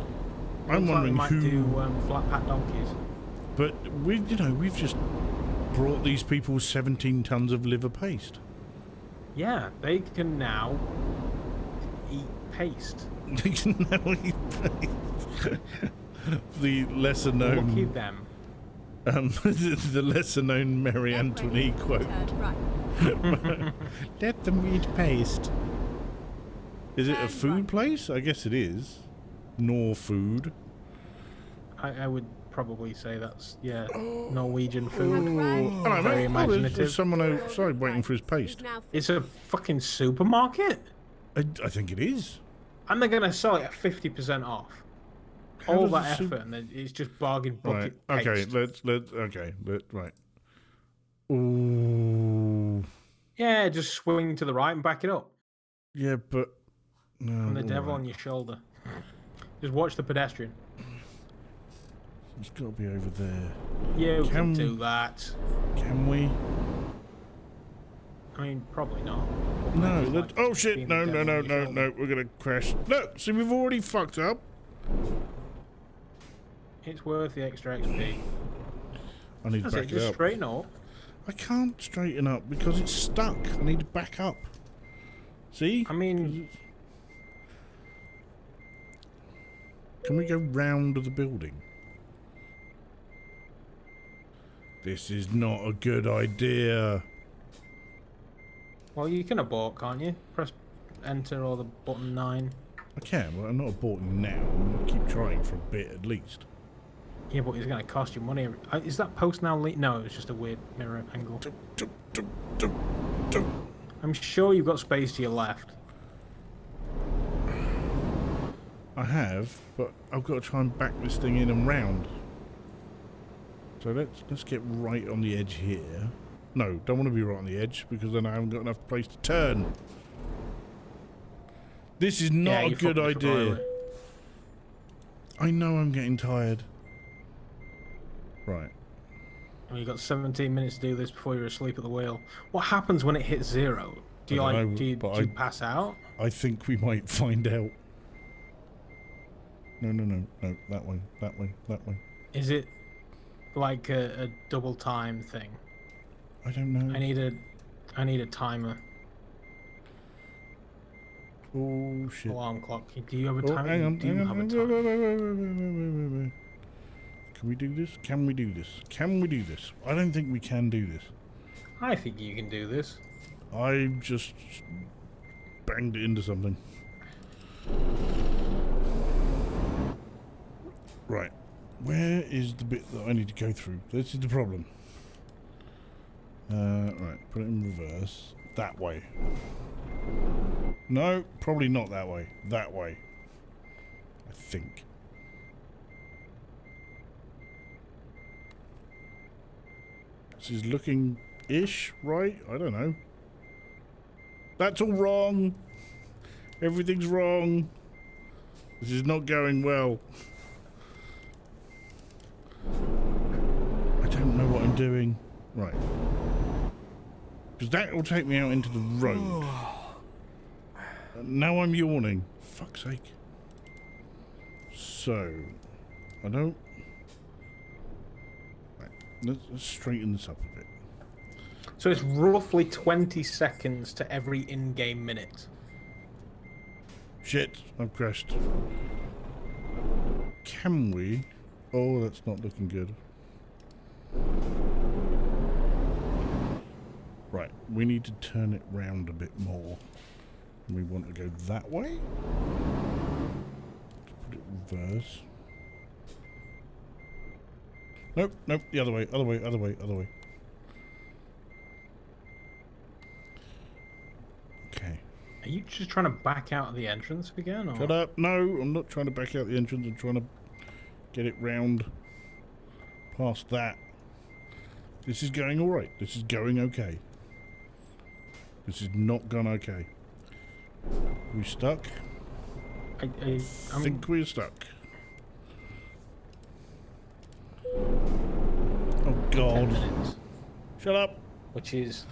I'm wondering might who do flat pack donkeys. But we've just brought these people 17 tons of liver paste. Yeah, they can now eat paste. They can now eat paste. The lesser known. Lucky them. The lesser known Marie Antoinette quote. Let them eat paste. Is it a food place? I guess it is. Nor food. I would probably say that's, Norwegian food. Hello, Very imaginative. There's someone outside waiting for his paste. It's a fucking supermarket? I think it is. And they're going to sell it at 50% off. All that effort, and it's just bargain bucket paste. Right. Ooh. Yeah, just swing to the right and back it up. Yeah, but... No, and the devil on your shoulder. Just watch the pedestrian. It's got to be over there. You can do that. Can we? I mean, probably not. No. Oh shit! No. We're gonna crash. No. See, we've already fucked up. It's worth the extra XP. I need to back it up. Straighten up. I can't straighten up because it's stuck. I need to back up. See? I mean... Can we go round the building? This is not a good idea. Well, you can abort, can't you? Press enter or the button 9. I can, but I'm not aborting now. I'm going to keep trying for a bit at least. Yeah, but it's going to cost you money. Is that post now No, it's just a weird mirror angle. I'm sure you've got space to your left. I have, but I've got to try and back this thing in and round. So let's get right on the edge here. No, don't want to be right on the edge because then I haven't got enough place to turn. This is not a good idea. I know I'm getting tired. Right. Well, you've got 17 minutes to do this before you're asleep at the wheel. What happens when it hits 0? Do you do you pass out? I think we might find out. No, that way. Is it like a double time thing? I don't know. I need a timer. Oh shit. Alarm clock. Do you have a timer? Hang on. Wait. Can we do this? Can we do this? Can we do this? I don't think we can do this. I think you can do this. I just banged it into something. Right. Where is the bit that I need to go through? This is the problem. Right. Put it in reverse. That way. No, probably not that way. That way. I think. This is looking-ish, right? I don't know. That's all wrong. Everything's wrong. This is not going well. I don't know what I'm doing. Right. Because that will take me out into the road. Now I'm yawning. Fuck's sake. So, I don't... Right. Let's straighten this up a bit. So it's roughly 20 seconds to every in-game minute. Shit, I've crashed. Can we? Oh, that's not looking good. Right, we need to turn it round a bit more. We want to go that way. Let's put it reverse. Nope, the other way, other way. Okay. Are you just trying to back out of the entrance again? Or? Shut up. No, I'm not trying to back out the entrance. I'm trying to get it round past that. This is going alright. This is going okay. This is not gone okay. We stuck? I think we're stuck. Oh God. 10 minutes. Shut up. Which is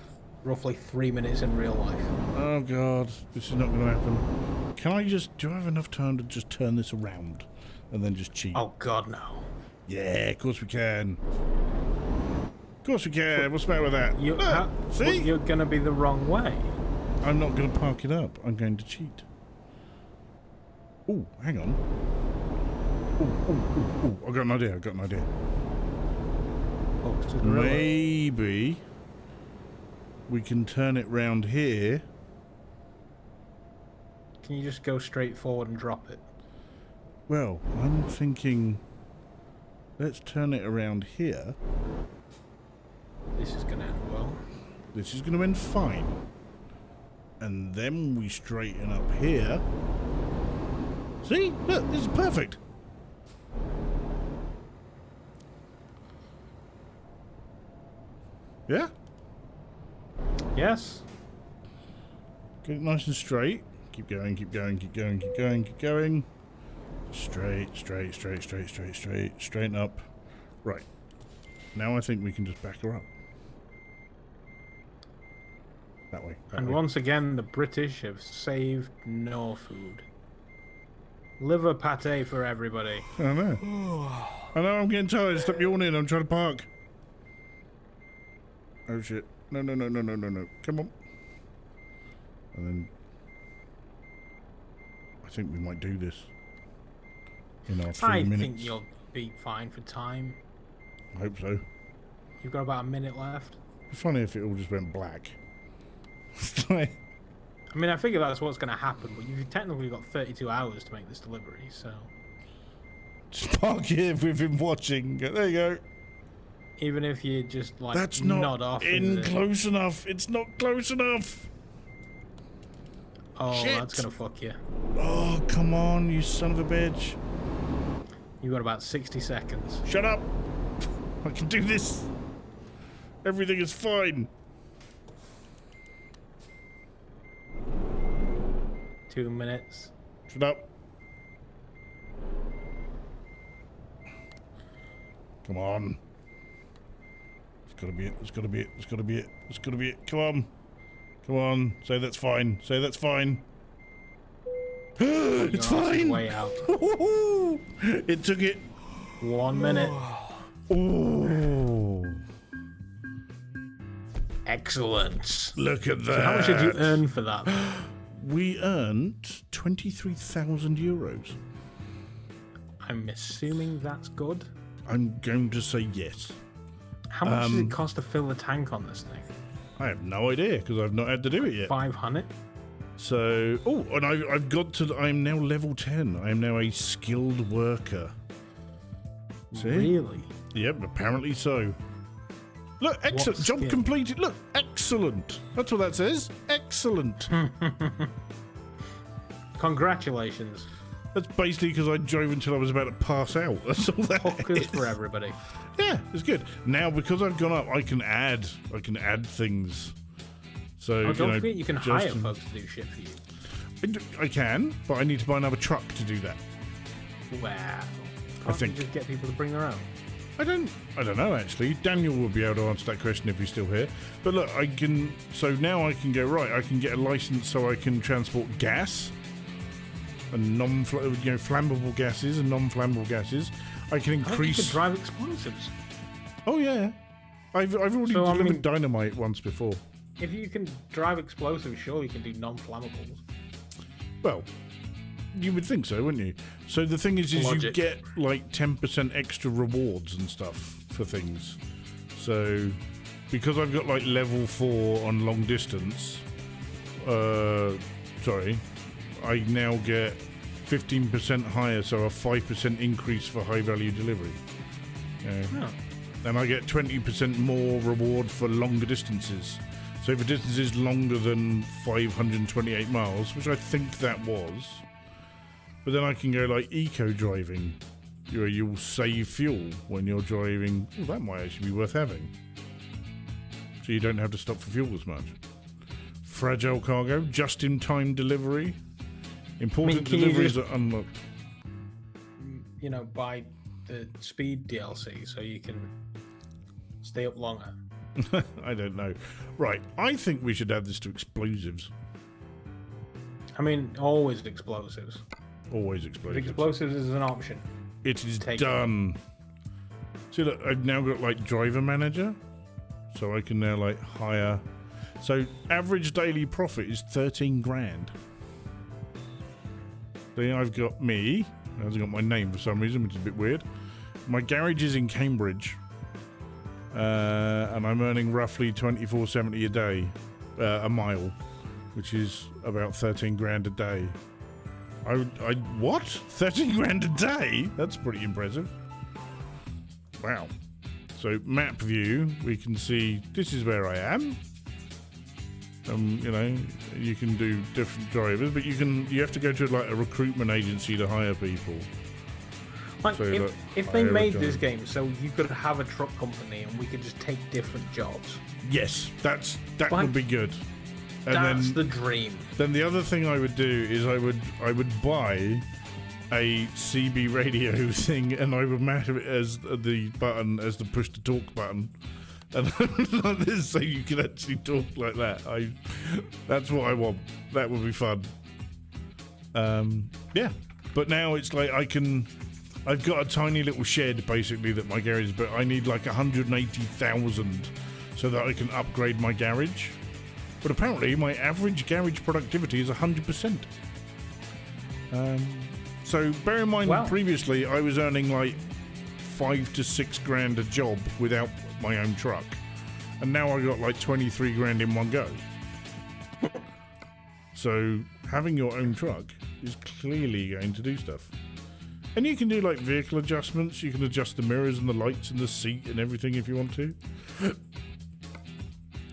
roughly 3 minutes in real life. Oh God, this is not going to happen. Can I just, do I have enough time to just turn this around and then just cheat? Oh God, no. Yeah, of course we can. Of course we can. What's the matter with that? See? You're going to be the wrong way. I'm not going to park it up. I'm going to cheat. Ooh, hang on. Ooh. I've got an idea. Maybe we can turn it round here. Can you just go straight forward and drop it? Well, I'm thinking... Let's turn it around here. This is going to end well. This is going to end fine. And then we straighten up here. See? Look, this is perfect. Yeah? Yes. Get it nice and straight. Keep going. Straighten up. Right. Now I think we can just back her up. That way. And once again, the British have saved no food. Liver pate for everybody. I know. I know, I'm getting tired. Stop yawning. I'm trying to park. Oh shit. No. Come on. And then I think we might do this in our 3 minutes. I think you'll be fine for time. I hope so. You've got about a minute left. It'd be funny if it all just went black. I mean, I figure that's what's going to happen, but you've technically got 32 hours to make this delivery, so... Just park here with him watching. There you go. Even if you just, like, that's nod not off... close enough. It's not close enough. Oh, shit. That's going to fuck you. Oh, come on, you son of a bitch. You've got about 60 seconds. Shut up. I can do this. Everything is fine. 2 minutes. Shut up. Come on. It's gotta be it. It's gotta be it. It's gotta be it. It's gotta be it. Come on. Come on. Say that's fine. Say that's fine. It's fine. Way out. It took it 1 minute. Oh. Excellent. Look at that. So how much did you earn for that? We earned 23,000 euros. I'm assuming that's good. I'm going to say yes. How much does it cost to fill the tank on this thing? I have no idea because I've not had to do it yet. 500. So, and I've got to. I'm now level 10. I am now a skilled worker. See? Really? Yep, apparently so. Look, excellent. Job completed. Look, excellent. That's what that says. Excellent. Congratulations. That's basically because I drove until I was about to pass out. That's all that Focus is. for everybody. Yeah, it's good. Now, because I've gone up, I can add things. So, don't forget you can hire folks to do shit for you. I can, but I need to buy another truck to do that. Wow. I think you just get people to bring their own. I don't know actually. Daniel will be able to answer that question if he's still here. But look, I can. So now I can go right. I can get a license so I can transport gas and flammable gases and non-flammable gases. I can increase. You can drive explosives. Oh yeah, I've already delivered dynamite once before. If you can drive explosives, surely you can do non-flammables. Well, you would think so, wouldn't you? So the thing is you get like 10% extra rewards and stuff for things. So because I've got like level 4 on long distance, I now get 15% higher, so a 5% increase for high value delivery. And I get 20% more reward for longer distances. So if a distance is longer than 528 miles, which I think that was, but then I can go like eco driving. You'll save fuel when you're driving. Ooh, that might actually be worth having. So you don't have to stop for fuel as much. Fragile cargo, just-in-time delivery. Important deliveries are unlocked. Buy the speed DLC so you can stay up longer. I don't know. Right, I think we should add this to explosives. I mean, always explosives. Always explosives. Explosives is an option. It is done. See, look, I've now got like driver manager, so I can now like hire. So average daily profit is 13 grand. Then I've got me. It hasn't got my name for some reason, which is a bit weird. My garage is in Cambridge, and I'm earning roughly $24.70 a day, a mile, which is about 13 grand a day. What? 13 grand a day? That's pretty impressive. Wow. So map view, we can see this is where I am. You can do different drivers, but you have to go to like a recruitment agency to hire people. Like if they made this game so you could have a truck company and we could just take different jobs. Yes, that would be good. And that's the dream. Then the other thing I would do is I would buy a CB radio thing and I would map it as the button as the push to talk button. And like this, so you can actually talk like that. That's what I want. That would be fun. Yeah. But now it's like I've got a tiny little shed basically that my garage is, but I need like 180,000 so that I can upgrade my garage. But apparently my average garage productivity is 100%. So bear in mind, previously I was earning like 5 to 6 grand a job without my own truck, and now I got like 23 grand in one go. So having your own truck is clearly going to do stuff. And you can do like vehicle adjustments. You can adjust the mirrors and the lights and the seat and everything if you want to.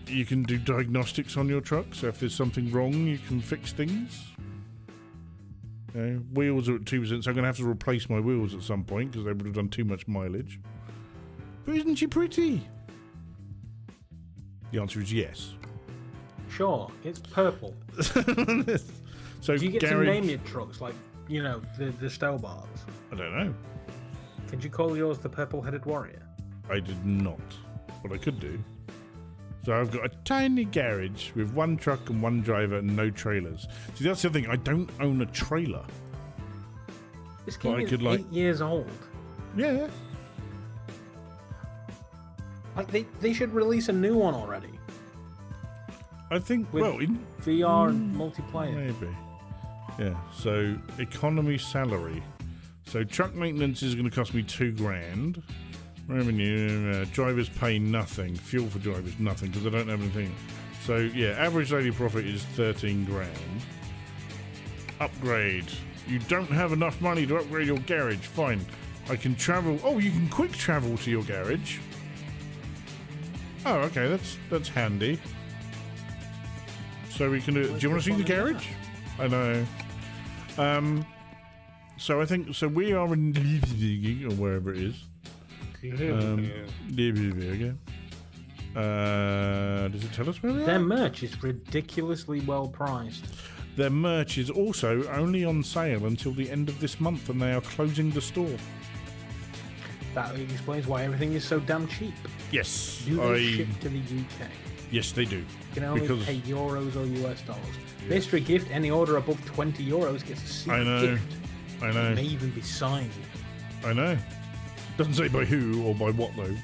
You can do diagnostics on your truck, so if there's something wrong, you can fix things. Wheels are at 2%, so I'm going to have to replace my wheels at some point because they would have done too much mileage. But isn't she pretty? The answer is yes. Sure, it's purple. So do you get to name your trucks, like, you know, the Stow bars? I don't know. Could you call yours the Purple-Headed Warrior? I did not, but I could do. So I've got a tiny garage with one truck and one driver and no trailers. See, that's the other thing. I don't own a trailer. This game is 8 years old. Yeah. Like, they should release a new one already. I think, with in VR and multiplayer. Maybe. Yeah, so economy salary. So truck maintenance is going to cost me 2 grand. Revenue, drivers pay nothing. Fuel for drivers, nothing, because I don't have anything. So, yeah, average daily profit is 13 grand. Upgrade. You don't have enough money to upgrade your garage. Fine. I can travel. Oh, you can quick travel to your garage. Oh, okay, that's handy. So we can do. Do you want to see the garage? I know. So I think we are in or wherever it is. Okay. Does it tell us where we are? Their merch is ridiculously well priced. Their merch is also only on sale until the end of this month, and they are closing the store. That explains why everything is so damn cheap. Yes. Do they ship to the UK? Yes, they do. You can only pay euros or US dollars. Yes. Mystery gift, any order above 20 euros gets a secret gift. I know. It may even be signed. I know. Doesn't say by who or by what, though.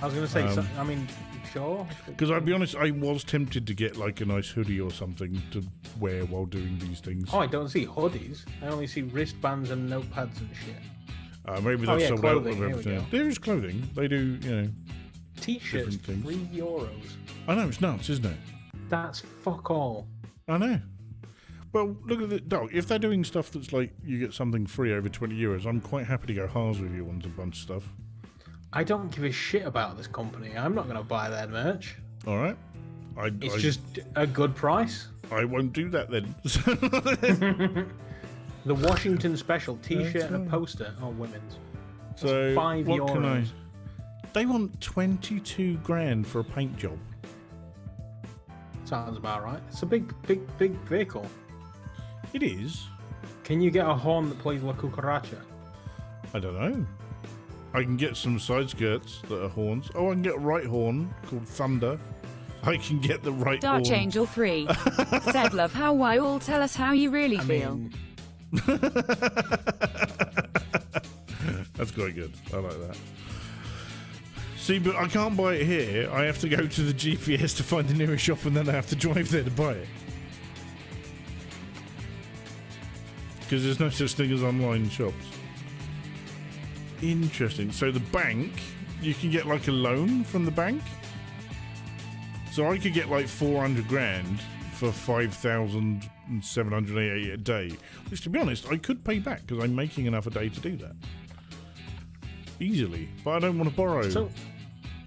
I was going to say, I mean, sure. Because I'll be honest, I was tempted to get like a nice hoodie or something to wear while doing these things. Oh, I don't see hoodies. I only see wristbands and notepads and shit. Maybe that's sold out of everything. There is clothing. They do, T-shirts, €3. I know, it's nuts, isn't it? That's fuck all. I know. Well, look at it, dog. If they're doing stuff that's like you get something free over €20, I'm quite happy to go halves with you on a bunch of stuff. I don't give a shit about this company. I'm not going to buy their merch. All right. It's just a good price. I won't do that then. The Washington Special T-shirt and a poster. Oh, women's. That's so €5. What can I? They want 22 grand for a paint job. Sounds about right. It's a big vehicle. It is. Can you get a horn that plays La Cucaracha? I don't know. I can get some side skirts that are horns. Oh, I can get a right horn called Thunder. I can get the right Dark horn. Angel 3 said, love how wild, tell us how you really feel. That's quite good. I like that. See, but I can't buy it here. I have to go to the GPS to find the nearest shop, and then I have to drive there to buy it. Because there's no such thing as online shops. Interesting. So the bank, you can get like a loan from the bank. So I could get like 400 grand for 5,780 a day, which, to be honest, I could pay back because I'm making enough a day to do that easily. But I don't want to borrow. So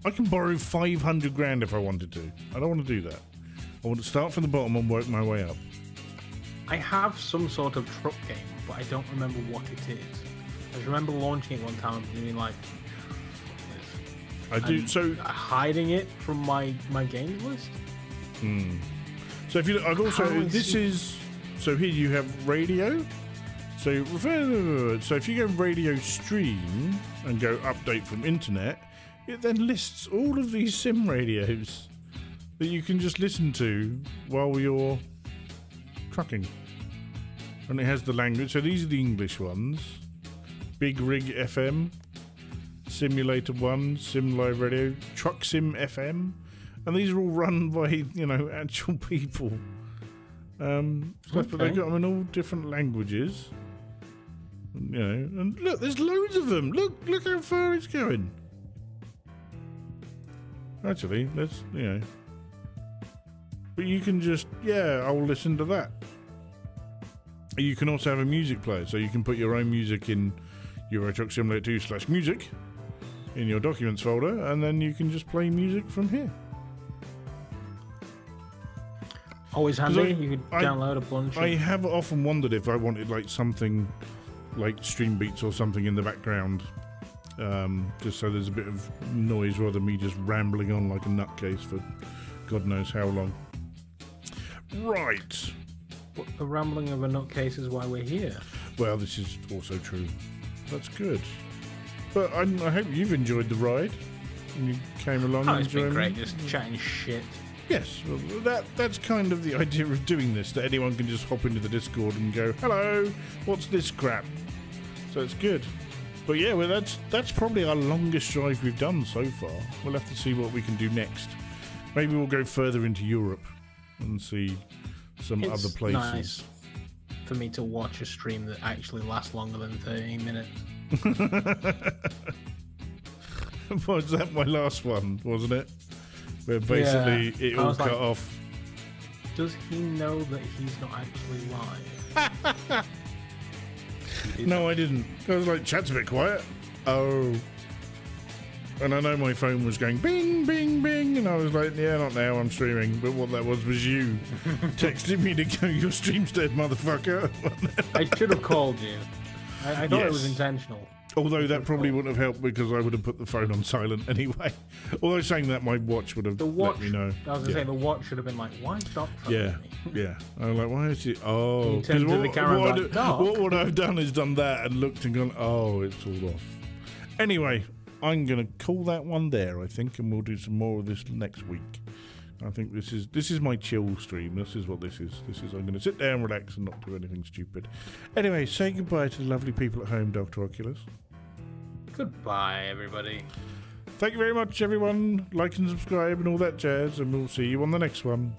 I can borrow 500 grand if I wanted to. I don't want to do that. I want to start from the bottom and work my way up. I have some sort of truck game, but I don't remember what it is. I just remember launching it one time and being like, I do. So hiding it from my games list. So if you, I've also so here you have radio. So if you go radio stream and go update from internet, it then lists all of these sim radios that you can just listen to while you're trucking. And it has the language. So these are the English ones. Big Rig FM, Simulator 1, Sim Live Radio, Truck Sim FM, and these are all run by, actual people. But they've got them in all different languages. And look, there's loads of them. Look how far it's going. Actually, let's, But you can just, I'll listen to that. You can also have a music player, so you can put your own music in Euro Truck Simulator 2/music in your documents folder, and then you can just play music from here. Always handy. You could download a bunch. I have often wondered if I wanted like something like Stream Beats or something in the background, just so there's a bit of noise rather than me just rambling on like a nutcase for God knows how long. Right. What, the rambling of a nutcase is why we're here. Well, this is also true. That's good. But I hope you've enjoyed the ride and you came along. It's been great, just chatting shit. Yes, well, that's kind of the idea of doing this, that anyone can just hop into the Discord and go, hello, what's this crap? So it's good. But yeah, well, that's probably our longest drive we've done so far. We'll have to see what we can do next. Maybe we'll go further into Europe and see some other places. Nice for me to watch a stream that actually lasts longer than 13 minutes. Was that my last one, wasn't it? Where basically it all cut off. Does he know that he's not actually live? No, I didn't. I was like, chat's a bit quiet. Oh. And I know my phone was going bing, bing, bing, and I was like, yeah, not now, I'm streaming. But what that was you texting me to go, your stream's dead, motherfucker. I should have called you. I thought it was intentional. Although that probably wouldn't have helped because I would have put the phone on silent anyway. Although saying that, my watch would have let me know. I was going to say, the watch should have been like, why stop phoning me? Yeah. I was like, why is it? Oh. Because what would I have done is done that and looked and gone, oh, it's all off. Anyway, I'm going to call that one there, I think, and we'll do some more of this next week. I think this is my chill stream. This is what this is. I'm going to sit down, relax, and not do anything stupid. Anyway, say goodbye to the lovely people at home, Dr. Oculus. Goodbye, everybody. Thank you very much, everyone. Like and subscribe and all that jazz, and we'll see you on the next one.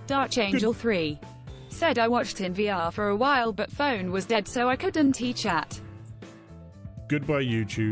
Darchangel3 said I watched in VR for a while, but phone was dead, so I couldn't chat. Goodbye, YouTube.